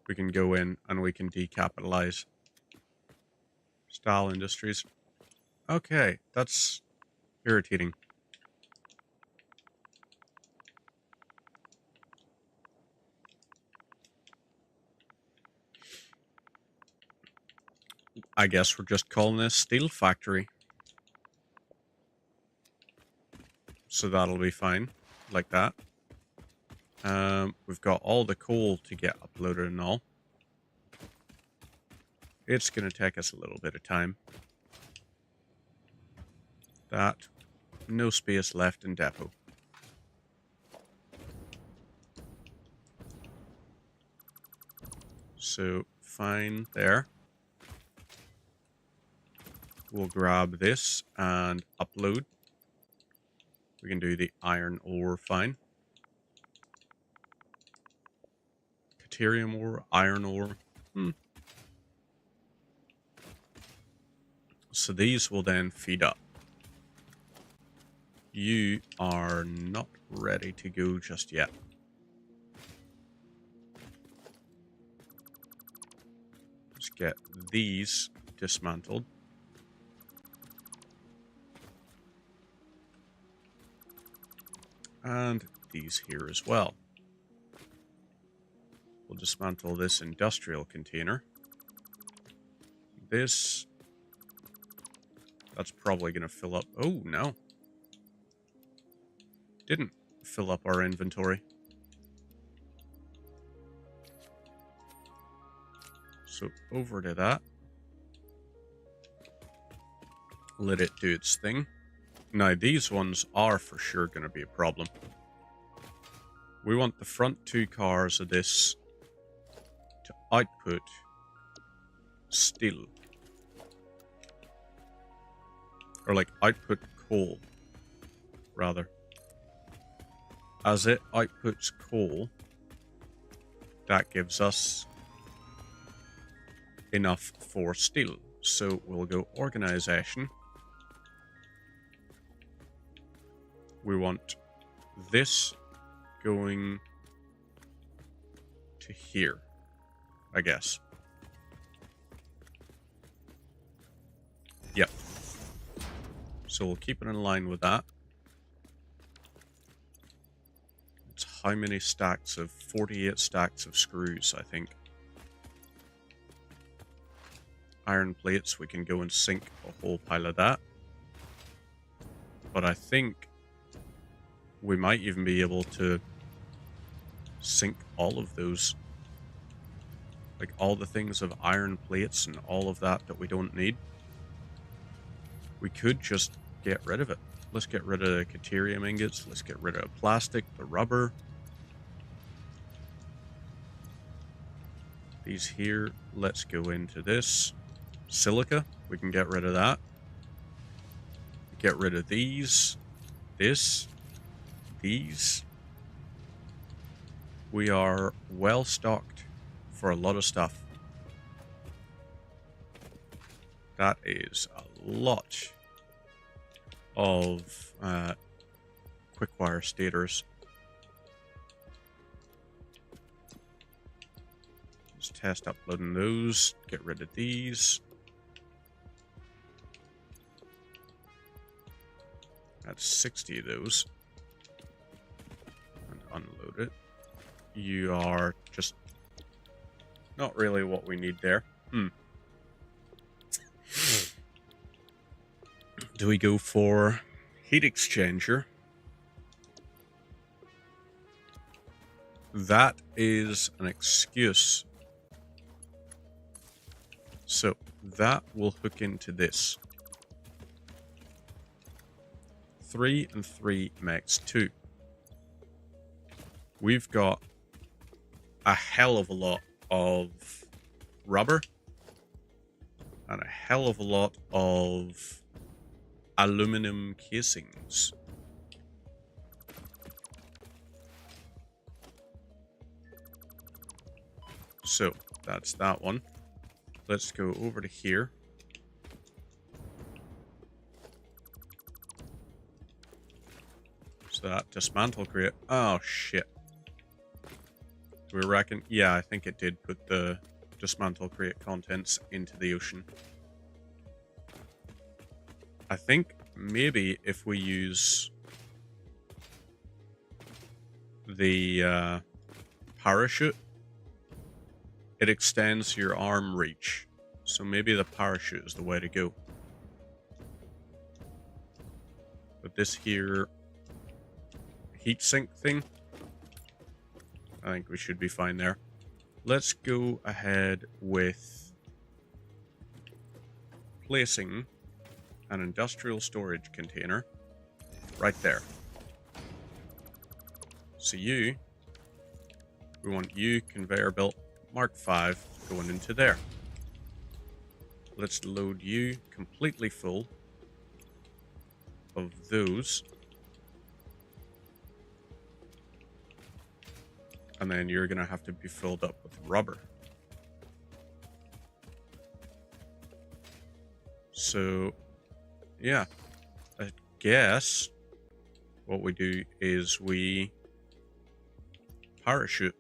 we can go in and we can decapitalize Stahl Industries. Okay, that's irritating. I guess we're just calling this Steel Factory. So that'll be fine, like that. We've got all the coal to get uploaded and all. It's going to take us a little bit of time. That. No space left in depot. So, fine there. We'll grab this and upload. We can do the iron ore fine. Caterium ore, iron ore. So these will then feed up. You are not ready to go just yet. Let's get these dismantled. And these here as well. We'll dismantle this industrial container. This... that's probably going to fill up... oh, no. Didn't fill up our inventory. So over to that. Let it do its thing. Now these ones are for sure going to be a problem. We want the front two cars of this to output steel. Or like output coal, rather. As it outputs coal, that gives us enough for steel. So we'll go organization. We want this going to here, I guess. Yep. So we'll keep it in line with that. It's how many stacks of 48 stacks of screws, I think. Iron plates, we can go and sink a whole pile of that. But I think we might even be able to sink all of those. Like all the things of iron plates and all of that we don't need. We could just get rid of it. Let's get rid of the caterium ingots. Let's get rid of plastic, the rubber. These here, let's go into this. Silica, we can get rid of that. Get rid of these. This. These. We are well stocked for a lot of stuff. That is a lot of quick-wire stators. Let's test uploading those. Get rid of these. That's 60 of those. And unload it. You are just not really what we need there. Do we go for heat exchanger? That is an excuse. So that will hook into this. 3 and 3 makes 2. We've got a hell of a lot of rubber and a hell of a lot of aluminum casings. So that's that one. Let's go over to here. So that dismantle crate. Oh, shit. Do we reckon? Yeah, I think it did put the dismantle crate contents into the ocean. I think maybe if we use the parachute, it extends your arm reach. So maybe the parachute is the way to go. But this here heatsink thing, I think we should be fine there. Let's go ahead with placing an industrial storage container right there. So we want you, conveyor belt Mark 5, going into there. Let's load you completely full of those. And then you're going to have to be filled up with rubber. So, yeah. I guess what we do is we parachute.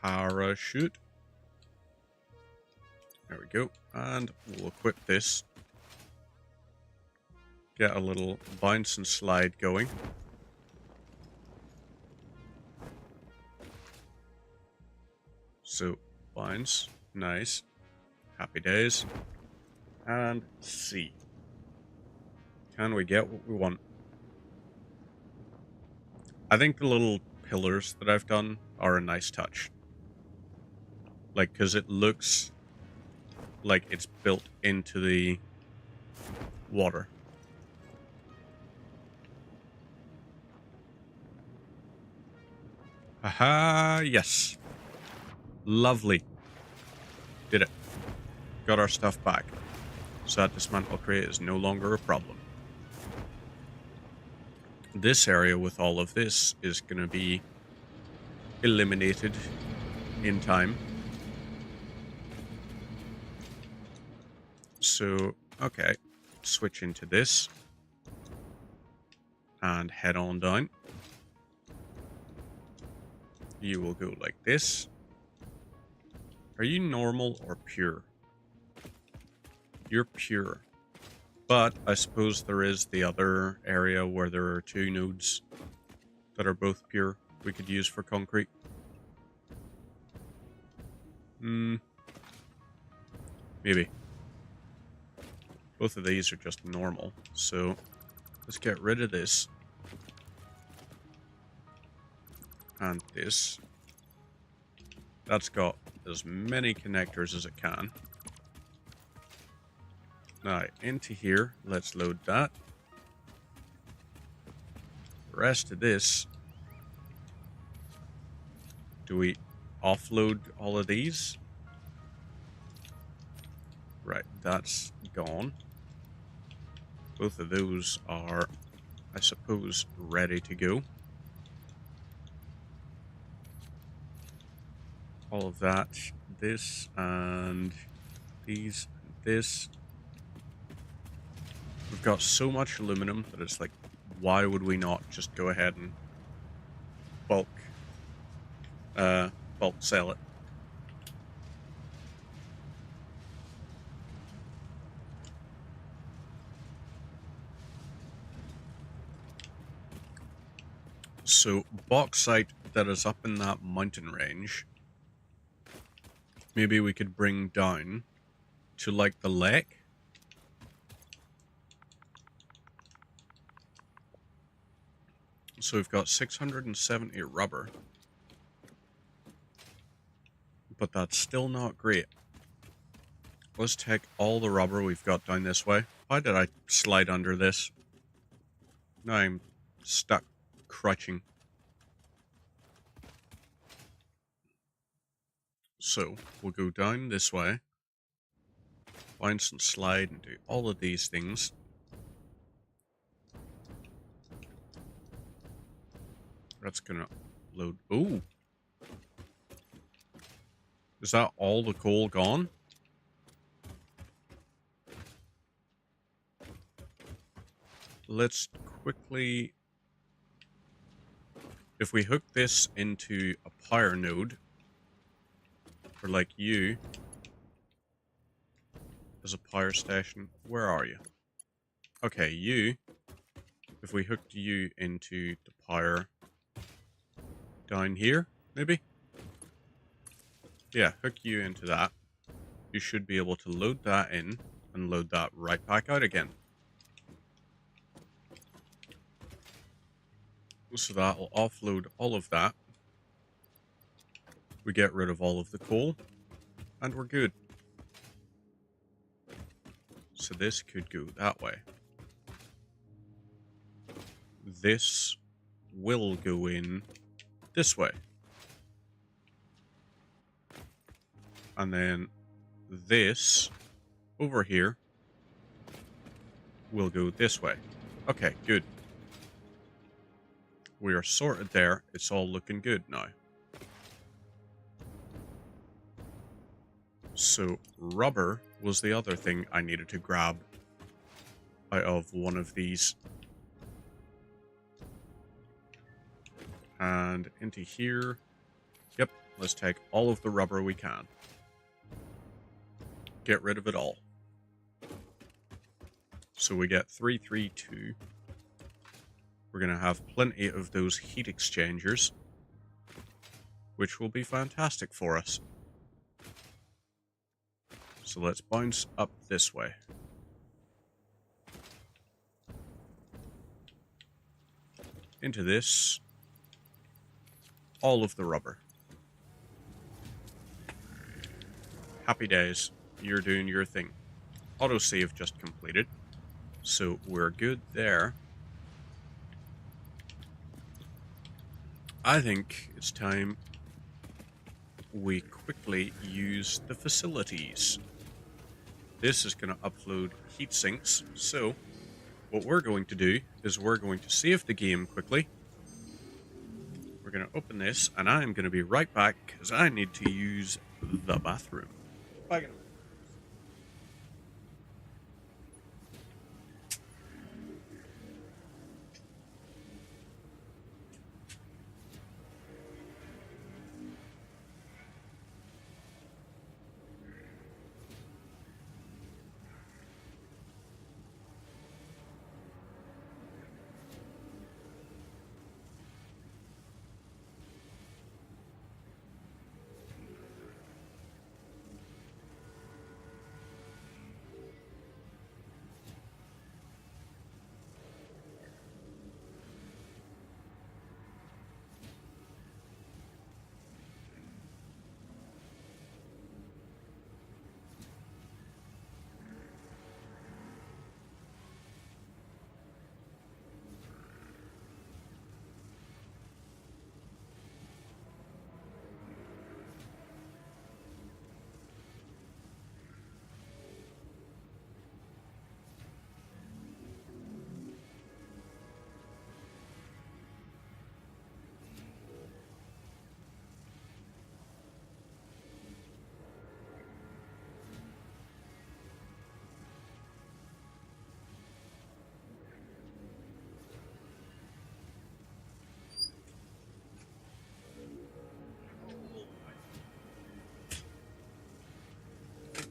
Parachute. There we go. And we'll equip this. Get a little bounce and slide going. So, bounce. Nice. Happy days. And C. Can we get what we want? I think the little pillars that I've done are a nice touch. Like, because it looks like it's built into the water. Haha, yes. Lovely. Did it. Got our stuff back. So that dismantle crate is no longer a problem. This area with all of this is going to be eliminated in time. So, okay. Switch into this. And head on down. You will go like this. Are you normal or pure? You're pure. But I suppose there is the other area where there are two nodes that are both pure we could use for concrete. Maybe. Both of these are just normal. So let's get rid of this. And this. That's got as many connectors as it can. Now, into here, let's load that. The rest of this. Do we offload all of these? Right, that's gone. Both of those are, I suppose, ready to go. All of that, this, and these, and this. We've got so much aluminum that it's like, why would we not just go ahead and bulk sell it? So, bauxite that is up in that mountain range, maybe we could bring down to like the lake. So we've got 670 rubber. But that's still not great. Let's take all the rubber we've got down this way. Why did I slide under this? Now I'm stuck crouching. So we'll go down this way. Bounce and slide and do all of these things. That's gonna load. Ooh. Is that all the coal gone? let's quickly... If we hook this into a power node, for like you, as a power station, where are you? Okay, you, if we hooked you into the power down here, maybe? Yeah, hook you into that. You should be able to load that in and load that right back out again. So that'll offload all of that. We get rid of all of the coal, and we're good. So this could go that way. This will go in this way. And then this over here will go this way. Okay, good. We are sorted there. It's all looking good now. So rubber was the other thing I needed to grab out of one of these. And into here. Yep, let's take all of the rubber we can. Get rid of it all. So we get 332. We're going to have plenty of those heat exchangers, which will be fantastic for us. So let's bounce up this way. Into this. All of the rubber. Happy days. You're doing your thing. Autosave just completed. So we're good there. I think it's time we quickly use the facilities. This is going to upload heat sinks. So what we're going to do is we're going to save the game quickly. We're going to open this, and I'm going to be right back because I need to use the bathroom. Back in a minute.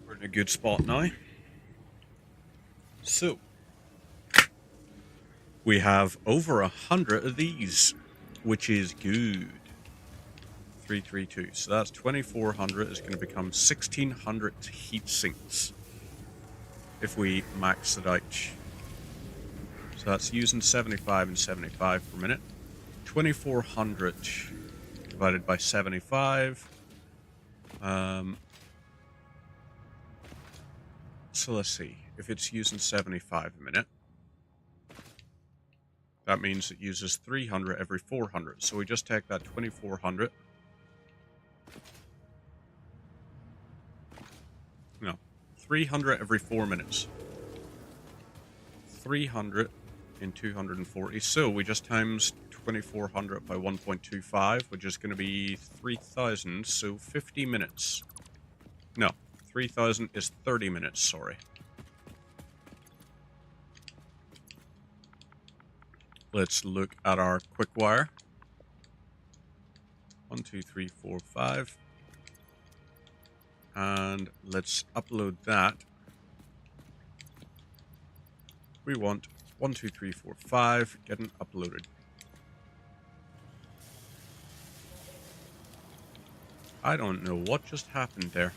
We're in a good spot now. So we have over 100 of these, which is good. 332. So that's 2,400 is going to become 1,600 heat sinks if we max it out. So that's using 75 and 75 per minute. 2,400 divided by 75. So let's see. If it's using 75 a minute, that means it uses 300 every 400. So we just take that 2,400. No, 300 every 4 minutes. 300 in 240. So we just times 2,400 by 1.25, which is going to be 3,000. So 50 minutes. No, 3,000 is 30 minutes, sorry. Let's look at our quick wire. 1, 2, 3, 4, 5. And let's upload that. We want 1, 2, 3, 4, 5 getting uploaded. I don't know what just happened there.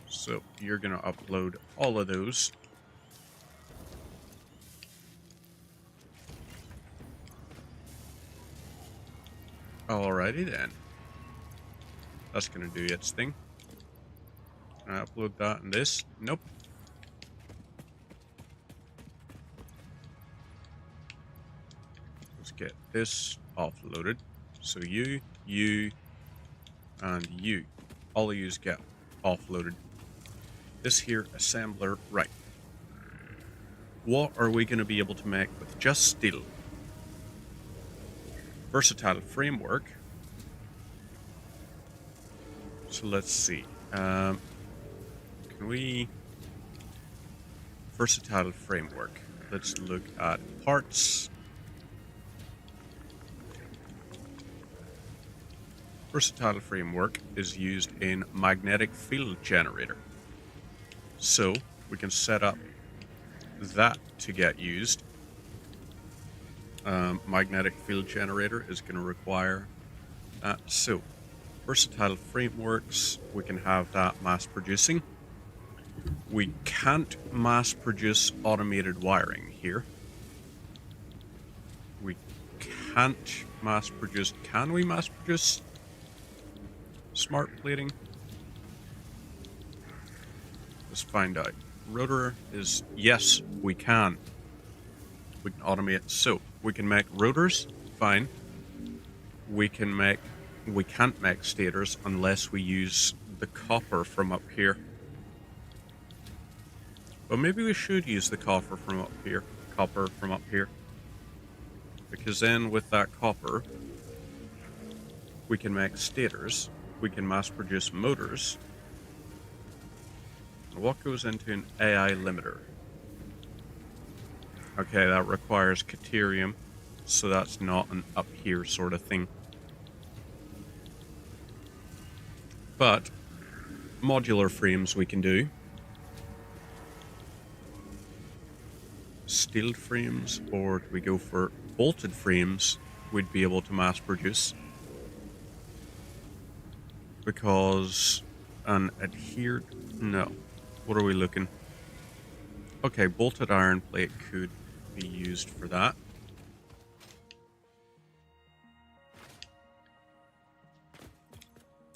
So you're going to upload all of those. Alrighty then. That's going to do its thing. Can I upload that and this? Nope. Let's get this offloaded. So you, and you. All of yous get offloaded. This here assembler, right. What are we going to be able to make with just steel? Versatile framework. So let's see. Can we... Versatile framework. Let's look at parts. Versatile framework is used in magnetic field generator. So we can set up that to get used. Magnetic field generator is going to require that. So versatile frameworks, we can have that mass producing. We can't mass produce automated wiring here. We can't mass produce. Can we mass produce smart plating? Let's find out. Rotor is yes, we can. We can automate. So we can make rotors, fine. We can't make stators unless we use the copper from up here. But maybe we should use the copper from up here. Because then with that copper, we can make stators. We can mass produce motors. And what goes into an AI limiter? Okay, that requires Caterium, so that's not an up here sort of thing. But modular frames we can do. Steel frames, or do we go for bolted frames? We'd be able to mass produce. Because an adhered... No. What are we looking? Okay, bolted iron plate could be used for that.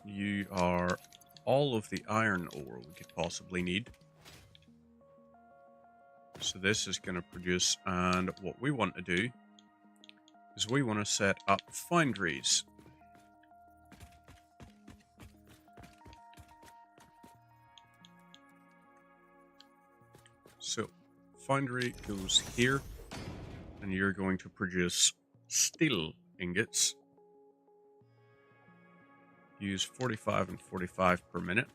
You are all of the iron ore we could possibly need. So this is going to produce, and what we want to do is we want to set up foundries. So foundry goes here, and you're going to produce steel ingots. Use 45 and 45 per minute.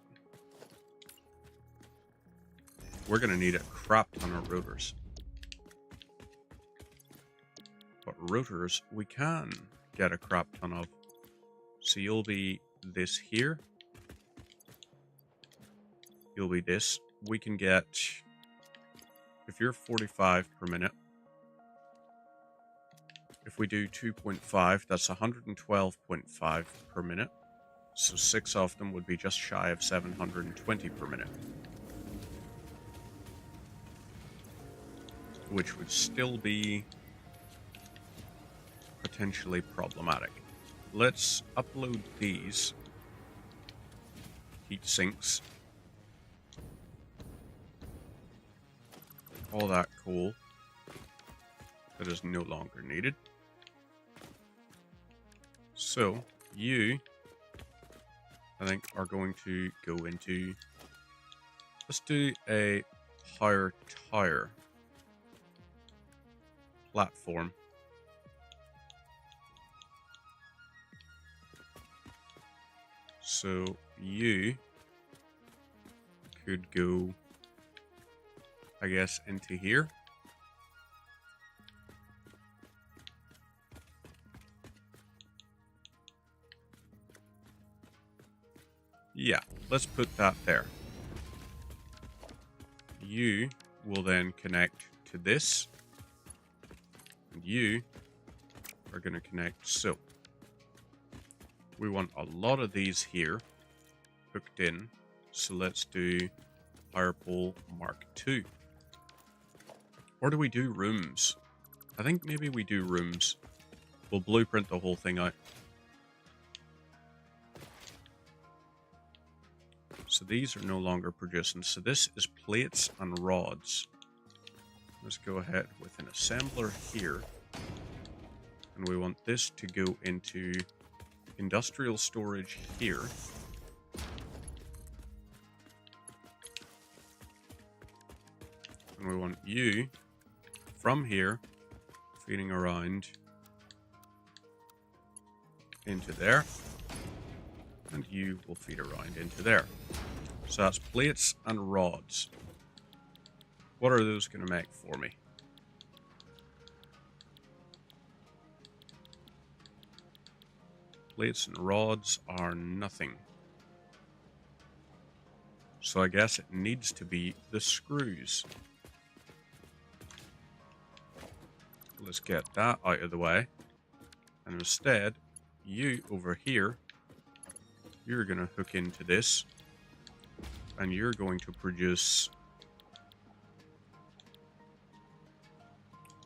We're going to need a crap ton of rotors. But rotors, we can get a crap ton of. So you'll be this here. You'll be this. We can get, if you're 45 per minute, if we do 2.5, that's 112.5 per minute. So 6 of them would be just shy of 720 per minute. Which would still be potentially problematic. Let's upload these heat sinks. All that coal that is no longer needed. So you, I think, are going to go into, let's do a higher tire platform. So you could go I guess, into here. Yeah, let's put that there. You will then connect to this. And you are going to connect so. We want a lot of these here hooked in. So let's do Power Pole Mark II. Or do we do rooms? I think maybe we do rooms. We'll blueprint the whole thing out. So these are no longer producing. So this is plates and rods. Let's go ahead with an assembler here. And we want this to go into industrial storage here. And we want you from here feeding around into there. And you will feed around into there. So that's plates and rods. What are those going to make for me? Plates and rods are nothing. So I guess it needs to be the screws. Let's get that out of the way. And instead, you over here, you're going to hook into this. And you're going to produce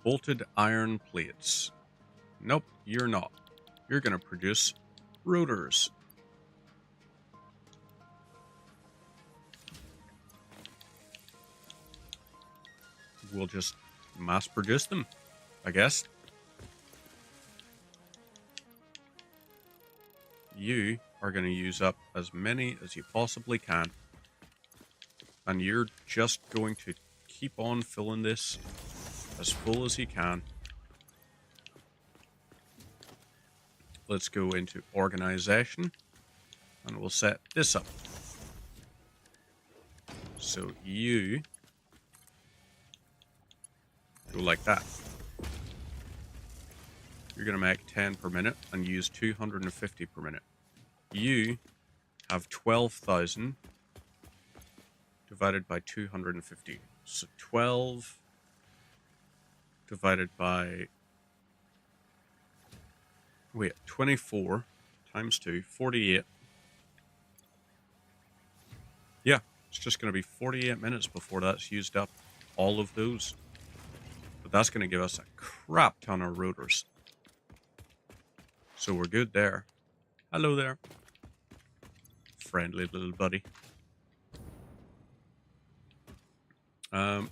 bolted iron plates. Nope, you're not. You're going to produce rotors. We'll just mass produce them, I guess. You are going to use up as many as you possibly can. And you're just going to keep on filling this as full as you can. Let's go into organization and we'll set this up. So you go like that. You're going to make 10 per minute and use 250 per minute. You have 12,000 divided by 250. So 12 divided by, 24 times 2, 48. Yeah, it's just going to be 48 minutes before that's used up all of those. But that's going to give us a crap ton of rotors. So we're good there. Hello there. Friendly little buddy.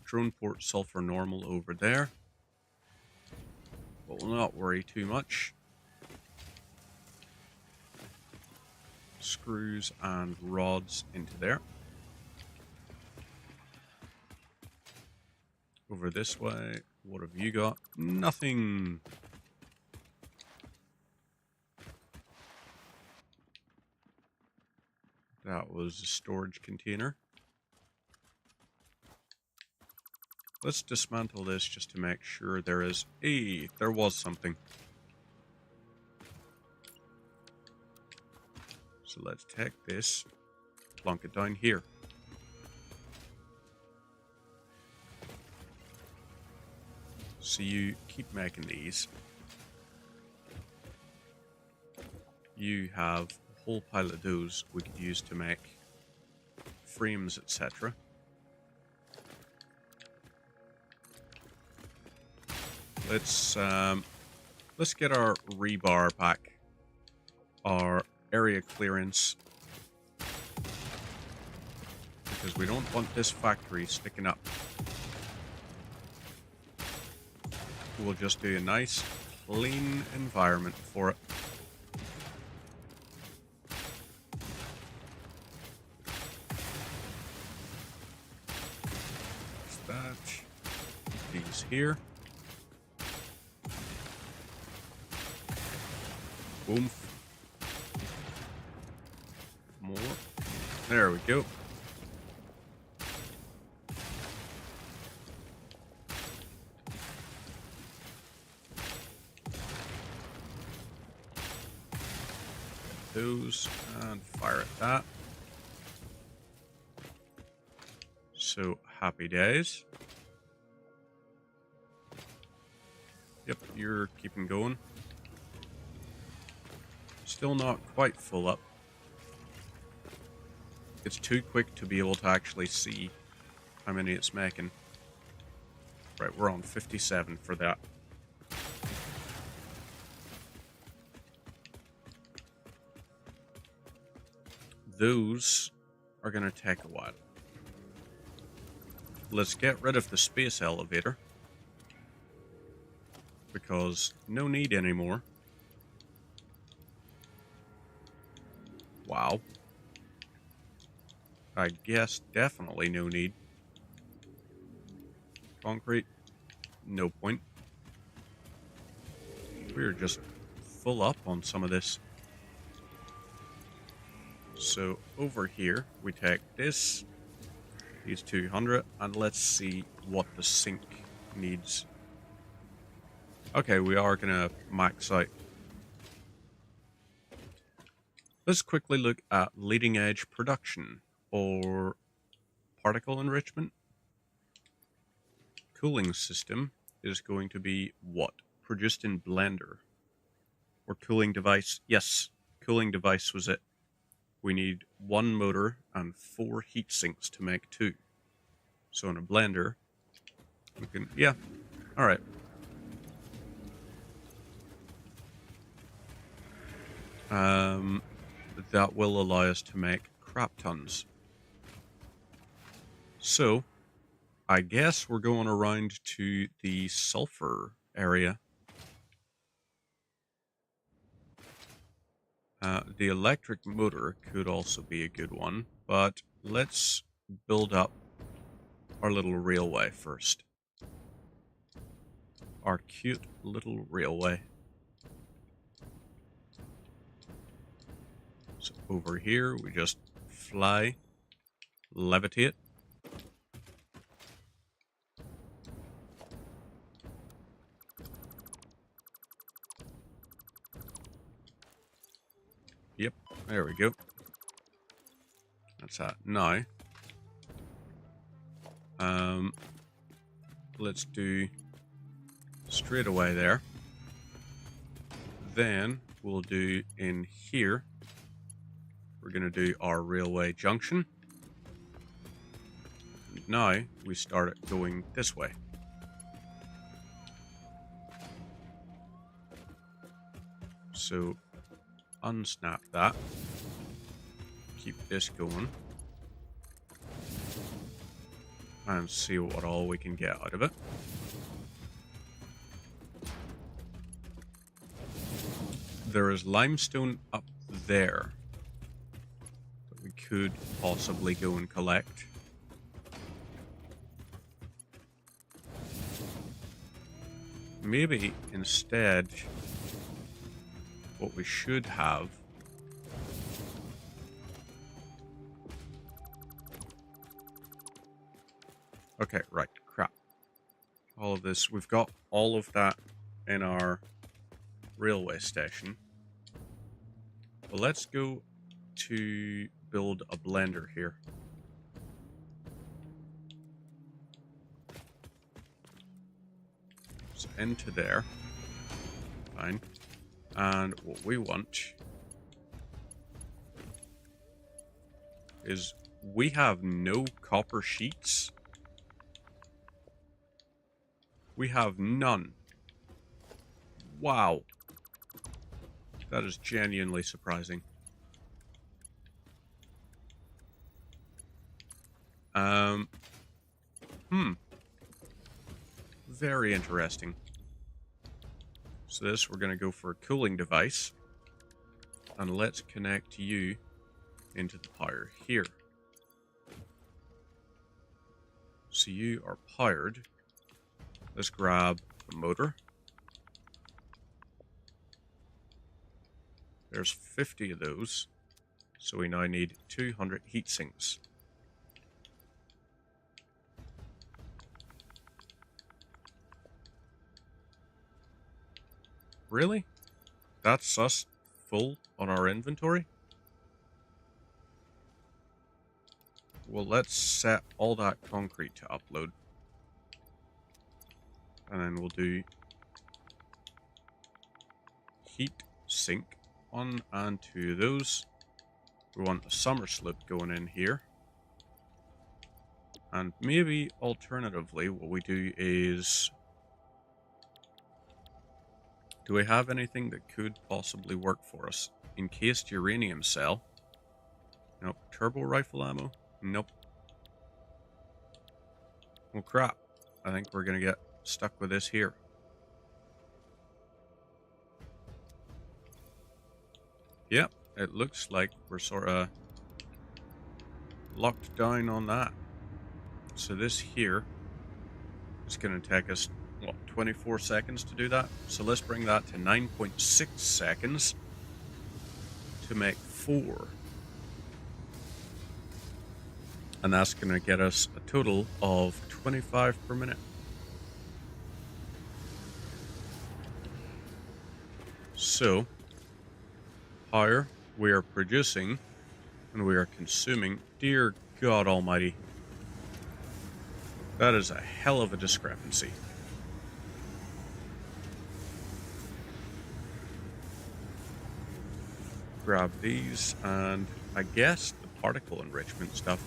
Drone port sulfur normal over there. But we'll not worry too much. Screws and rods into there. Over this way. What have you got? Nothing. That was a storage container. Let's dismantle this just to make sure there is... Hey, there was something. So let's take this, plonk it down here. So you keep making these. You have a whole pile of those we could use to make frames, etc. Let's get our rebar back. Our area clearance. Because we don't want this factory sticking up. We'll just do a nice, clean environment for it. That. These here. Boom. More. There we go. those and fire at that. So, happy days. Yep, you're keeping going. Still not quite full up. It's too quick to be able to actually see how many it's making. Right, we're on 57 for that. Those are going to take a while. Let's get rid of the space elevator, because no need anymore. Wow. I guess definitely no need. Concrete, no point. We're just full up on some of this. So over here, we take this, these 200, and let's see what the sink needs. Okay, we are going to max out. Let's quickly look at leading edge production or particle enrichment. Cooling system is going to be what? Produced in Blender. Or cooling device. Yes, cooling device was it. We need 1 motor and 4 heat sinks to make 2. So in a blender, we can, yeah, all right. That will allow us to make crap tons. So, I guess we're going around to the sulfur area. The electric motor could also be a good one, but let's build up our little railway first. Our cute little railway. So over here, we just fly, levitate. Yep, there we go. That's that. Now, let's do straight away there. Then we'll do in here. We're going to do our railway junction. And now we start it going this way. So unsnap that. Keep this going. And see what all we can get out of it. There is limestone up there that we could possibly go and collect. Maybe instead what we should have okay, right, crap. All of this, we've got all of that in our railway station. Well, let's go to build a blender here. So into there. Fine. And what we want is we have no copper sheets. We have none. Wow. That is genuinely surprising. Very interesting. So this, we're going to go for a cooling device. And let's connect you into the power here. So you are powered. Let's grab the motor. There's 50 of those. So we now need 200 heat sinks. Really? That's us full on our inventory. Well, let's set all that concrete to upload. And then we'll do heat sink on and two of those. We want a summer slip going in here. And maybe alternatively, what we do is... Do we have anything that could possibly work for us? Encased uranium cell. Nope. Turbo rifle ammo? Nope. Well, crap. I think we're going to get stuck with this here. Yep. It looks like we're sort of locked down on that. So this here is going to take us, what, 24 seconds to do that? So let's bring that to 9.6 seconds to make 4. And that's going to get us a total of 25 per minute. So, power we are producing and we are consuming, dear God Almighty, that is a hell of a discrepancy. Grab these and I guess the particle enrichment stuff.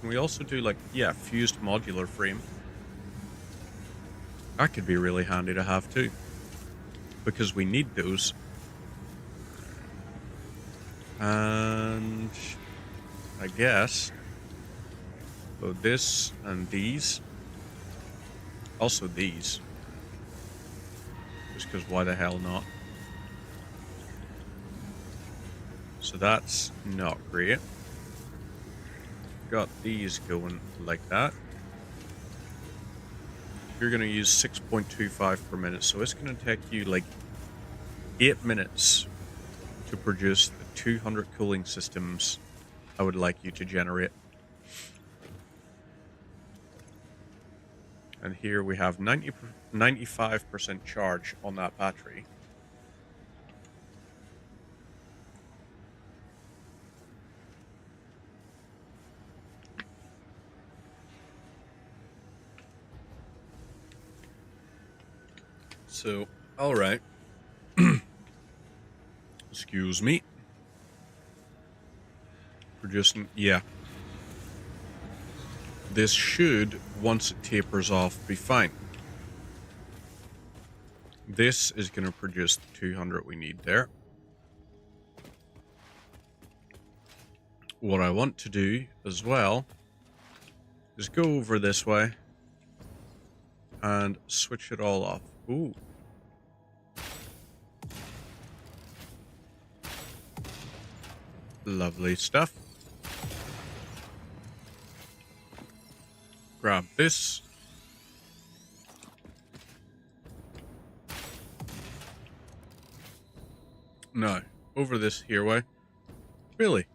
And we also do like, yeah, fused modular frame. That could be really handy to have too, because we need those. And I guess so this and these. Also these. Just because why the hell not? So that's not great. Got these going like that. You're going to use 6.25 per minute, so it's going to take you like 8 minutes to produce the 200 cooling systems I would like you to generate. And here we have 95% charge on that battery. So, all right. Excuse me. Producing, yeah. This should, once it tapers off, be fine. This is going to produce the 200 we need there. What I want to do as well is go over this way and switch it all off. Ooh. Lovely stuff. Grab this. No, over this here way. Really?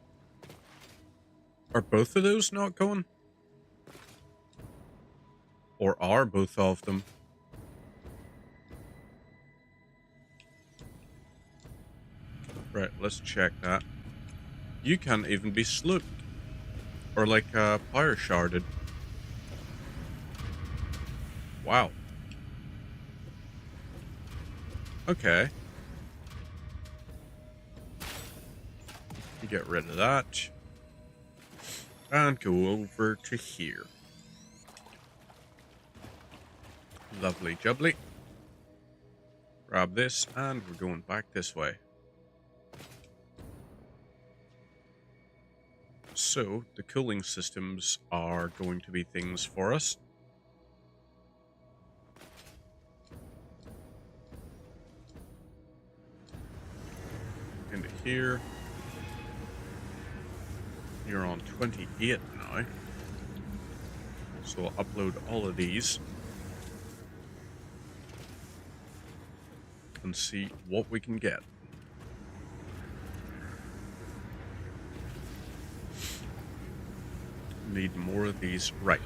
Are both of those not going? Or are both of them? Right, let's check that. You can't even be slooped. Or like power sharded. Wow. Okay. Get rid of that. And go over to here. Lovely jubbly. Grab this and we're going back this way. So, the cooling systems are going to be things for us. Into here. You're on 28 now. So I'll upload all of these. And see what we can get. Need more of these. Right.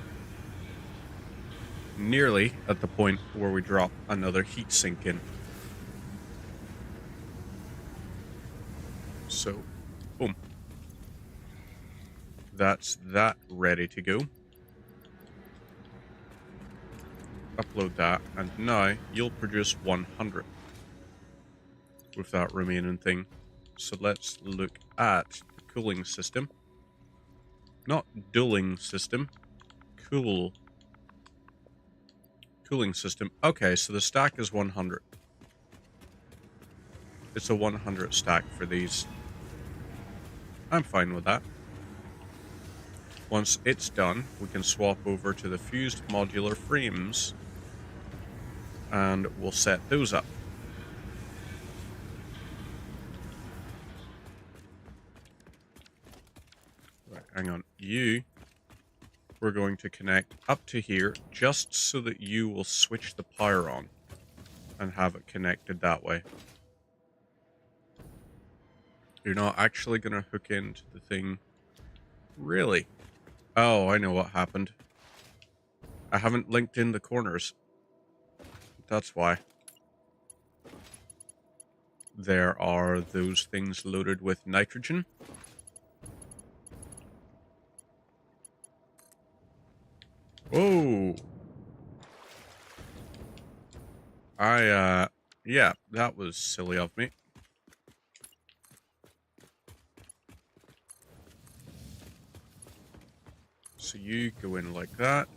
Nearly at the point where we drop another heat sink in. So, boom. That's that ready to go. Upload that, and now you'll produce 100 with that remaining thing. So let's look at the cooling system. Not dulling system. Cooling system. Okay, so the stack is 100. It's a 100 stack for these. I'm fine with that. Once it's done, we can swap over to the fused modular frames and we'll set those up. Right, hang on. We're going to connect up to here just so that you will switch the power on and have it connected that way. You're not actually going to hook into the thing. Really? Oh, I know what happened. I haven't linked in the corners. That's why. There are those things loaded with nitrogen. Whoa. Yeah, that was silly of me. So you go in like that.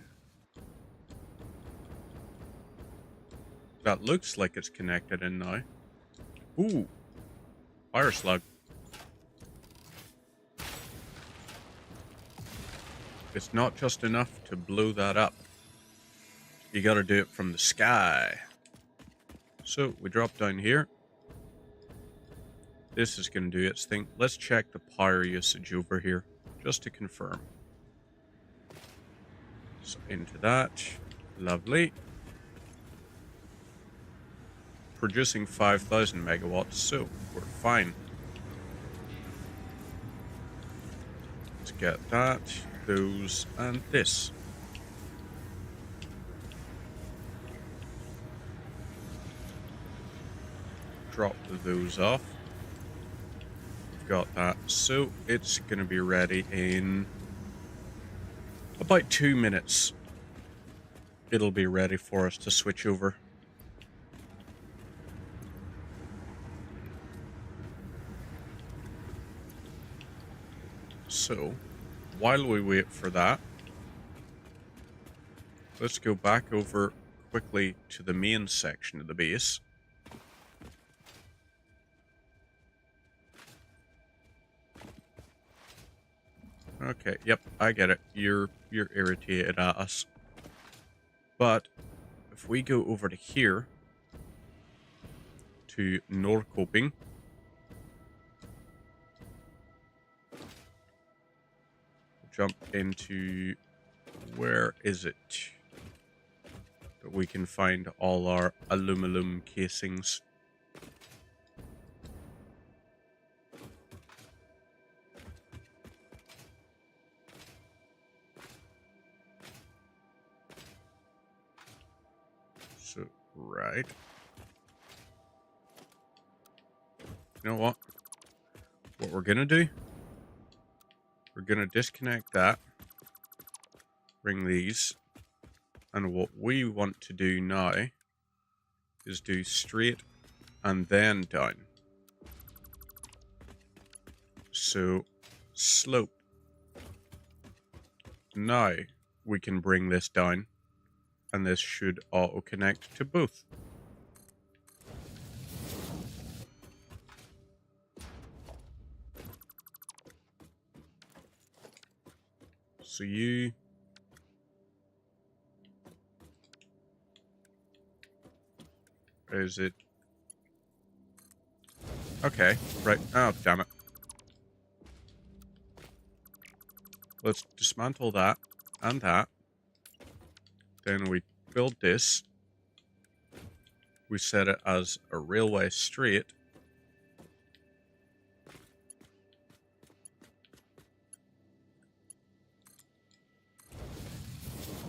That looks like it's connected in now. Ooh. Fire slug. It's not just enough to blow that up. You gotta do it from the sky. So we drop down here. This is gonna do its thing. Let's check the power usage over here, just to confirm. So into that. Lovely. Producing 5,000 megawatts, so we're fine. Let's get that, those, and this. Drop those off. We've got that, so it's going to be ready in about 2 minutes. It'll be ready for us to switch over. So, while we wait for that, let's go back over quickly to the main section of the base. Okay, yep, I get it. You're irritated at us. But if we go over to here, to Norrköping, jump into, where is it? That we can find all our aluminum casings. So, right. You know what? What we're gonna do? We're gonna disconnect that. Bring these. And what we want to do now is do straight and then down. So, slope. Now we can bring this down. And this should auto-connect to both. So you... Is it... Okay, right. Oh, damn it. Let's dismantle that and that. Then we build this. We set it as a railway straight.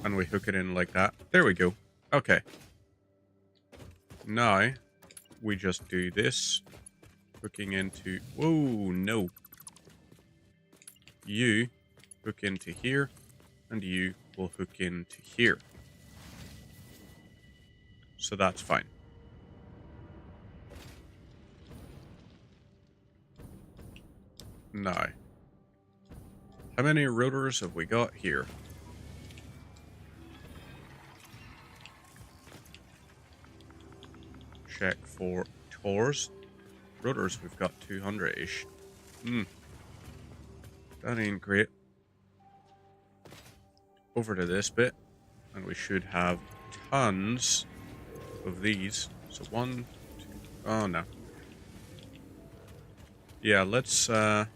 And we hook it in like that. There we go. Okay. Now, we just do this hooking into... Whoa, no. You hook into here, and you will hook into here. So that's fine. Now, how many rotors have we got here? Check for tors. Rotors, we've got 200-ish. That ain't great. Over to this bit, and we should have tons of these. So 1, 2, oh no. Yeah, let's go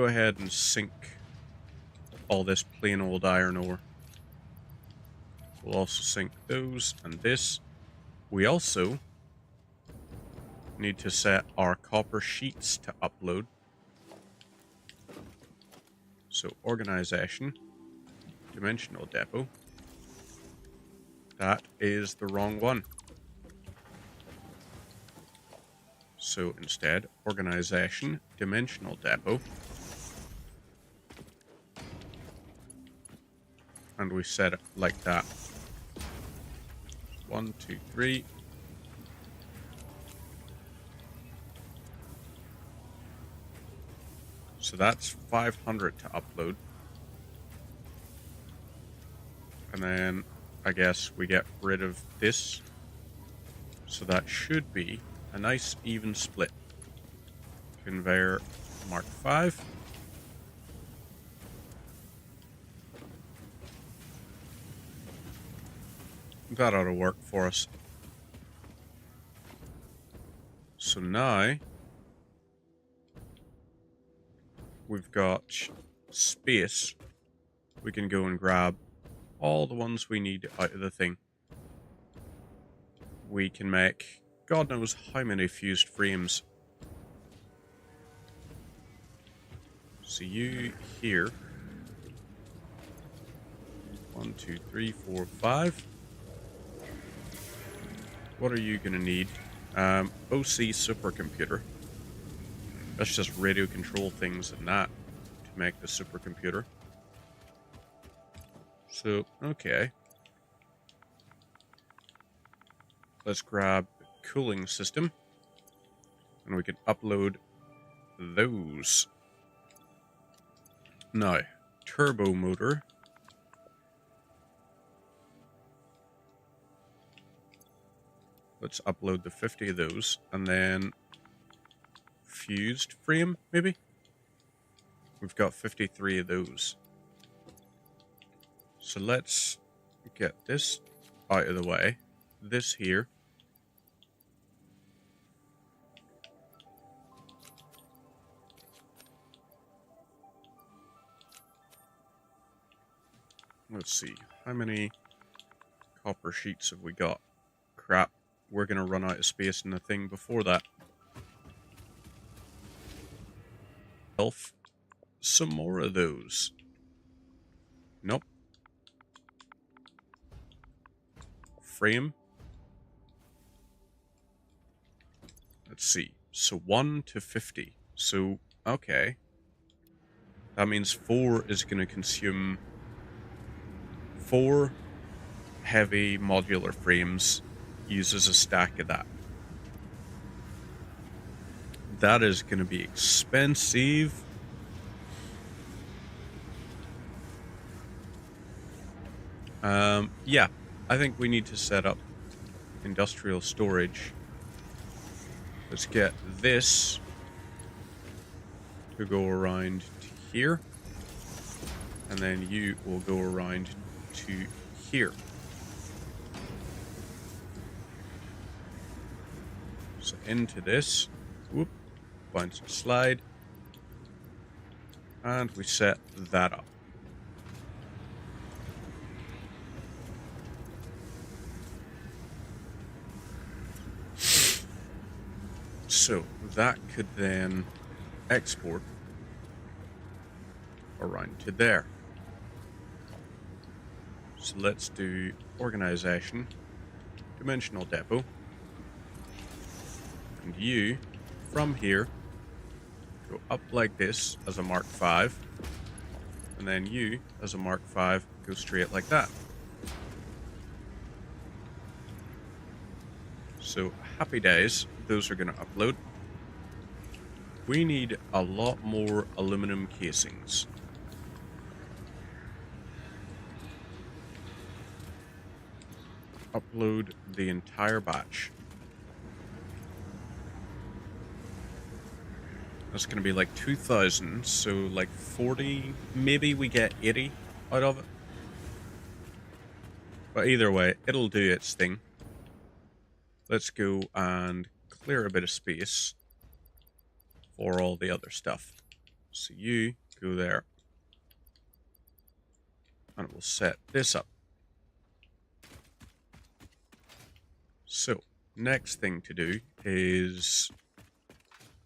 ahead and sink all this plain old iron ore. We'll also sink those and this. We also need to set our copper sheets to upload. So organization, dimensional depot. That is the wrong one. So instead, organization, dimensional depot. And we set it like that. 1, 2, 3. So that's 500 to upload. And then I guess we get rid of this. So that should be a nice even split. Conveyor Mark 5. That ought to work for us. So now we've got space. We can go and grab all the ones we need out of the thing. We can make God knows how many fused frames. So you here. 1, 2, 3, 4, 5. What are you going to need? OC supercomputer. Let's just radio control things and that to make the supercomputer. So, okay. Let's grab the cooling system. And we can upload those. Now, turbo motor. Let's upload the 50 of those, and then fused frame, maybe? We've got 53 of those. So let's get this out of the way. This here. Let's see, how many copper sheets have we got? Crap. We're going to run out of space in the thing before that. Elf. Some more of those. Nope. Frame. Let's see. So 1 to 50. So, okay. That means 4 is going to consume 4 heavy modular frames. Uses a stack of that. That is going to be expensive. Yeah, I think we need to set up industrial storage. Let's get this to go around to here. And then you will go around to here. So into this, whoop, bounce and slide, and we set that up. So that could then export around to there. So let's do organization, dimensional depot. And you, from here, go up like this as a Mark 5. And then you, as a Mark 5, go straight like that. So, happy days. Those are going to upload. We need a lot more aluminum casings. Upload the entire batch. That's going to be like 2,000, so like 40, maybe we get 80 out of it. But either way, it'll do its thing. Let's go and clear a bit of space for all the other stuff. So you go there. And we'll set this up. So, next thing to do is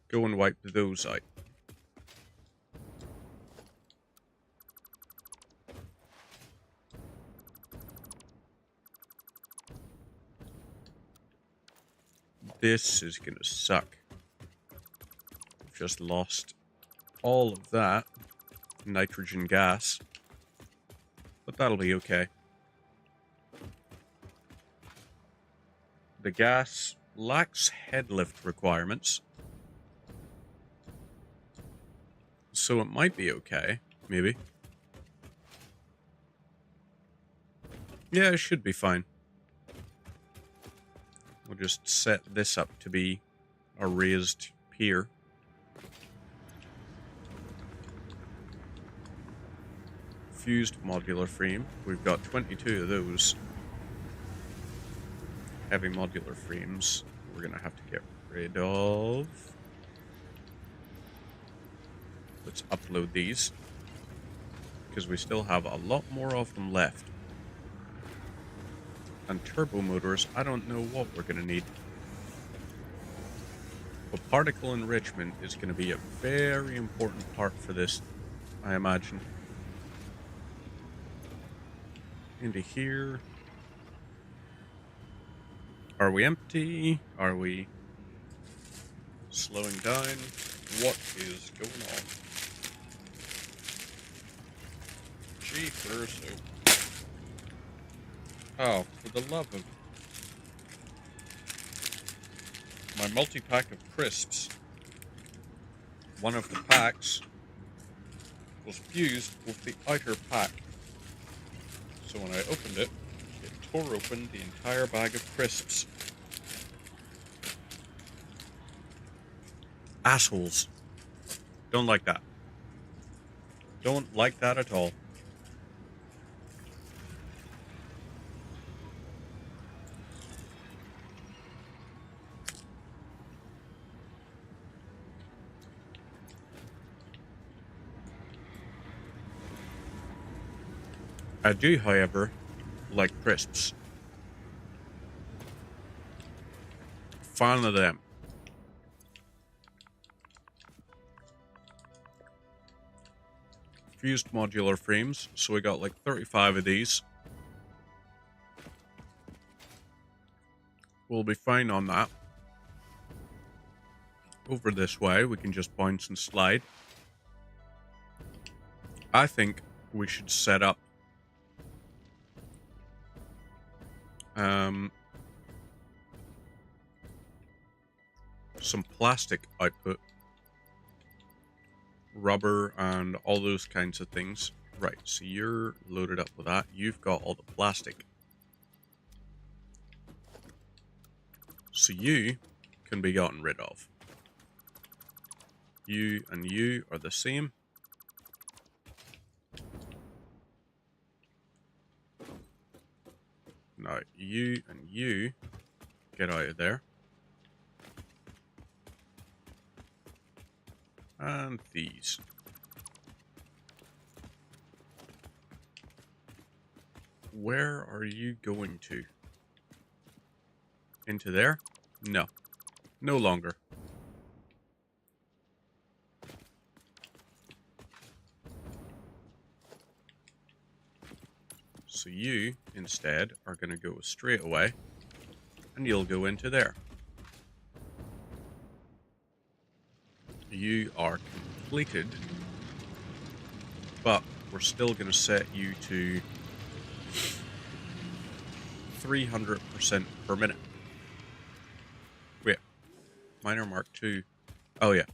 go and wipe those out. This is gonna suck. We've just lost all of that nitrogen gas. But that'll be okay. The gas lacks head lift requirements. So it might be okay, maybe. Yeah, it should be fine. We'll just set this up to be a raised pier. Fused modular frame. We've got 22 of those. Heavy modular frames we're going to have to get rid of. Let's upload these, because we still have a lot more of them left. And turbo motors, I don't know what we're going to need. But particle enrichment is going to be a very important part for this, I imagine. Into here. Are we empty? Are we slowing down? What is going on? Jeepers. Oh, for the love of... My multi-pack of crisps. One of the packs was fused with the outer pack. So when I opened it, it tore open the entire bag of crisps. Assholes. Don't like that. Don't like that at all. I do, however, like crisps. Fan of them. Fused modular frames, so we got like 35 of these. We'll be fine on that. Over this way, we can just bounce and slide. I think we should set up some plastic output, rubber and all those kinds of things. Right, so you're loaded up with that. You've got all the plastic. So you can be gotten rid of. You and you are the same. Now, you and you get out of there. And these. Where are you going to? Into there? No. No longer. So you, instead, are going to go straight away, and you'll go into there. You are completed, but we're still going to set you to 300% per minute. Wait, Miner Mark 2. Oh yeah,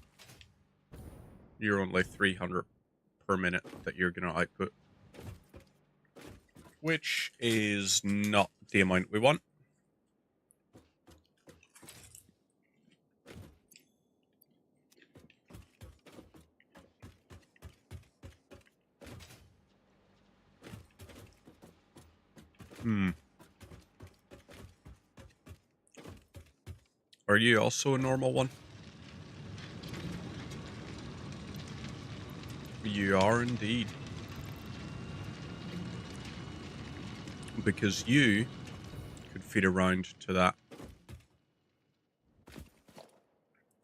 you're only 300 per minute that you're going to output, which is not the amount we want. Are you also a normal one? You are indeed. Because you could feed around to that.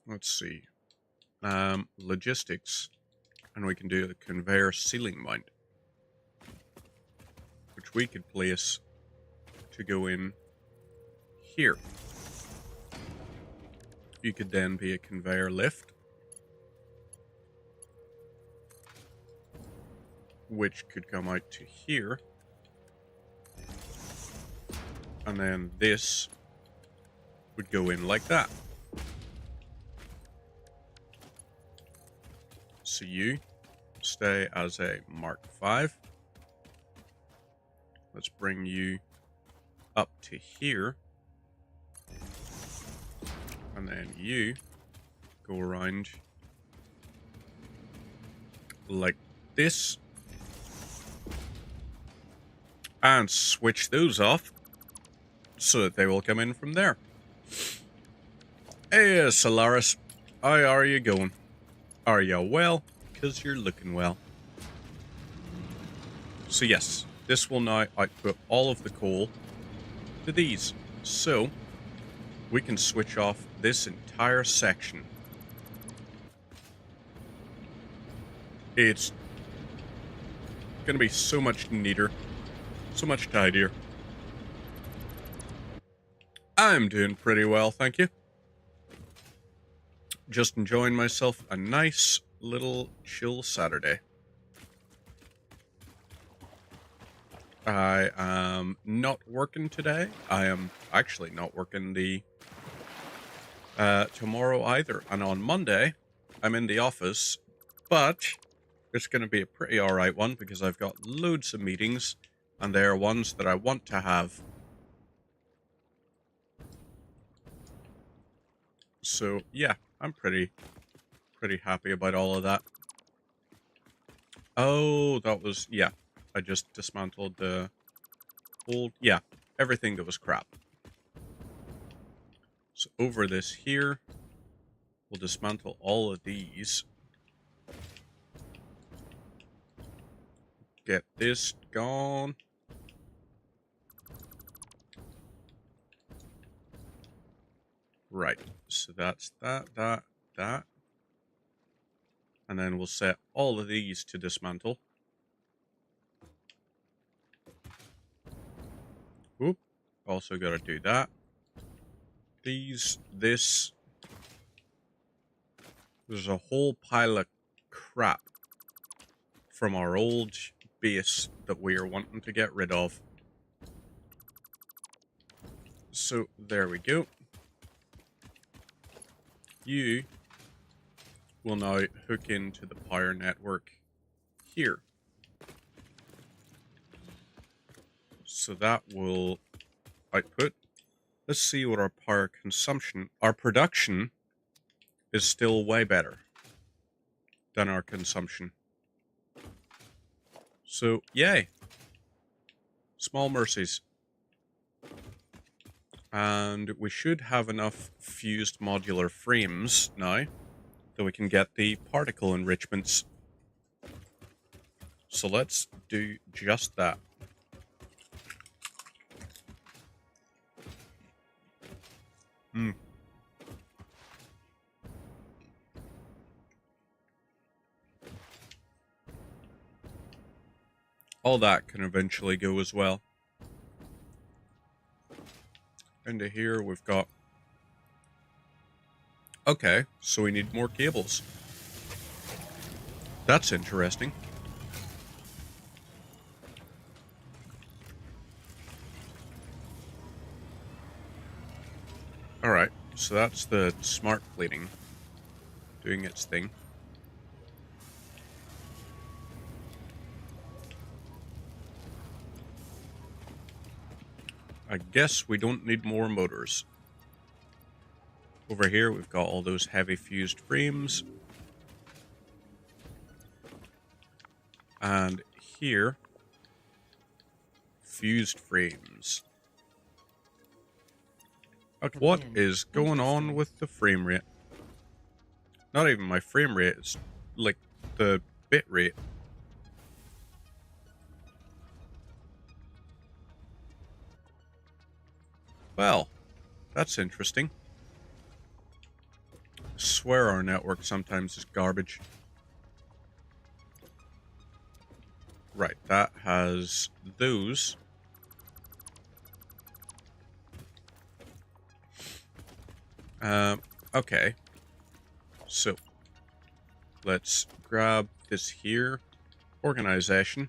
Let's see. Logistics. And we can do the conveyor ceiling mount, which we could place to go in here. You could then be a conveyor lift, which could come out to here. And then this would go in like that. So you stay as a Mark 5. Let's bring you up to here. And then you go around like this. And switch those off so that they will come in from there. Hey, Solaris. How are you going? Are you well? Because you're looking well. So yes, this will now output all of the coal to these. So we can switch off this entire section. It's going to be so much neater, so much tidier. I'm doing pretty well, thank you. Just enjoying myself a nice little chill Saturday. I am not working today. I am actually not working the tomorrow either. And on Monday, I'm in the office, but it's going to be a pretty alright one because I've got loads of meetings and they are ones that I want to have. So yeah, I'm pretty happy about all of that. Oh, that was, yeah. I just dismantled the old, yeah, everything that was crap. So over this here, we'll dismantle all of these. Get this gone. Right, so that's that. And then we'll set all of these to dismantle. Oop, also got to do that. These, this. There's a whole pile of crap from our old base that we are wanting to get rid of. So there we go. You will now hook into the power network here. So that will output. Let's see what our power consumption, our production is still way better than our consumption. So yay. Small mercies. And we should have enough fused modular frames now that we can get the particle enrichments. So let's do just that. All that can eventually go as well. Into here we've got... Okay, so we need more cables. That's interesting. Alright, so that's the smart plating doing its thing. I guess we don't need more motors. Over here, we've got all those heavy fused frames. And here, fused frames. Okay, what is going on with the frame rate? Not even my frame rate, it's like the bit rate. Well, that's interesting. I swear our network sometimes is garbage. Right, that has those. Okay. So, let's grab this here. Organization.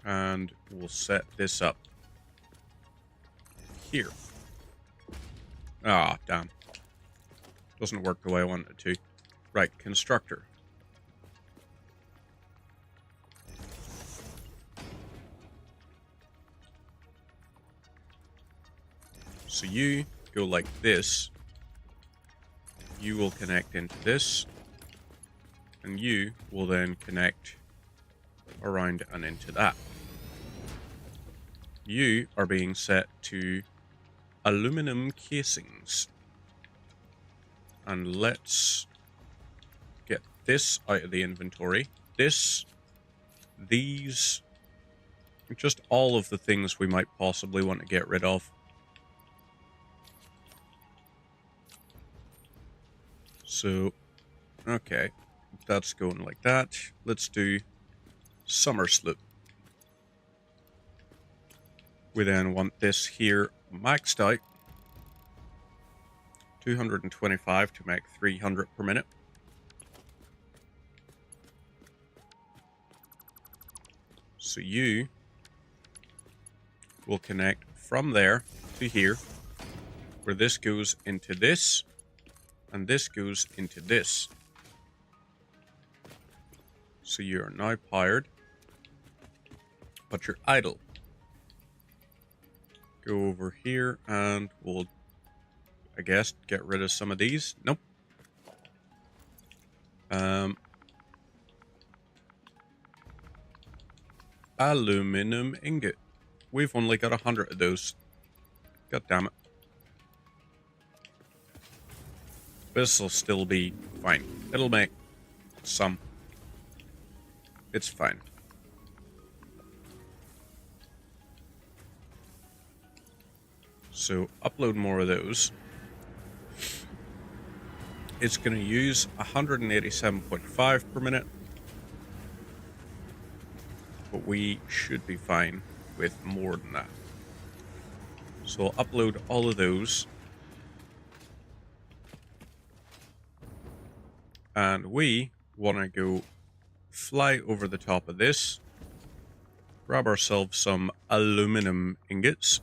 And we'll set this up here. Ah, damn. Doesn't work the way I wanted it to. Right, constructor. So you go like this. You will connect into this. And you will then connect around and into that. You are being set to aluminum casings. And let's get this out of the inventory. These, just all of the things we might possibly want to get rid of. So, okay, that's going like that. Let's do summer slope. We then want this here maxed out. 225 to make 300 per minute. So you will connect from there to here, where this goes into this, and this goes into this. So you are now powered, but you're idle. Go over here and we'll, I guess, get rid of some of these. Nope. Aluminum ingot. We've only got 100 of those. God damn it. This'll still be fine. It'll make some. It's fine. So upload more of those. It's going to use 187.5 per minute. But we should be fine with more than that. So I'll upload all of those. And we want to go fly over the top of this. Grab ourselves some aluminum ingots.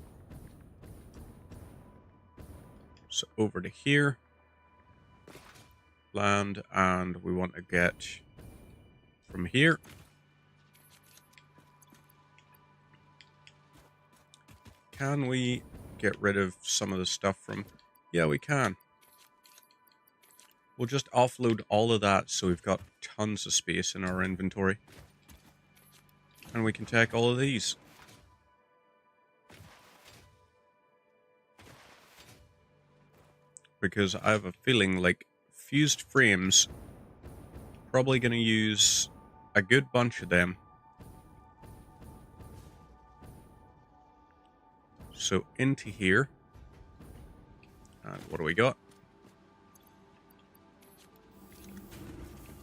So over to here. Land, and we want to get from here. Can we get rid of some of the stuff from... Yeah, we can. We'll just offload all of that so we've got tons of space in our inventory. And we can take all of these. Because I have a feeling like fused frames, probably going to use a good bunch of them. So into here. And what do we got?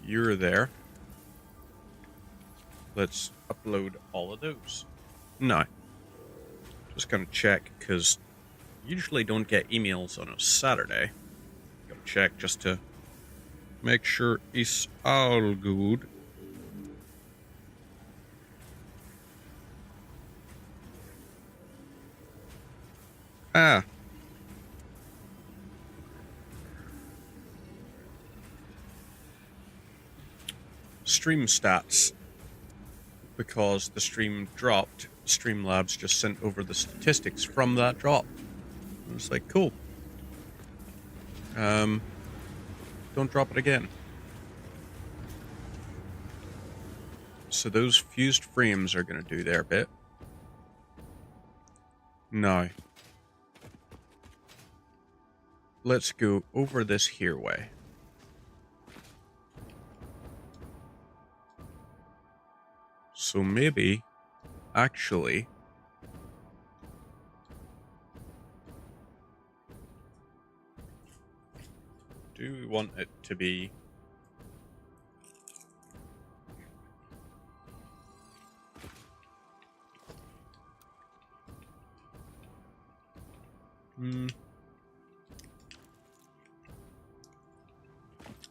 You're there. Let's upload all of those. No. Just going to check because Usually don't get emails on a Saturday. Gotta check just to make sure it's all good. Ah. Stream stats. Because the stream dropped, Streamlabs just sent over the statistics from that drop. I was like, cool. Don't drop it again. So those fused frames are going to do their bit. Now, let's go over this here way. So maybe, actually, do we want it to be...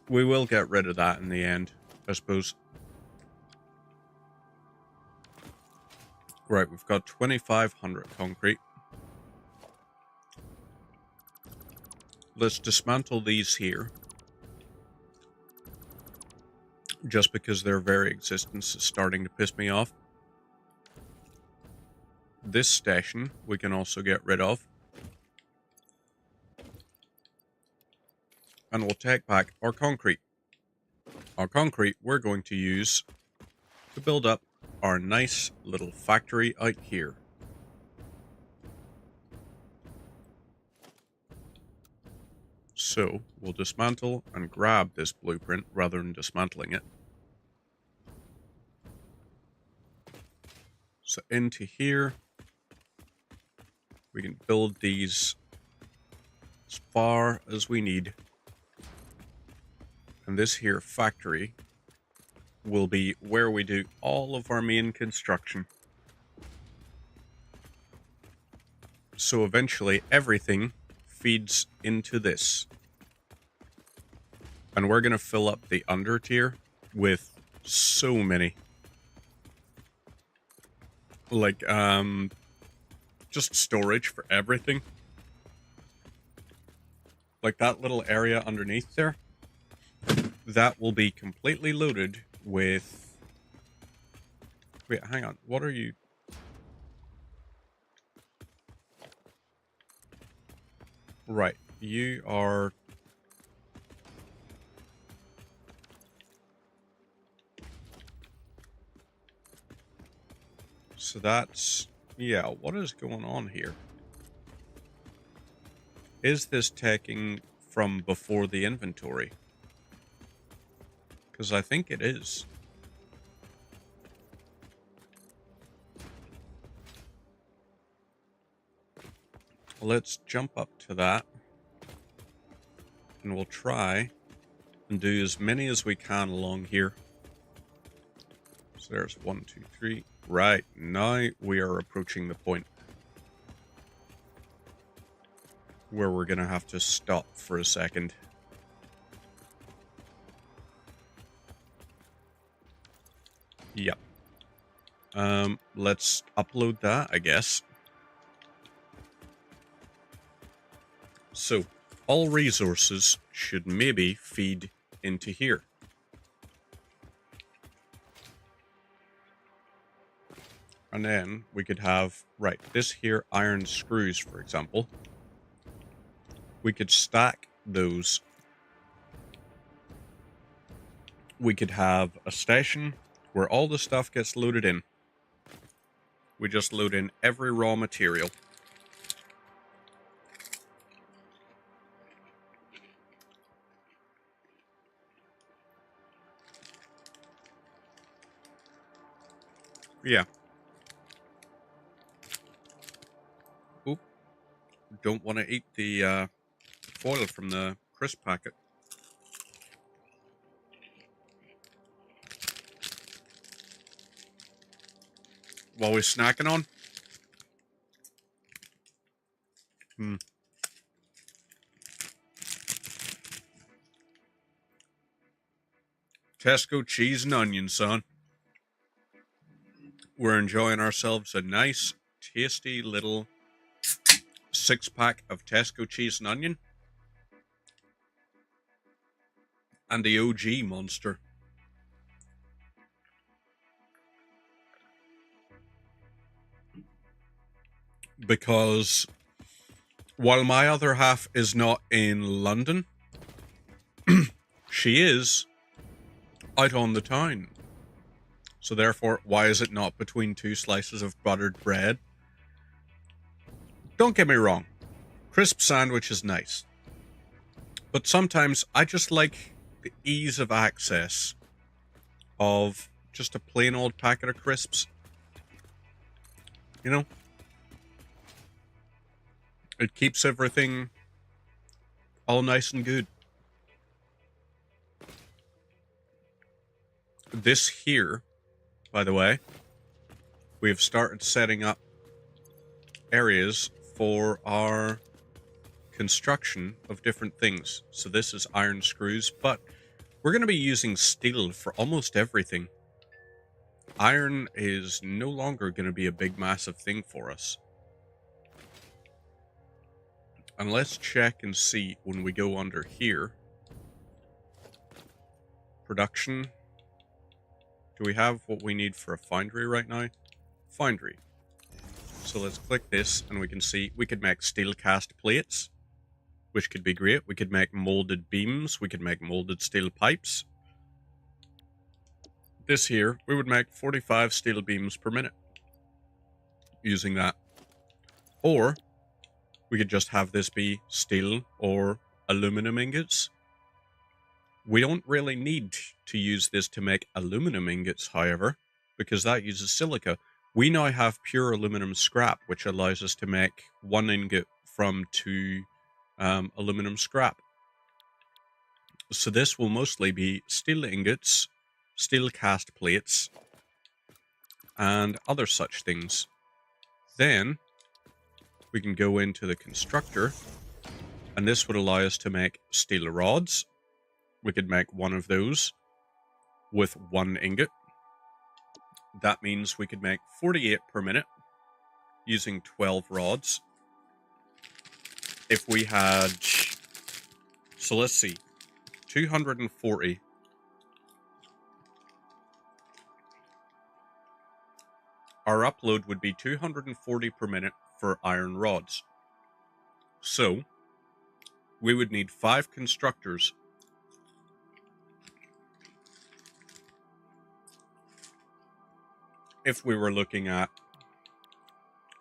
We will get rid of that in the end, I suppose. Right, we've got 2,500 concrete. Let's dismantle these here. Just because their very existence is starting to piss me off. This station we can also get rid of. And we'll take back our concrete. Our concrete we're going to use to build up our nice little factory out here. So we'll dismantle and grab this blueprint rather than dismantling it. So into here, we can build these as far as we need. And this here factory will be where we do all of our main construction. So eventually everything feeds into this. And we're going to fill up the under tier with so many. Like, just storage for everything. Like that little area underneath there. That will be completely loaded with... Wait, hang on. What are you... Right. You are... So that's... Yeah, what is going on here? Is this taking from before the inventory? Because I think it is. Let's jump up to that. And we'll try and do as many as we can along here. So there's 1, 2, 3. Right, now we are approaching the point where we're going to have to stop for a second. Yep. Let's upload that, I guess. So, all resources should maybe feed into here. And then we could have, right, this here iron screws, for example. We could stack those. We could have a station where all the stuff gets loaded in. We just load in every raw material. Yeah. Oop. Don't want to eat the foil from the crisp packet. While we're snacking on. Hmm. Tesco cheese and onion, son. We're enjoying ourselves a nice, tasty little 6-pack of Tesco cheese and onion. And the OG monster. Because while my other half is not in London, she is out on the town. So therefore, why is it not between 2 slices of buttered bread? Don't get me wrong, crisp sandwich is nice. But sometimes I just like the ease of access of just a plain old packet of crisps. You know? It keeps everything all nice and good. This here, by the way, we have started setting up areas for our construction of different things. So this is iron screws, but we're going to be using steel for almost everything. Iron is no longer going to be a big, massive thing for us. And let's check and see when we go under here. Production. Do we have what we need for a foundry right now? Foundry. So let's click this and we can see we could make steel cast plates, which could be great. We could make molded beams. We could make molded steel pipes. This here, we would make 45 steel beams per minute using that. Or we could just have this be steel or aluminum ingots. We don't really need to use this to make aluminum ingots, however, because that uses silica. We now have pure aluminum scrap, which allows us to make 1 ingot from 2 aluminum scrap. So this will mostly be steel ingots, steel cast plates, and other such things. Then we can go into the constructor, and this would allow us to make steel rods. We could make 1 of those with 1 ingot. That means we could make 48 per minute using 12 rods. If we had, so let's see, 240. Our upload would be 240 per minute for iron rods. So we would need 5 constructors. If we were looking at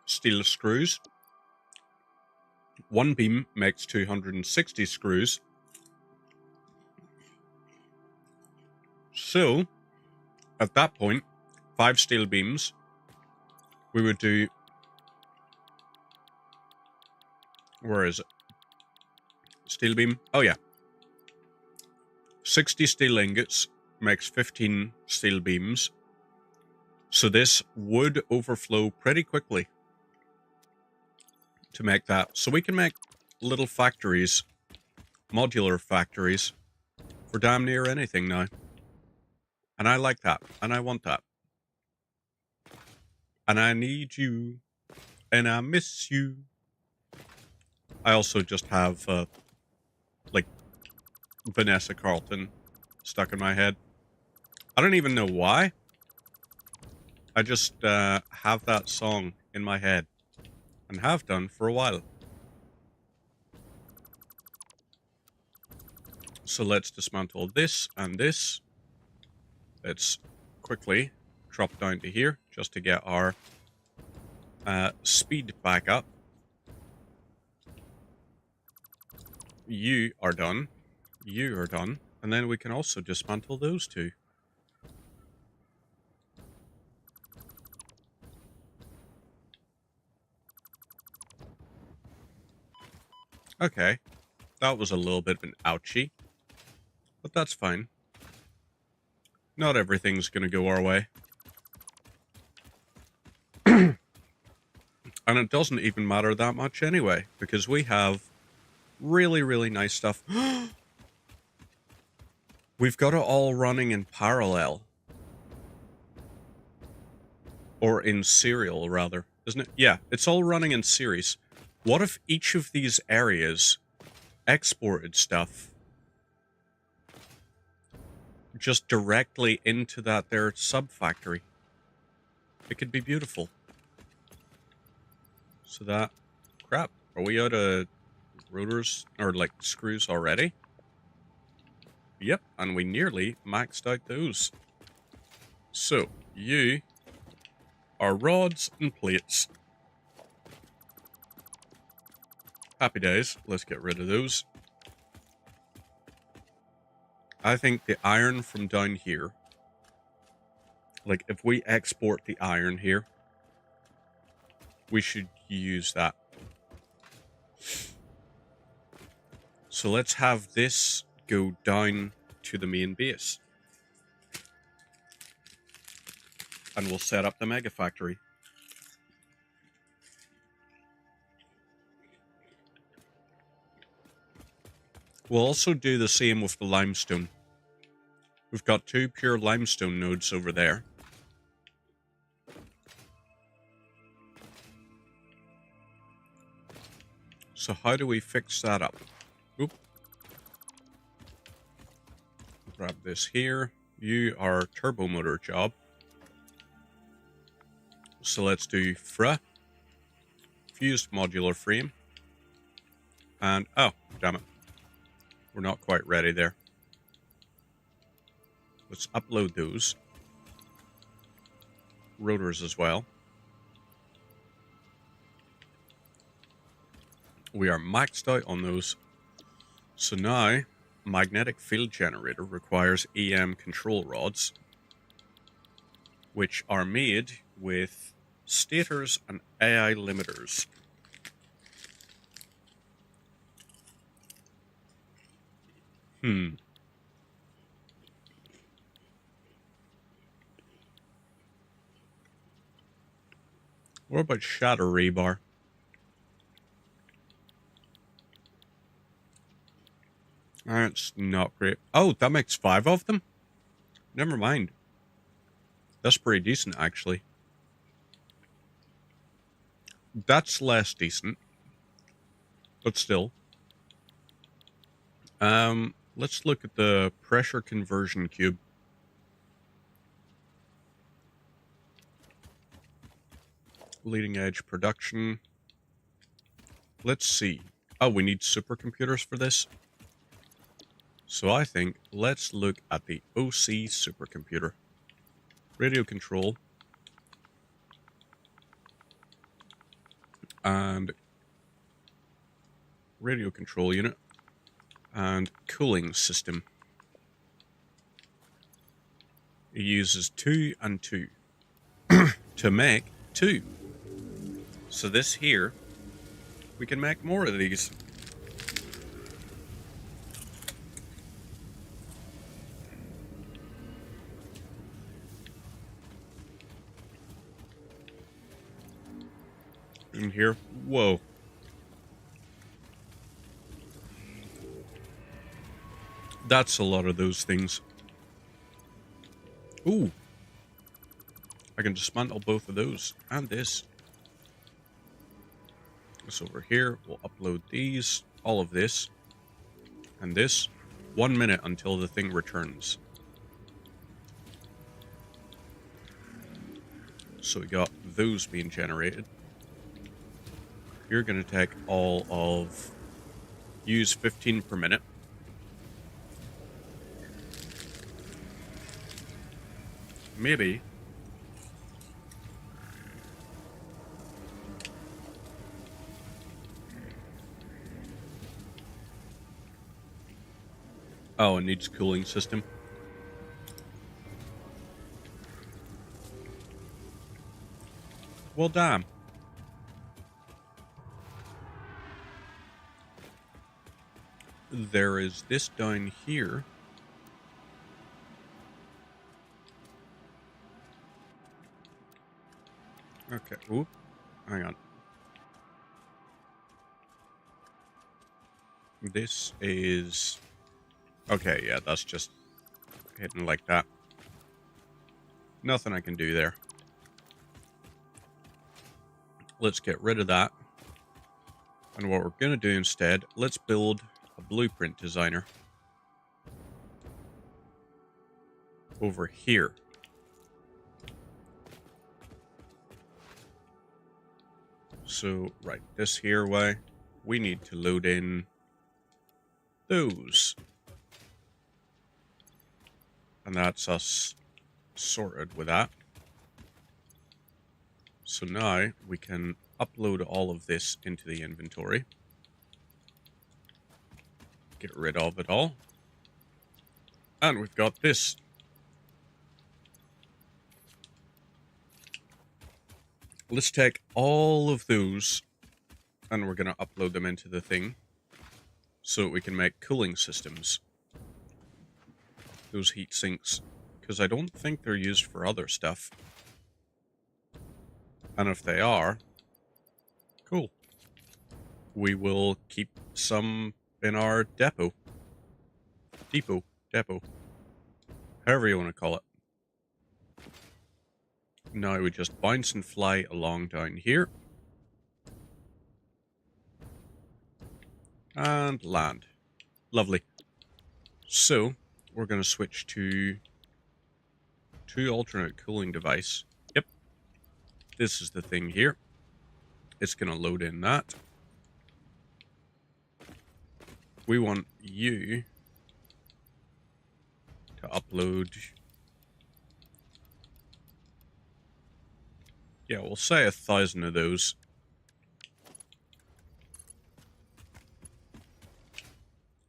steel screws, 1 beam makes 260 screws. So, at that point, 5 steel beams, we would do, where is it? Steel beam, oh yeah. 60 steel ingots makes 15 steel beams. So this would overflow pretty quickly to make that. So we can make little factories, modular factories, for damn near anything now. And I like that. And I want that. And I need you. And I miss you. I also just have, like, Vanessa Carlton stuck in my head. I don't even know why. I just have that song in my head, and have done for a while. So let's dismantle this and this. Let's quickly drop down to here, just to get our speed back up. You are done. You are done. And then we can also dismantle those 2. Okay, that was a little bit of an ouchie, but that's fine. Not everything's gonna go our way. And it doesn't even matter that much anyway, because we have really, really nice stuff. We've got it all running in parallel. Or in serial, rather. Isn't it? Yeah, it's all running in series. What if each of these areas exported stuff just directly into their sub-factory? It could be beautiful. So that... Crap. Are we out of rotors, or like screws already? Yep, and we nearly maxed out those. So, you are rods and plates. Happy days. Let's get rid of those. I think the iron from down here, like if we export the iron here, we should use that. So let's have this go down to the main base. And we'll set up the mega factory. We'll also do the same with the limestone. We've got 2 pure limestone nodes over there. So how do we fix that up? Oop. Grab this here. You are turbo motor job. So let's do FRA. Fused modular frame. And, oh, damn it. We're not quite ready there. Let's upload those. Rotors as well. We are maxed out on those. So now, magnetic field generator requires EM control rods, which are made with stators and AI limiters. What about shatter rebar? That's not great. Oh, that makes 5 of them? Never mind. That's pretty decent, actually. That's less decent. But still. Let's look at the pressure conversion cube. Leading edge production. Let's see. Oh, we need supercomputers for this? So I think let's look at the OC supercomputer. Radio control. And radio control unit. And cooling system. It uses 2 and 2 to make 2. So this here, we can make more of these. In here, whoa. That's a lot of those things. Ooh. I can dismantle both of those and this. This over here. We'll upload these, all of this, and this. 1 minute until the thing returns. So we got those being generated. You're going to take all of... Use 15 per minute. Maybe. Oh, it needs cooling system. Well, damn. There is this down here. Okay. Oop. Hang on. This is... Okay, yeah, that's just hidden like that. Nothing I can do there. Let's get rid of that. And what we're going to do instead, let's build a blueprint designer over here. So, right, this here way, we need to load in those. And that's us sorted with that. So now we can upload all of this into the inventory. Get rid of it all. And we've got this. Let's take all of those and we're going to upload them into the thing so we can make cooling systems. Those heat sinks, because I don't think they're used for other stuff. And if they are, cool. We will keep some in our depot. Depot. However you want to call it. Now we just bounce and fly along down here. And land. Lovely. So, we're going to switch to alternate cooling device. Yep. This is the thing here. It's going to load in that. We want you to upload... Yeah, we'll say 1,000 of those.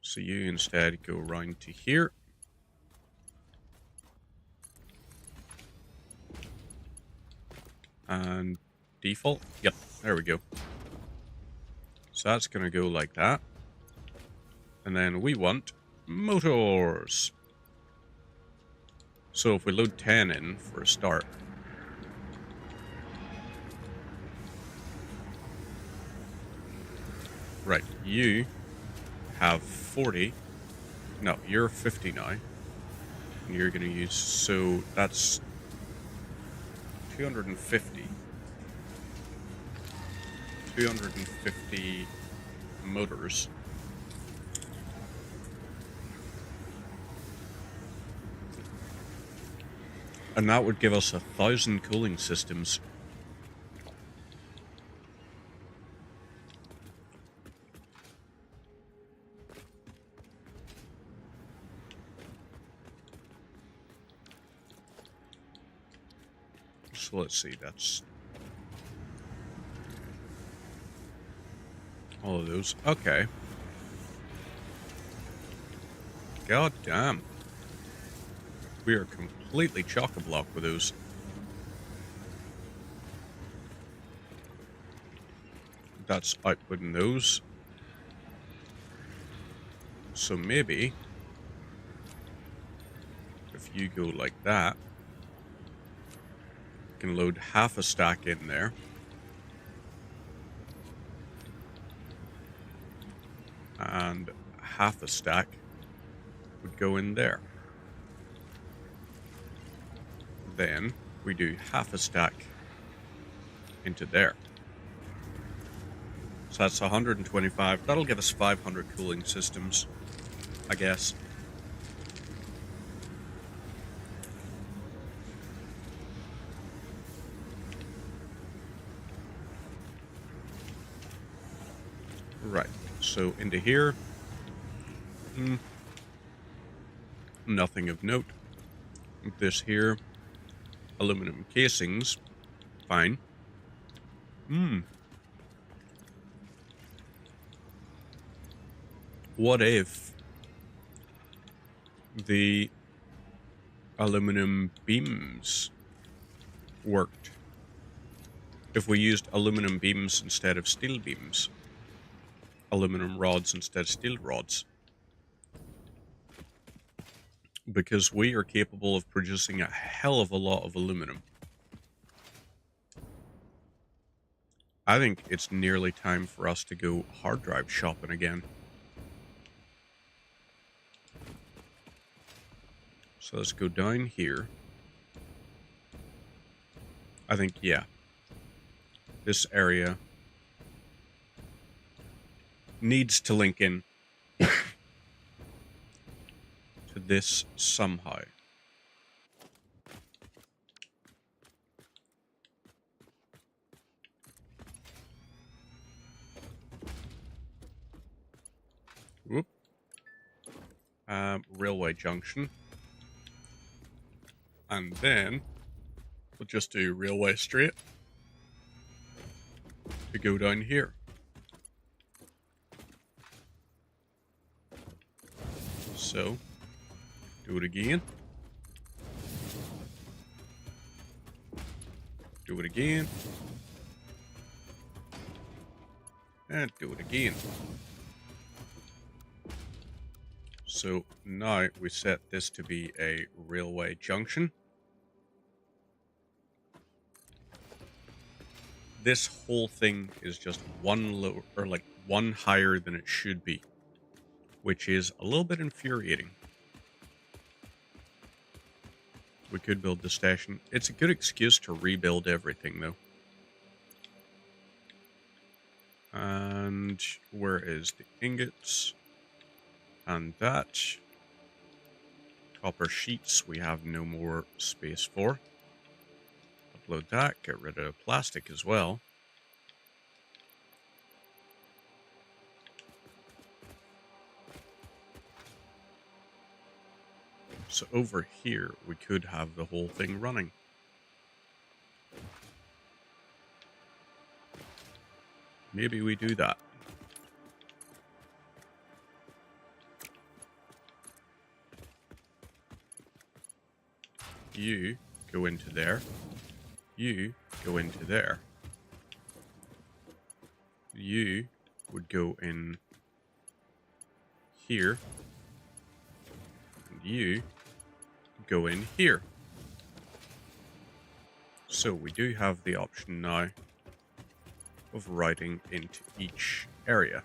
So you instead go around to here. And default. Yep, there we go. So that's going to go like that. And then we want motors. So if we load 10 in for a start. Right, you have 40. No, you're 50 now. And you're going to use, so that's 250. 250 motors. And that would give us 1,000 cooling systems. So let's see, that's all of those. Okay. God damn. We are completely chock-a-block with those. That's outputting those. So maybe if you go like that, you can load half a stack in there. And half a stack would go in there. Then we do half a stack into there. So that's 125. That'll give us 500 cooling systems, I guess. Right. So into here. Nothing of note. This here. Aluminum casings. Fine. What if the aluminum beams worked? If we used aluminum beams instead of steel beams? Aluminum rods instead of steel rods? Because we are capable of producing a hell of a lot of aluminum. I think it's nearly time for us to go hard drive shopping again. So let's go down here. I think, yeah. This area needs to link in to this somehow. Whoop. Railway junction. And then we'll just do railway straight to go down here. So, do it again. Do it again. And do it again. So now we set this to be a railway junction. This whole thing is just one lower, or like one higher than it should be, which is a little bit infuriating. We could build the station. It's a good excuse to rebuild everything, though. And where is the ingots? And that. Copper sheets we have no more space for. Upload that, get rid of plastic as well. So over here, we could have the whole thing running. Maybe we do that. You go into there. You go into there. You would go in here. And you go in here. So we do have the option now of routing into each area.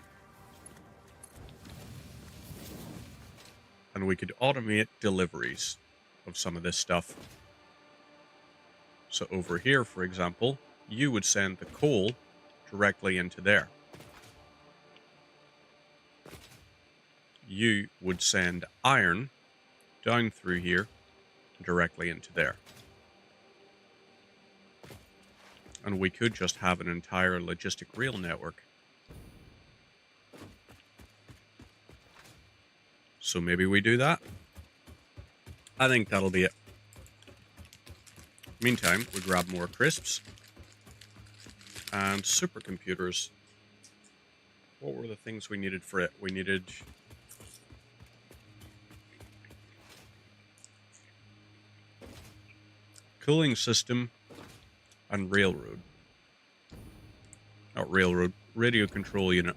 And we could automate deliveries of some of this stuff. So over here, for example, you would send the coal directly into there. You would send iron down through here directly into there. And we could just have an entire logistic rail network. So maybe we do that. I think that'll be it. Meantime, we grab more crisps. And supercomputers. What were the things we needed for it? We needed cooling system and railroad. Not railroad, radio control unit.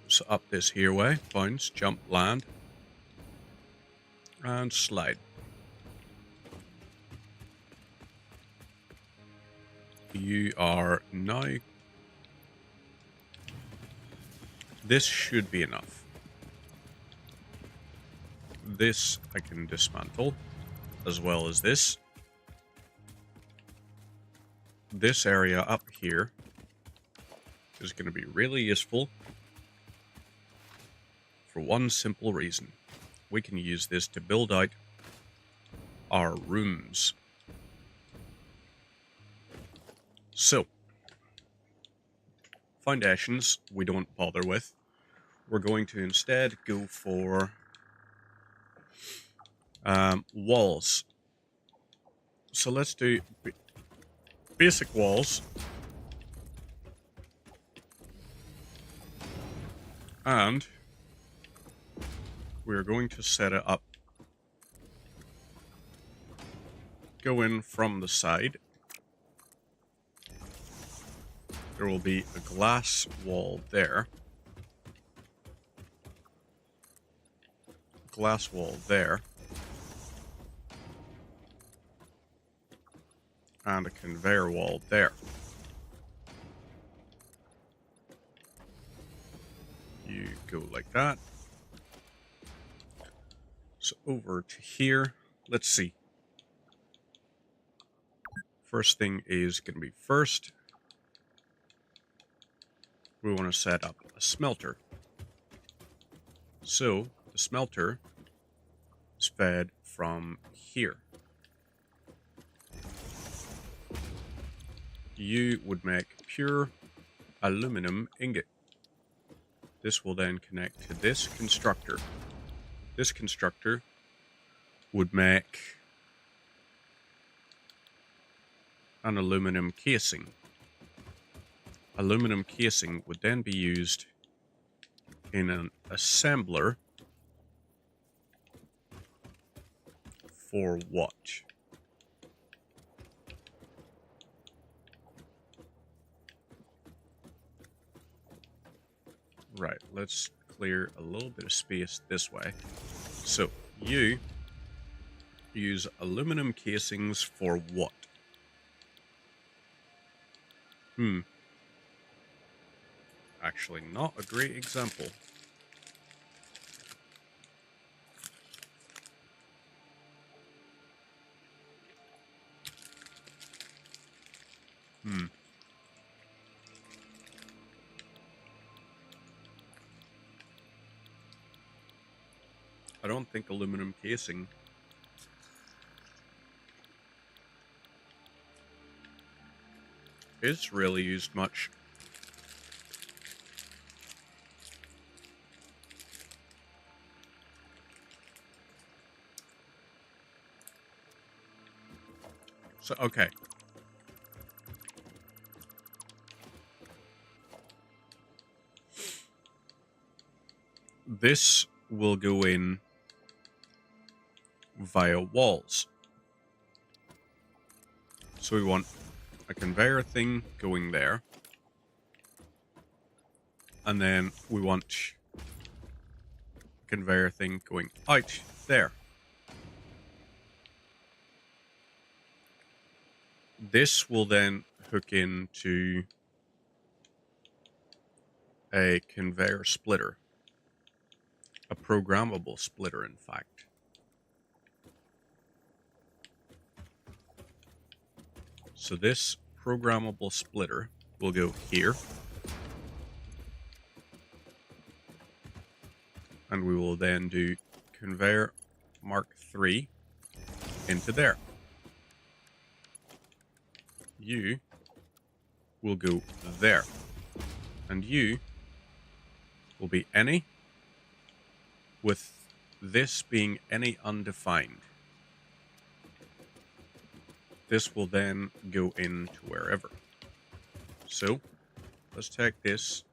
So up this here way, bounce, jump, land, and slide. You are now... This should be enough. This I can dismantle, as well as this. This area up here is going to be really useful for one simple reason. We can use this to build out our rooms. So, foundations we don't bother with. We're going to instead go for walls. So let's do basic walls. And we're going to set it up. Go in from the side. There will be a glass wall there. Glass wall there. And a conveyor wall there. You go like that. So over to here. Let's see. First thing is going to be first. We want to set up a smelter. So the smelter is fed from here. You would make pure aluminum ingot. This will then connect to this constructor. This constructor would make an aluminum casing. Aluminum casing would then be used in an assembler for what? Right, let's clear a little bit of space this way. So, you use aluminum casings for what? Actually, not a great example. I don't think aluminum casing is really used much. So, okay. This will go in via walls. So we want a conveyor thing going there. And then we want a conveyor thing going out there. This will then hook into a conveyor splitter. A programmable splitter, in fact. So this programmable splitter will go here. And we will then do conveyor Mark III into there. You will go there. And you will be any, with this being any undefined. This will then go into wherever. So let's take this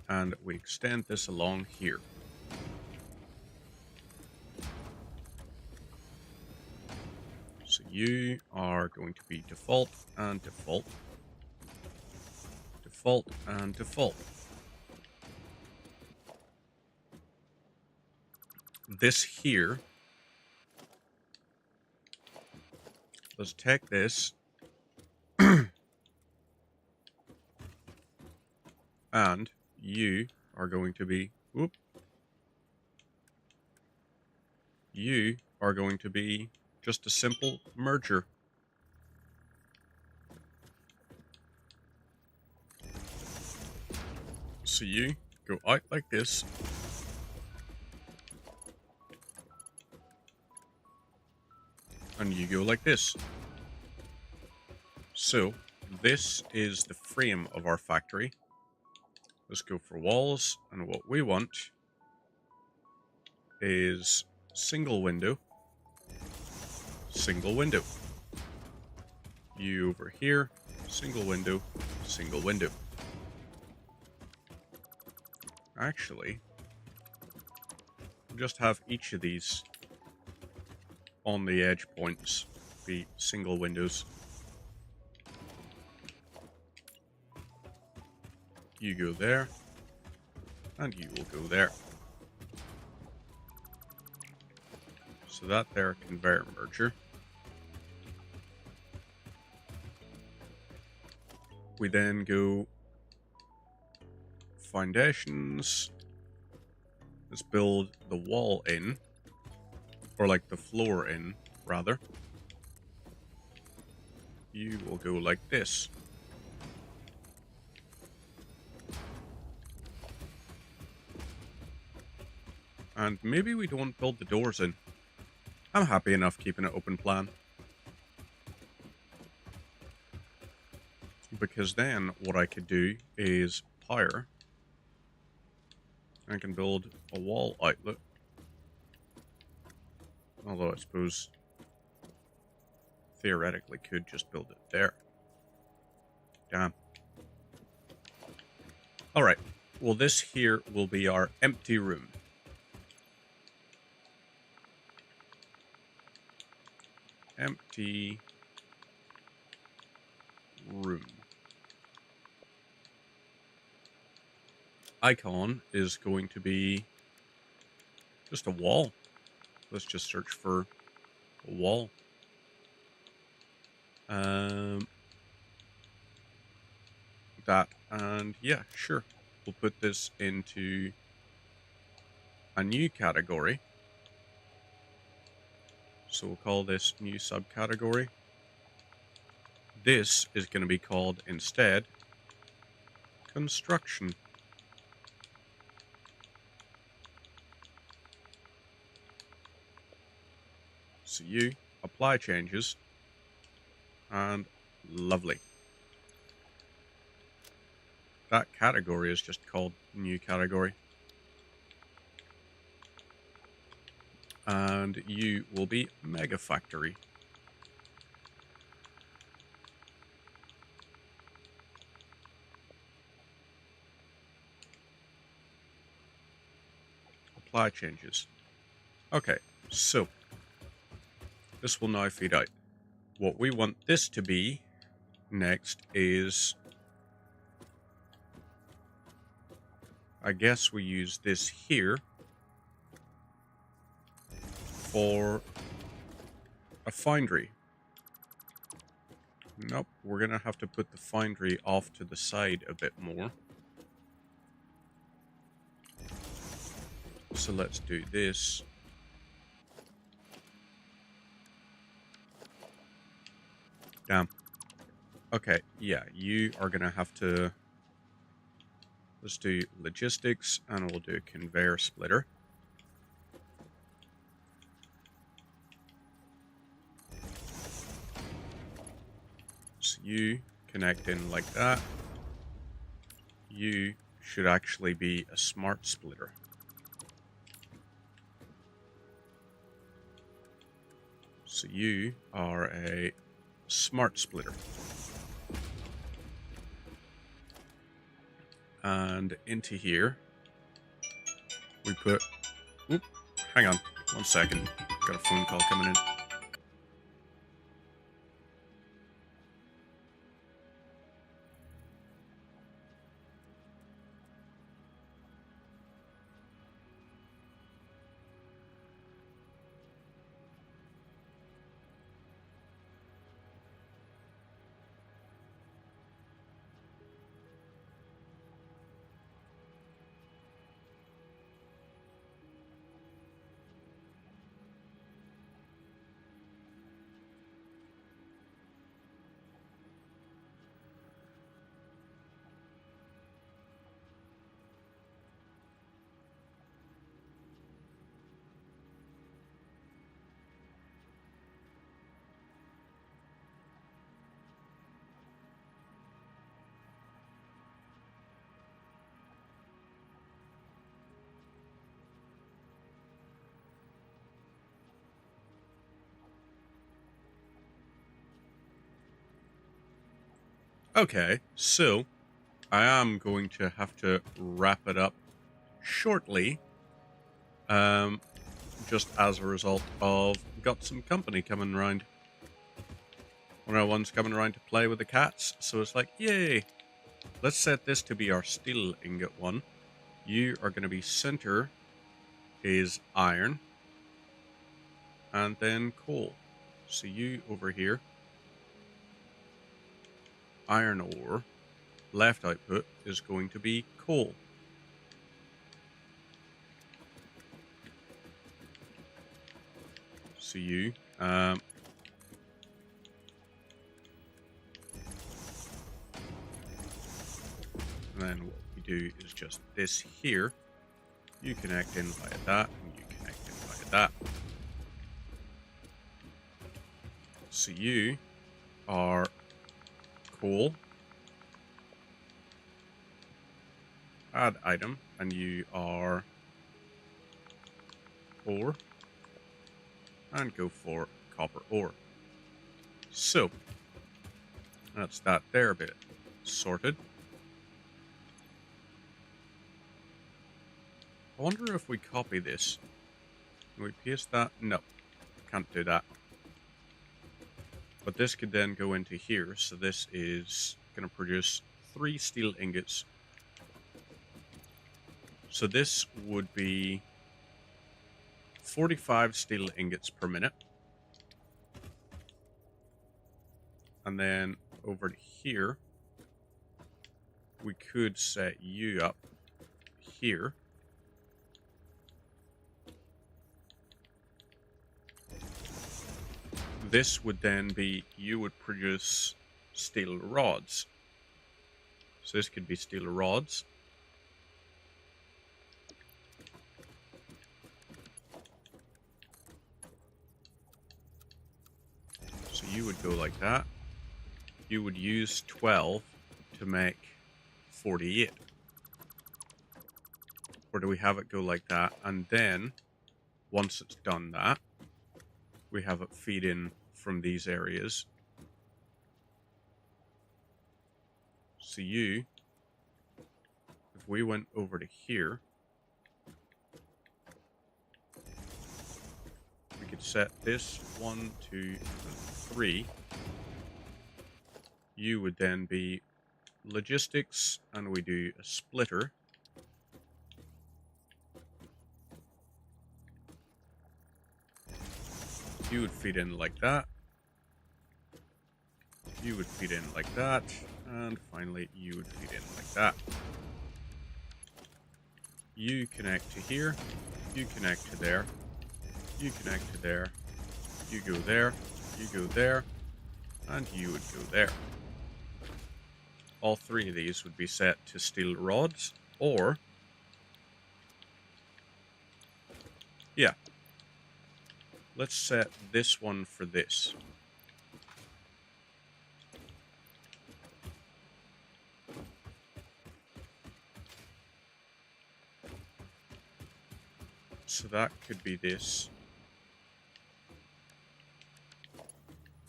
and we extend this along here. So you are going to be default and default. Default and default. This here, let's take this and you are going to be, you are going to be just a simple merger. So you go out like this. And you go like this. So this is the frame of our factory. Let's go for walls, and what we want is single window, single window. You over here, single window, single window. Actually, just have each of these on the edge points be single windows. You go there, and you will go there. So that there conveyor merger. We then go foundations. Let's build the wall in. or like the floor in, rather, you will go like this. And maybe we don't build the doors in. I'm happy enough keeping it open plan. Because then what I could do is power. I can build a wall outlet. Although I suppose theoretically could just build it there. Damn. Alright. Well, this here will be our empty room. Empty room. Icon is going to be just a wall. Let's just search for a wall. That, and yeah, sure. We'll put this into a new category. So we'll call this new subcategory. This is going to be called instead construction. So you apply changes, and lovely. That category is just called new category. And you will be Mega Factory. Apply changes. Okay, so this will now feed out. What we want this to be next is, I guess we use this here for a foundry. Nope, we're going to have to put the foundry off to the side a bit more. So let's do this. Damn. Okay, yeah, you are going to have to... Let's do logistics, and we'll do a conveyor splitter. So you connect in like that. You should actually be a smart splitter. So you are a smart splitter. And into here, we put... Oop, hang on, 1 second. Got a phone call coming in. Okay, so I am going to have to wrap it up shortly. Just as a result of got some company coming around. One of our ones coming around to play with the cats. So it's like, yay! Let's set this to be our steel ingot one. You are going to be center is iron. And then coal. So you over here. Iron ore. Left output is going to be coal. So you, and then what we do is just this here. You connect in via that, and you connect in via that. So you are coal. Add item, and you are ore. And go for copper ore. So, that's that there bit sorted. I wonder if we copy this. Can we paste that? No, can't do that. But this could then go into here. So this is going to produce 3 steel ingots. So this would be 45 steel ingots per minute. And then over to here, we could set you up here. This would then be, you would produce steel rods. So this could be steel rods. So you would go like that. You would use 12 to make 48. Or do we have it go like that? And then, once it's done that, we have it feed in from these areas. So you, if we went over to here, we could set this 1, 2, and 3. You would then be logistics, and we do a splitter. You would feed in like that. You would feed in like that. And finally, you would feed in like that. You connect to here. You connect to there. You connect to there. You go there. You go there. And you would go there. All 3 of these would be set to steel rods, or... yeah. Let's set this one for this. So that could be this.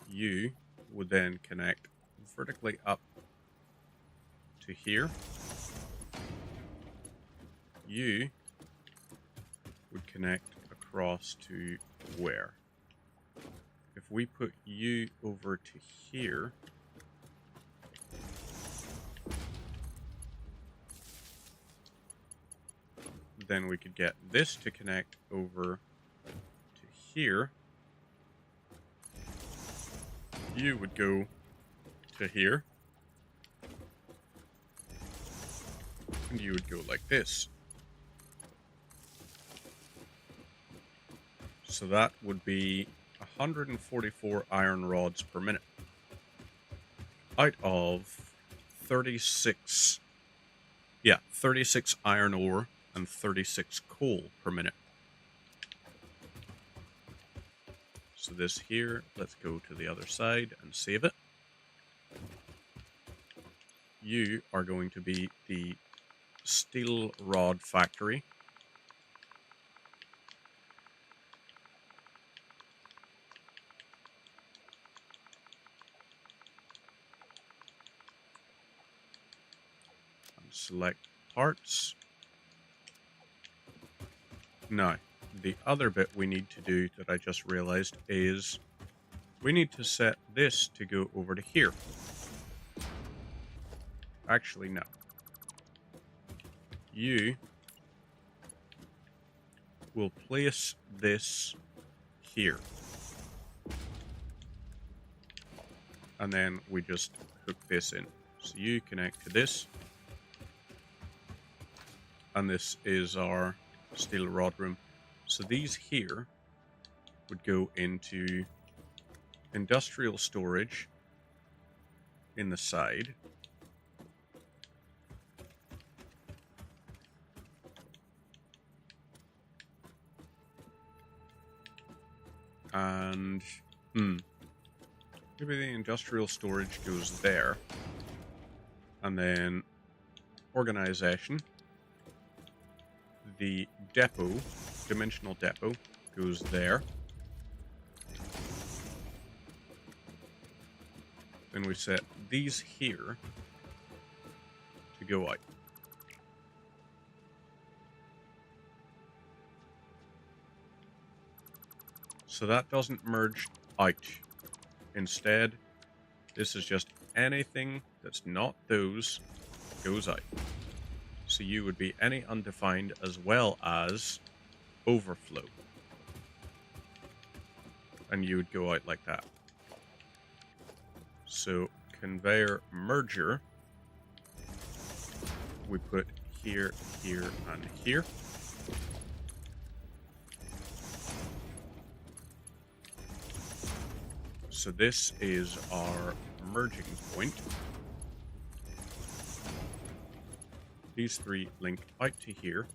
You would then connect vertically up to here. You would connect across to where? If we put you over to here, then we could get this to connect over to here. You would go to here. And you would go like this. So that would be 144 iron rods per minute. Out of 36... yeah, 36 iron ore and 36 coal per minute. So this here, let's go to the other side and save it. You are going to be the steel rod factory. And select parts. Now, the other bit we need to do that I just realized is we need to set this to go over to here. Actually, no. You will place this here. And then we just hook this in. So you connect to this. And this is our steel rod room. So these here would go into industrial storage in the side. And, maybe the industrial storage goes there. And then organization. The depot, dimensional depot, goes there. Then we set these here to go out. So that doesn't merge out. Instead, this is just anything that's not those goes out. So you would be any undefined as well as overflow. And you would go out like that. So conveyor merger, we put here, here, and here. So this is our merging point. These three link out to here.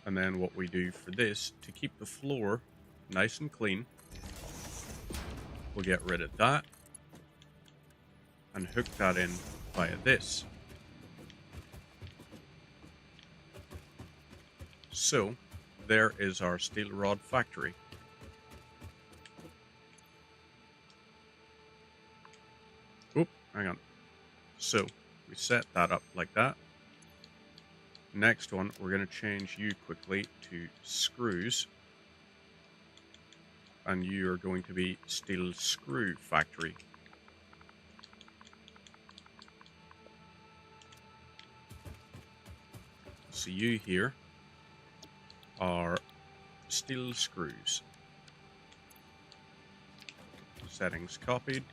And then what we do for this, to keep the floor nice and clean, we'll get rid of that and hook that in via this. So there is our steel rod factory. Oop, hang on. So we set that up like that. Next one, we're going to change you quickly to screws. And you are going to be steel screw factory. So you here are steel screws. Settings copied.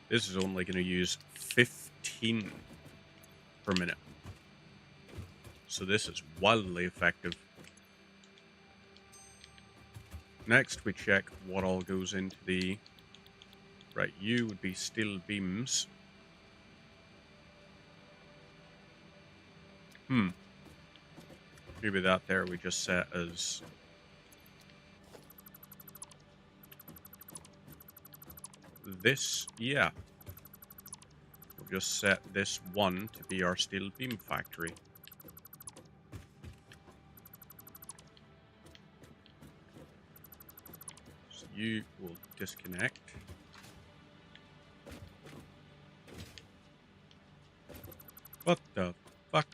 This is only going to use 15 per minute. So this is wildly effective. Next, we check what all goes into the... Right, you would be steel beams. Maybe that there we just set as... This, yeah. We'll just set this one to be our steel beam factory. So you will disconnect. What the fuck?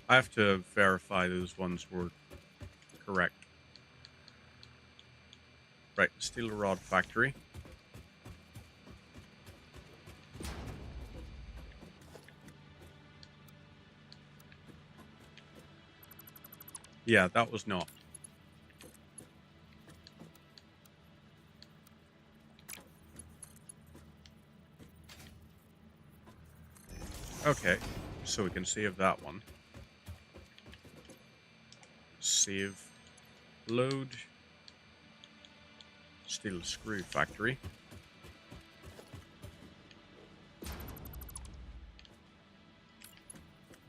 I have to verify those ones were correct. Right, steel rod factory. Yeah, that was not. Okay, so we can save that one. Save, load, steel screw factory.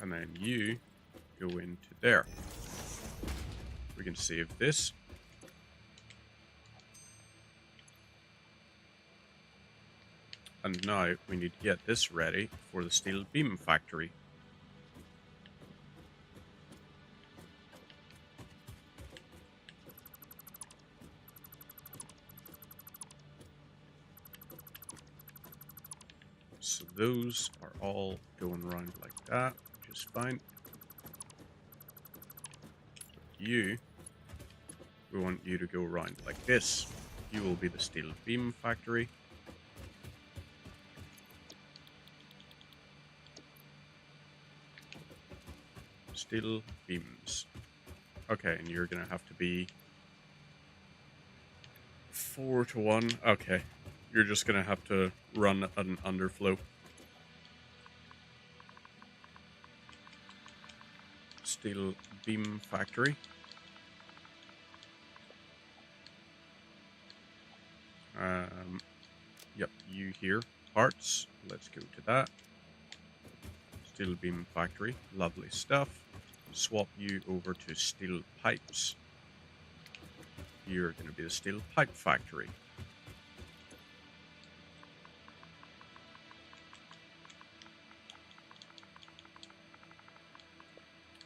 And then you go into there. We can save this. And now we need to get this ready for the steel beam factory. So those are all going around like that, which is fine. You, we want you to go around like this. You will be the steel beam factory. Steel beams. Okay, and you're gonna have to be 4-to-1. Okay, you're just gonna have to run an underflow. steel beam factory. Yep, you here. Parts. Let's go to that. Steel beam factory. Lovely stuff. Swap you over to steel pipes. You're going to be the steel pipe factory.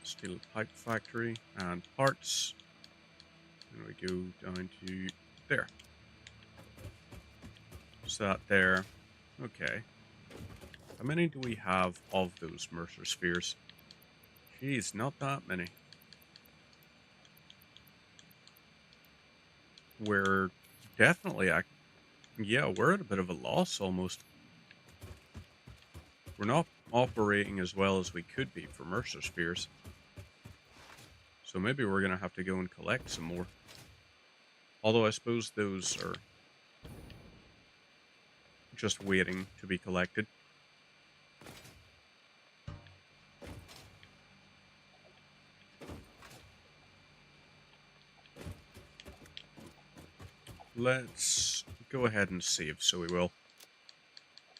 Steel pipe factory and parts. And we go down to there. So that there. Okay. How many do we have of those Mercer spheres? Jeez, not that many. We're definitely, yeah, we're at a bit of a loss almost. We're not operating as well as we could be for Mercer spheres. So maybe we're going to have to go and collect some more. Although I suppose those are just waiting to be collected. Let's go ahead and save, so we will.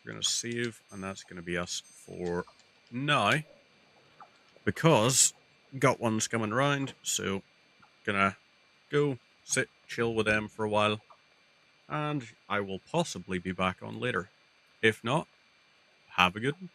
We're going to save, and that's going to be us for now. Because got ones coming around, so gonna go sit, chill with them for a while. And I will possibly be back on later. If not, have a good one.